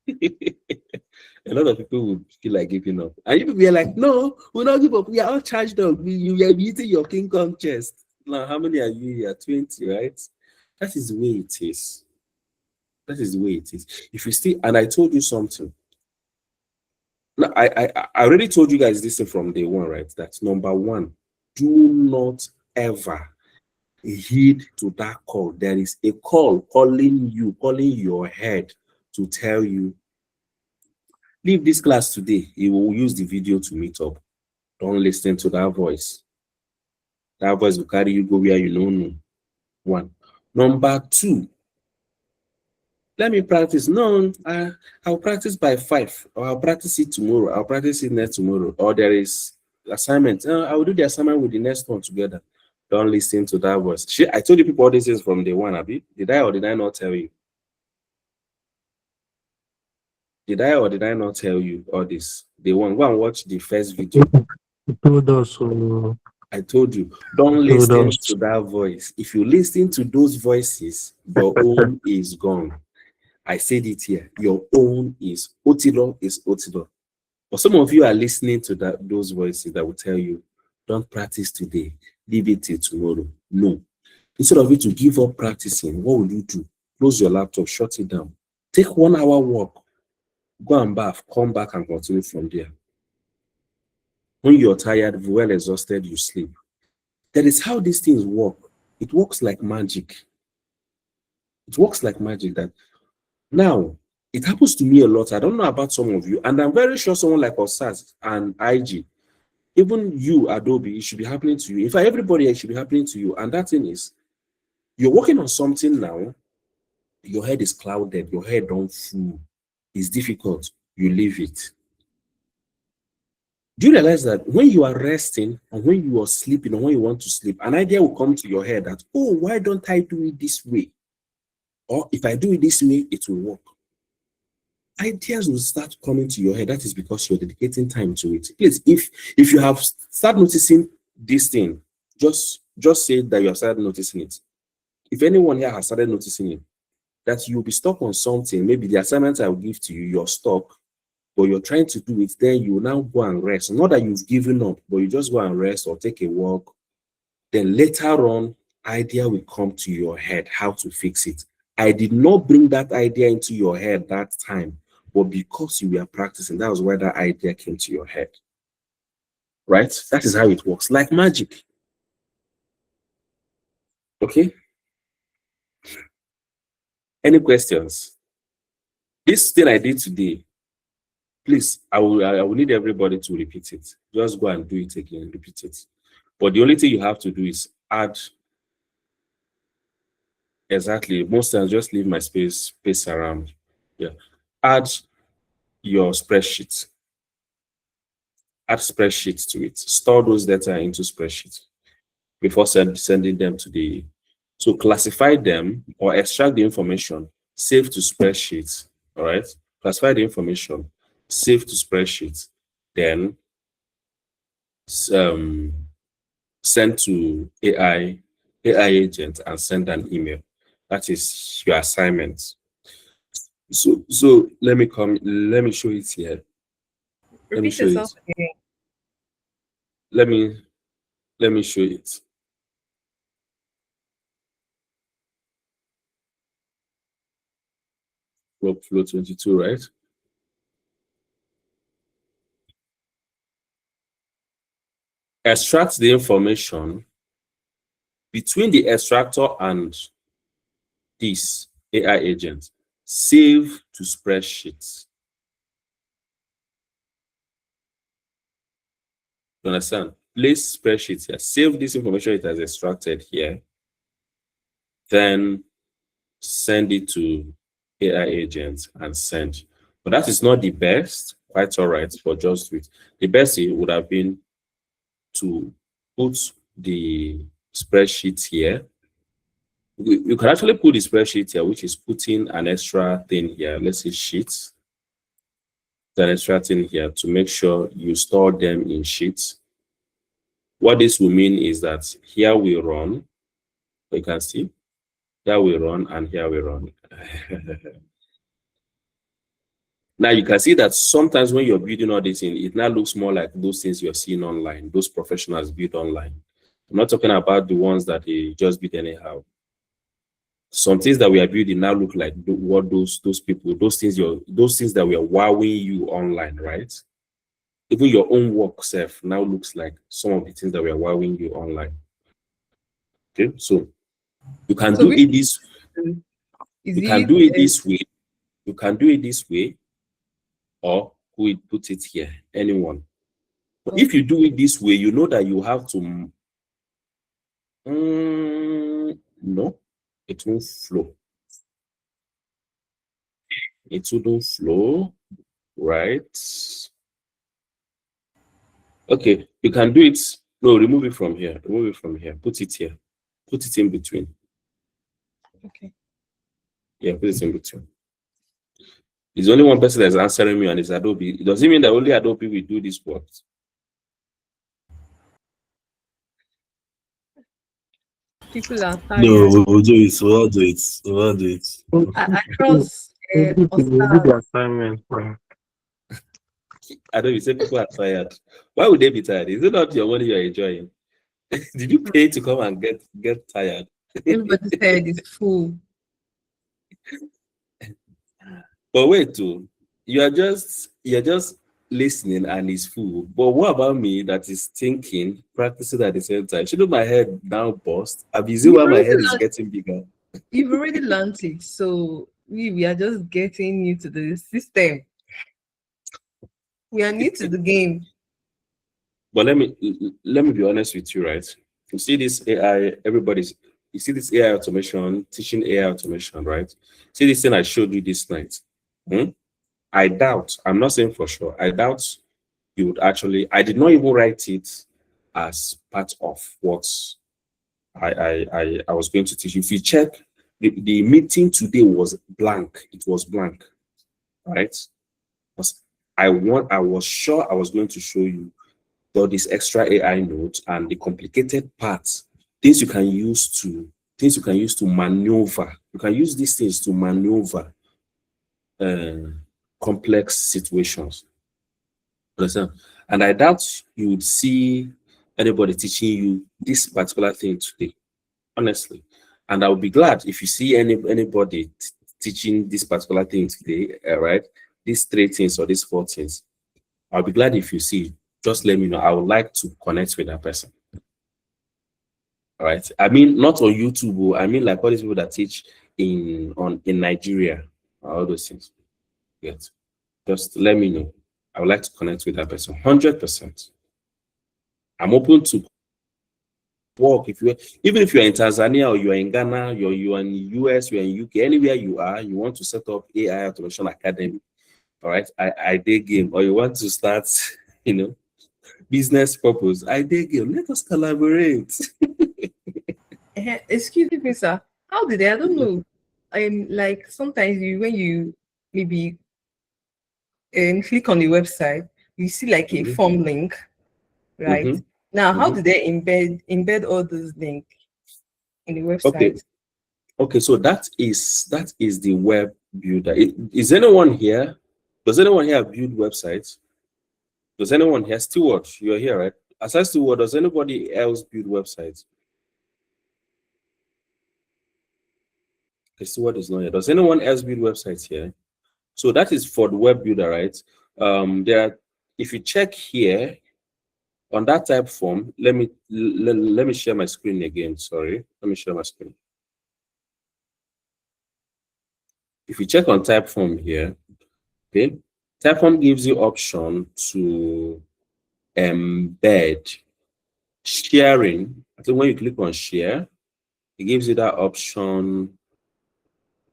a lot of people would feel like giving up. And people be like, no, we'll not give up. We are all charged up. You are eating your King Kong chest. Now, how many are you here? 20, right? That is the way it is. That is the way it is. If you still, and I told you something. Now, I already told you guys this from day one, right? That's number one. Do not ever heed to that call. There is a call calling you, calling your head to tell you, leave this class today. He will use the video to meet up. Don't listen to that voice. That voice will carry you go where you don't know. One. Number two, let me practice. No, I'll practice by 5, or I'll practice it tomorrow. I'll practice it next tomorrow. Or there is assignment. I will do the assignment with the next one together. Don't listen to that voice. I told you people all this is from day one, Abi. Did I or did I not tell you? Did I or did I not tell you all this? Day one. Go and watch the first video. You told us. I told you, don't listen to that voice. If you listen to those voices, your own is gone. I said it here. Your own is Otilo is Otilo. But some of you are listening to those voices that will tell you, don't practice today. Leave it till tomorrow. No. Instead of you to give up practicing, what will you do? Close your laptop, shut it down. Take 1 hour walk. Go and bath, come back and continue from there. When you're tired, well exhausted, you sleep. That is how these things work. It works like magic. It works like magic. That now, it happens to me a lot. I don't know about some of you, and I'm very sure someone like Osas and IG, even you, Adobe, it should be happening to you. In fact, everybody, it should be happening to you. And that thing is, you're working on something now, your head is clouded, your head don't full. It's difficult. You leave it. Do you realize that when you are resting and when you are sleeping or when you want to sleep, an idea will come to your head that, oh, why don't I do it this way? Or if I do it this way, it will work. Ideas will start coming to your head. That is because you're dedicating time to it. Please, if you have started noticing this thing, just say that you have started noticing it. If anyone here has started noticing it, that you'll be stuck on something, maybe the assignment I will give to you, you're stuck, but you're trying to do it, then you will now go and rest. Not that you've given up, but you just go and rest or take a walk. Then later on, idea will come to your head how to fix it. I did not bring that idea into your head that time, but because you were practicing, that was why that idea came to your head. Right? That is how it works, like magic. Okay? Any questions? This thing I did today, please, I will need everybody to repeat it. Just go and do it again, repeat it. But the only thing you have to do is add. Exactly. Most times, just leave my space around. Yeah. Add your spreadsheet. Add spreadsheets to it. Store those data into spreadsheets before sending them to the. So classify them or extract the information, save to spreadsheets. All right. Classify the information, save to spreadsheet, then send to AI agent and send an email. That is your assignment. So let me show it here. Let me Repeat show it. yourself again. Let me show it. Workflow 22, right? Extract the information between the extractor and this AI agent. Save to spreadsheets. You understand? Place spreadsheet here. Save this information it has extracted here. Then send it to AI agents and send. But that is not the best. Quite all right, but just do it. The best it would have been to put the spreadsheet here. You can actually put the spreadsheet here, which is putting an extra thing here. Let's say sheets. An extra thing here to make sure you store them in sheets. What this will mean is that here we run. You can see here we run and here we run. Now you can see that sometimes when you're building all this in, it now looks more like those things you're seeing online, those professionals build online. I'm not talking about the ones that they just build anyhow. Some things that we are building now look like what those people, those things that we are wowing you online, right? Even your own work self now looks like some of the things that we are wowing you online. Okay, so you can do it this. You can do it this way. You can do it this way, or we put it here. Anyone. But if you do it this way, you know that you have to. No, it won't flow. It wouldn't flow, right? Okay, you can do it. No, remove it from here. Remove it from here. Put it here. Put it in between. Okay. Yeah, put it in between. There's only one person that's answering me, and it's Adobe. It doesn't mean that only Adobe will do this work. People are tired. No, we'll do it. We'll do it. We'll do it. Across the assignment. Adobe say people are tired. Why would they be tired? Is it not your money you're enjoying? Did you pay to come and get tired? Everybody's head is full. But wait, too, you're just listening and it's full. But what about me that is thinking, practicing at the same time? Shouldn't my head now bust? I'm busy while my head is getting bigger. You've already learned it, so we are just getting new to the system. We are new to the game. But let me be honest with you, right? You see this AI, you see this AI automation, teaching AI automation, right? See this thing I showed you this night. I doubt, I'm not saying for sure, I doubt you would actually, I did not even write it as part of what I was going to teach you. If you check, the meeting today was blank. It was blank, right? Because I was sure I was going to show you all these extra AI nodes and the complicated parts, things you can use to maneuver. You can use these things to maneuver complex situations. Understand? And I doubt you would see anybody teaching you this particular thing today, honestly. And I would be glad if you see anybody teaching this particular thing today, right? These 3 things or these 4 things. I'll be glad if you see. Just let me know. I would like to connect with that person. All right. I mean, not on YouTube. I mean, like all these people that teach in Nigeria, all those things. Yes. Just let me know. I would like to connect with that person. 100%. I'm open to work. Even if you're in Tanzania or you're in Ghana, you're in the US, you're in UK, anywhere you are, you want to set up AI Automation Academy. All right. I did game, or you want to start, business purpose. I did game. Let us collaborate. Excuse me, sir. How did they? I don't know. Like sometimes when you maybe and click on the website, you see like a form link, right? Now, how do they embed all those links in the website? Okay, so that is the web builder. Is anyone here? Does anyone here build websites? Does anyone here, Stewart? You're here, right? Aside Stewart, does anybody else build websites? Okay, Stewart is not here. Does anyone else build websites here? So that is for the web builder, right? If you check here on that type form, let me share my screen again. Sorry, let me share my screen. If you check on type form here, okay, type form gives you option to embed sharing. I think when you click on share, it gives you that option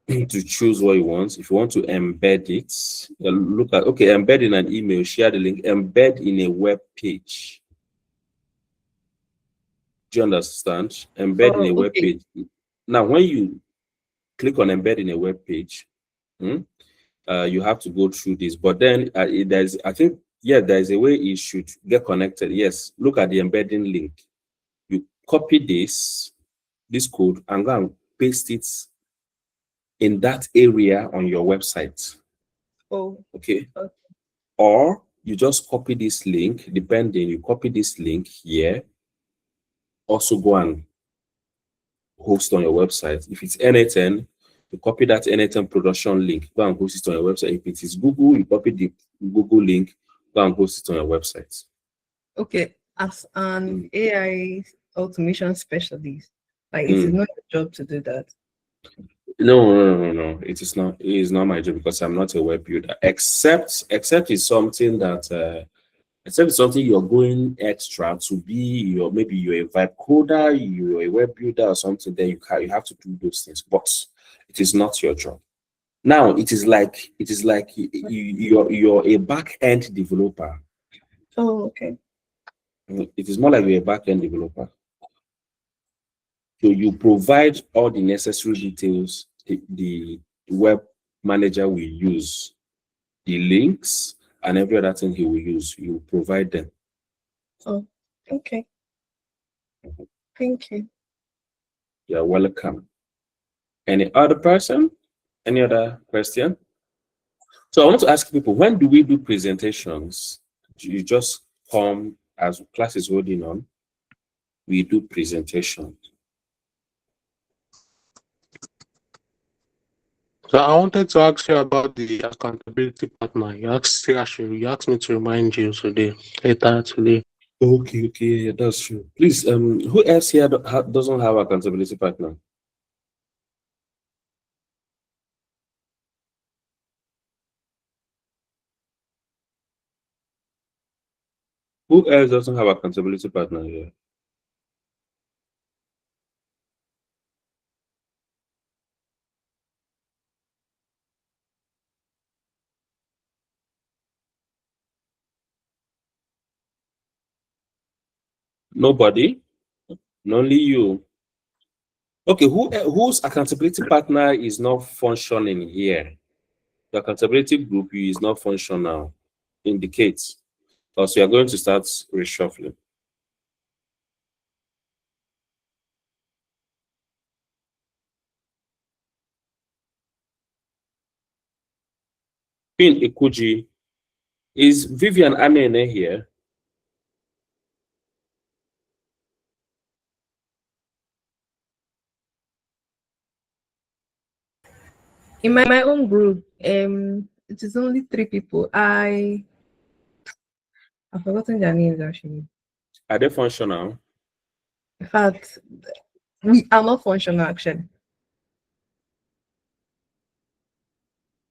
to choose what you want. If you want to embed it, look at, okay, embed in an email, share the link, embed in a web page. Do you understand? Embed in a web page. Now, when you click on embed in a web page, you have to go through this. But then there's, I think, yeah, there's a way it should get connected. Yes, look at the embedding link. You copy this code and go and paste it in that area on your website. Okay. Or you just copy this link, depending, you copy this link here, also go and host on your website. If it's N8N, you copy that N8N production link, go and host it on your website. If it is Google, you copy the Google link, go and host it on your website. Okay, as an AI automation specialist, like it is not your job to do that. No. It is not. It is not my job because I'm not a web builder. Except it's something that except it's something you're going extra to be. Maybe you're a vibe coder, you're a web builder or something. Then you have to do those things. But it is not your job. Now it is like you're a back end developer. Oh, okay. It is more like you're a back end developer. So you provide all the necessary details. The web manager will use the links and every other thing he will use. You provide them. Oh, okay. Thank you. You're welcome. Any other person? Any other question? So I want to ask people, when do we do presentations? Do you just come as class is holding on? We do presentations. So I wanted to ask you about the accountability partner. You asked me to remind you later today. Okay, yeah, that's true. Please, who else here doesn't have accountability partner? Who else doesn't have accountability partner here? Nobody? Only you. Okay, whose accountability partner is not functioning here? The accountability group is not functional. Indicates. Also, you're going to start reshuffling. Pin Ikuji. Is Vivian Amene here? In my own group, it is only 3 people. I've forgotten their names actually. Are they functional? In fact, we are not functional actually.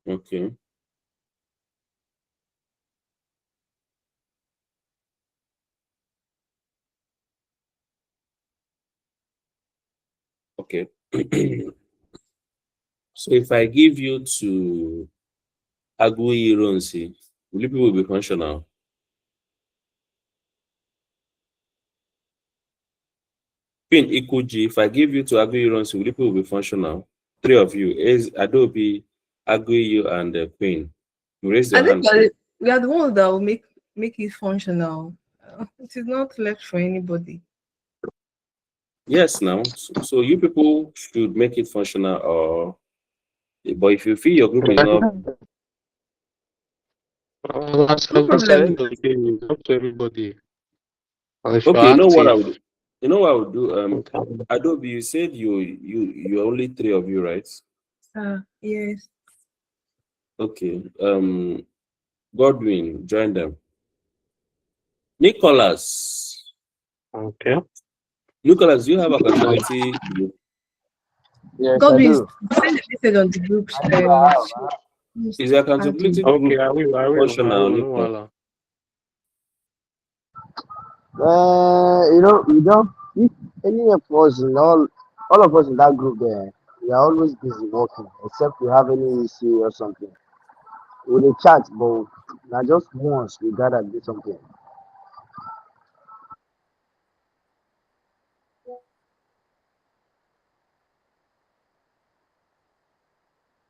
Okay. Okay. So if I give you to Agui Ronsi, will you people be functional? Pin Ikuji, if I give you to Agui Ronsi, will you people be functional? 3 of you is Adobe, Agui, and Queen. You raise I your think hand. we are the ones that will make it functional. It is not left for anybody. Yes, now. So you people should make it functional, or but if you feel your group is not As No I just at the problem. end of the day, it's up to everybody. And if you're okay, you know what I active, would you know what I would do? okay. Adobe, you said you're only 3 of you, right? Yes. Okay. Godwin, join them. Nicholas. Okay. Nicholas, do you have accountability group? Yes, I Godwin, do. send a message on the group. I do. I have. Is the accountability Okay, group I functional, will, no Nicholas? wahala. You know, we don't. If any of us in all of us in that group there, we are always busy working, except we have any issue or something. We dey chat, but not just once we gotta do something.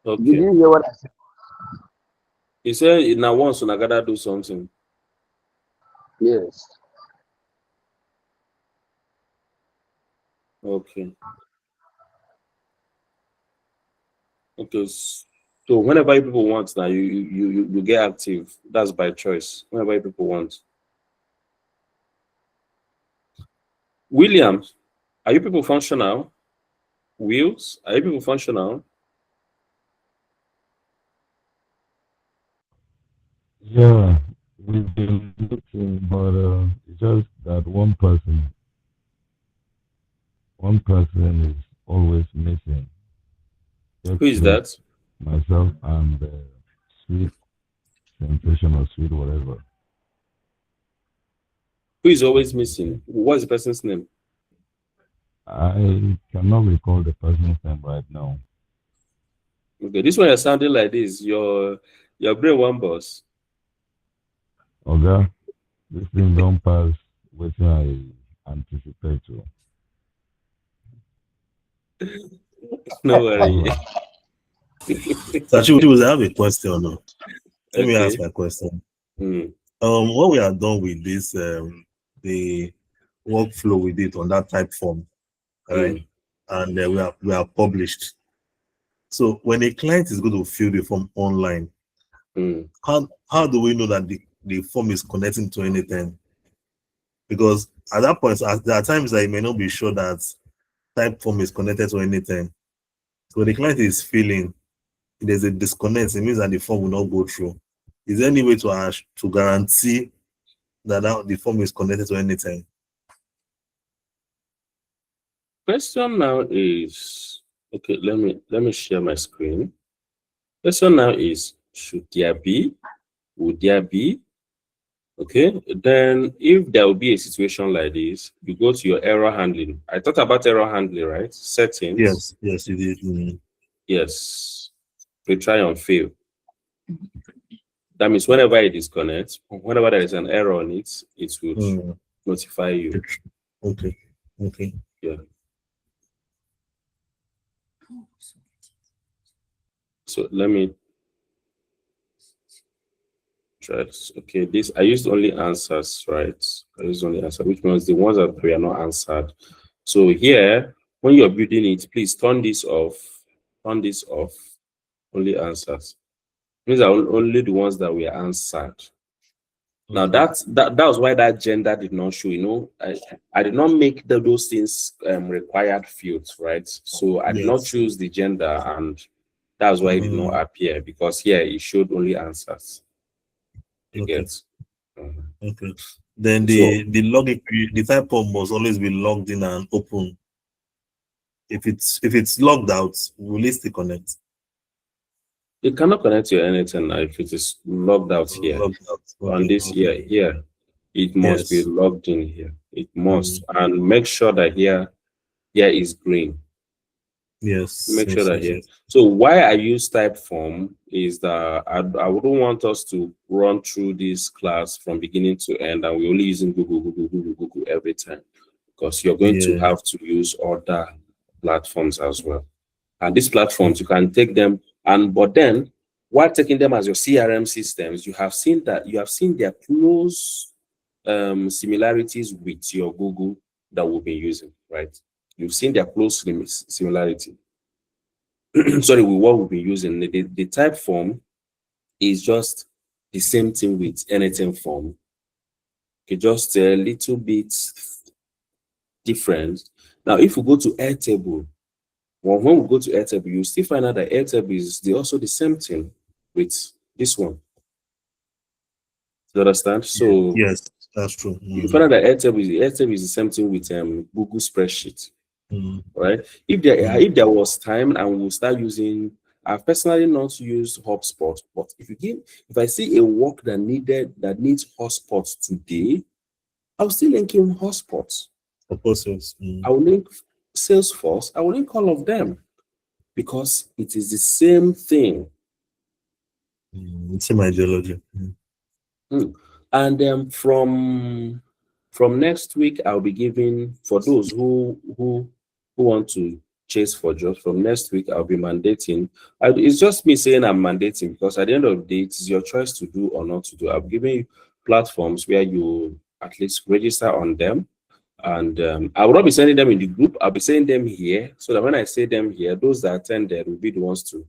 Did Okay. you hear what I said? He said now once I gotta do something. Yes. Okay. Okay. So whenever people want now, you get active. That's by choice. Whenever people want. Williams, are you people functional? Wheels, are you people functional? Yeah, we've been looking, but it's just that one person is always missing. Who is Except that? myself and sweet sensation or sweet whatever. Who is always missing? What's the person's name? I cannot recall the person's name right now. Okay, this one you're sounding like this. Your brain one boss. Okay, this thing don't pass what I anticipate to. No worry. Alright. So I have a question. No? Let me ask Okay. my question. Mm. What we are done with this, the workflow we did on that type form, right? And we are published. So when a client is going to fill the form online, how do we know that the form is connecting to anything? Because at that point, there are times that you may not be sure that type form is connected to anything. So when the client is filling, if there's a disconnect, it means that the form will not go through. Is there any way to guarantee that the form is connected to anything? Question now is okay. Let me share my screen. Question now is should there be? Would there be? Okay. Then if there will be a situation like this, you go to your error handling. I talked about error handling, right? Settings. Yes, you did. Yes. We try and fail. That means whenever it disconnects, whenever there is an error on it, it would notify you. Okay. Yeah. So let me try this. Okay, this I used only answers, right? I used only answer, which means the ones that were not answered. So here, when you're building it, please turn this off. Turn this off. Only answers. These are only the ones that were answered. Now that was why that gender did not show. You know, I did not make those things required fields, right? So I did not choose the gender, and that's why it did not appear, because here it showed only answers. You get. Okay. Then the login the type form must always be logged in and open. If it's logged out, will it still connect? It cannot connect to anything if it is logged out here. On this here, it must be logged in here. It must, and make sure that here is green. Yes. Make sure that here. So why I use type form is that I wouldn't want us to run through this class from beginning to end, and we're only using Google every time, because you're going to have to use other platforms as well. And these platforms, you can take them, but then while taking them as your CRM systems, you have seen their close similarities with your Google that we've been using, right? You've seen their close similarity. Sorry, with what we've been using. The type form is just the same thing with anything form. Okay, just a little bit different. Now, if we go to Airtable, well, when we go to Airtable, you still find out that Airtable is also the same thing with this one. You understand? So yes, that's true. you find out that Airtable is the same thing with Google Spreadsheet. Right? If there was time and we'll start using, I've personally not used HubSpot, but if I see a work that needs HubSpot today, I'll still link in HubSpot. Of course, yes. I will link Salesforce. I will link all of them because it is the same thing. It's in my ideology. And from next week, I'll be giving, for those who want to chase for jobs, from next week I'll be mandating. It's just me saying I'm mandating because at the end of the day, it's your choice to do or not to do. I'm giving you platforms where you at least register on them. And I will not be sending them in the group. I'll be saying them here, so that when I say them here, those that attend there will be the ones to.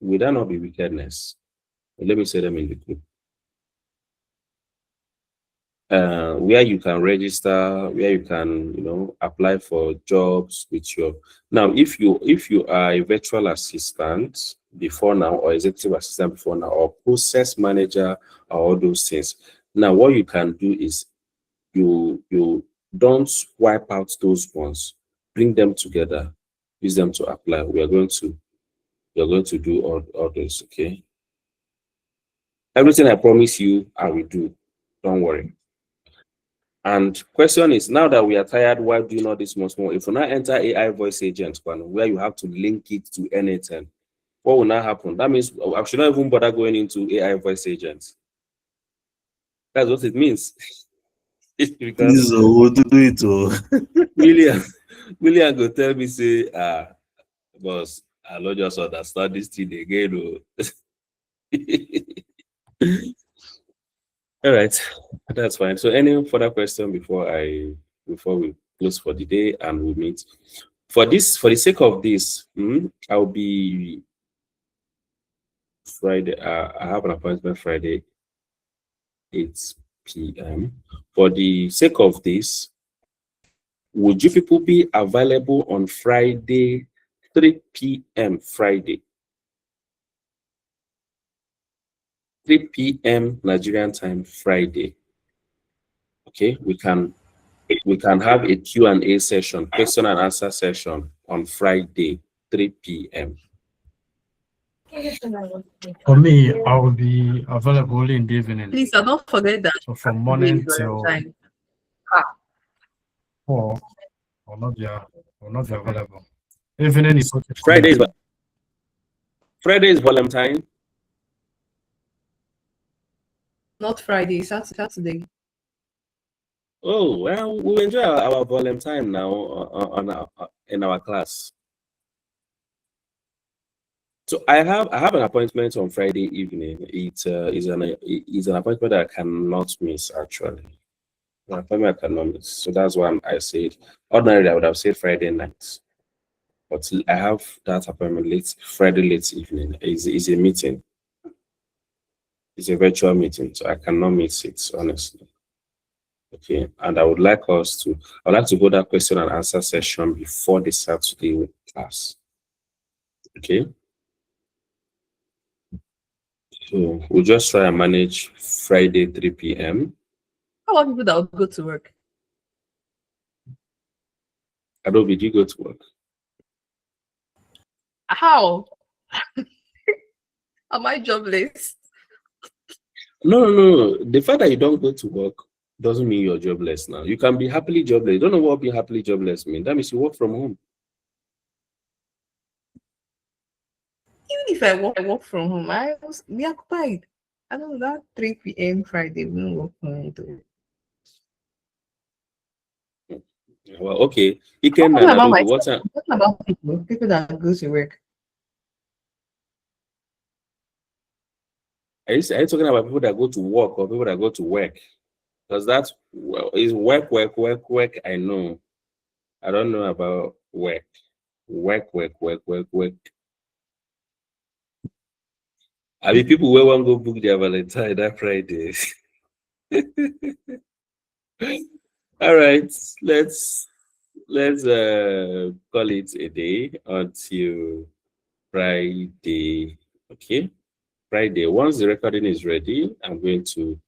Will that not be wickedness? Let me say them in the group. Where you can register, where you can, apply for jobs with your. Now, if you are a virtual assistant before now, or executive assistant before now, or process manager, or all those things, now what you can do is you don't wipe out those ones, bring them together, use them to apply. You're going to do all this, okay? Everything I promise you, I will do. Don't worry. And question is, now that we are tired, why do you know this much more? If you now enter AI voice agent, where you have to link it to anything, what will now happen? That means I should not even bother going into AI voice agents. That's what it means. Please, we'll do it. William go tell me, say, boss, I don't just understand this thing again. All right, that's fine. So any further question before we close for the day and we meet? For the sake of this, I'll be Friday. I have an appointment Friday, 8 p.m. For the sake of this, would you people be available on Friday, 3 p.m. Friday? 3 p.m. Nigerian time Friday. Okay, we can have a Q&A session, question and answer session on Friday, 3 p.m. For me, I will be available only in the evening. Please, don't forget that. So from morning till 4, will not be available. Evening is okay. Friday is Valentine. Not Friday, Saturday. Oh, well, we'll enjoy our Valentine now in our class. So I have an appointment on Friday evening. It's an appointment that I cannot miss, actually. An appointment I cannot miss. So that's why I said, ordinarily I would have said Friday night. But I have that appointment Friday late evening. It's a meeting. It's a virtual meeting, so I cannot miss it, honestly. Okay, and I would like to hold that question and answer session before the Saturday class. Okay. So we'll just try and manage Friday, 3 p.m. How about people that will go to work? Adobe, do you go to work? How? Am I jobless? No. The fact that you don't go to work doesn't mean you're jobless now. You can be happily jobless. You don't know what being happily jobless means. That means you work from home. Even if I work from home, we are occupied. I don't know that 3 p.m. Friday, we don't work from home too. Well, okay. What about people that go to work? Are you talking about people that go to work or people that go to work? Because that is work. I know. I don't know about work. Work. I mean, people will want to go book their Valentine that Friday. All right, let's call it a day until Friday. Okay, Friday. Once the recording is ready, I'm going to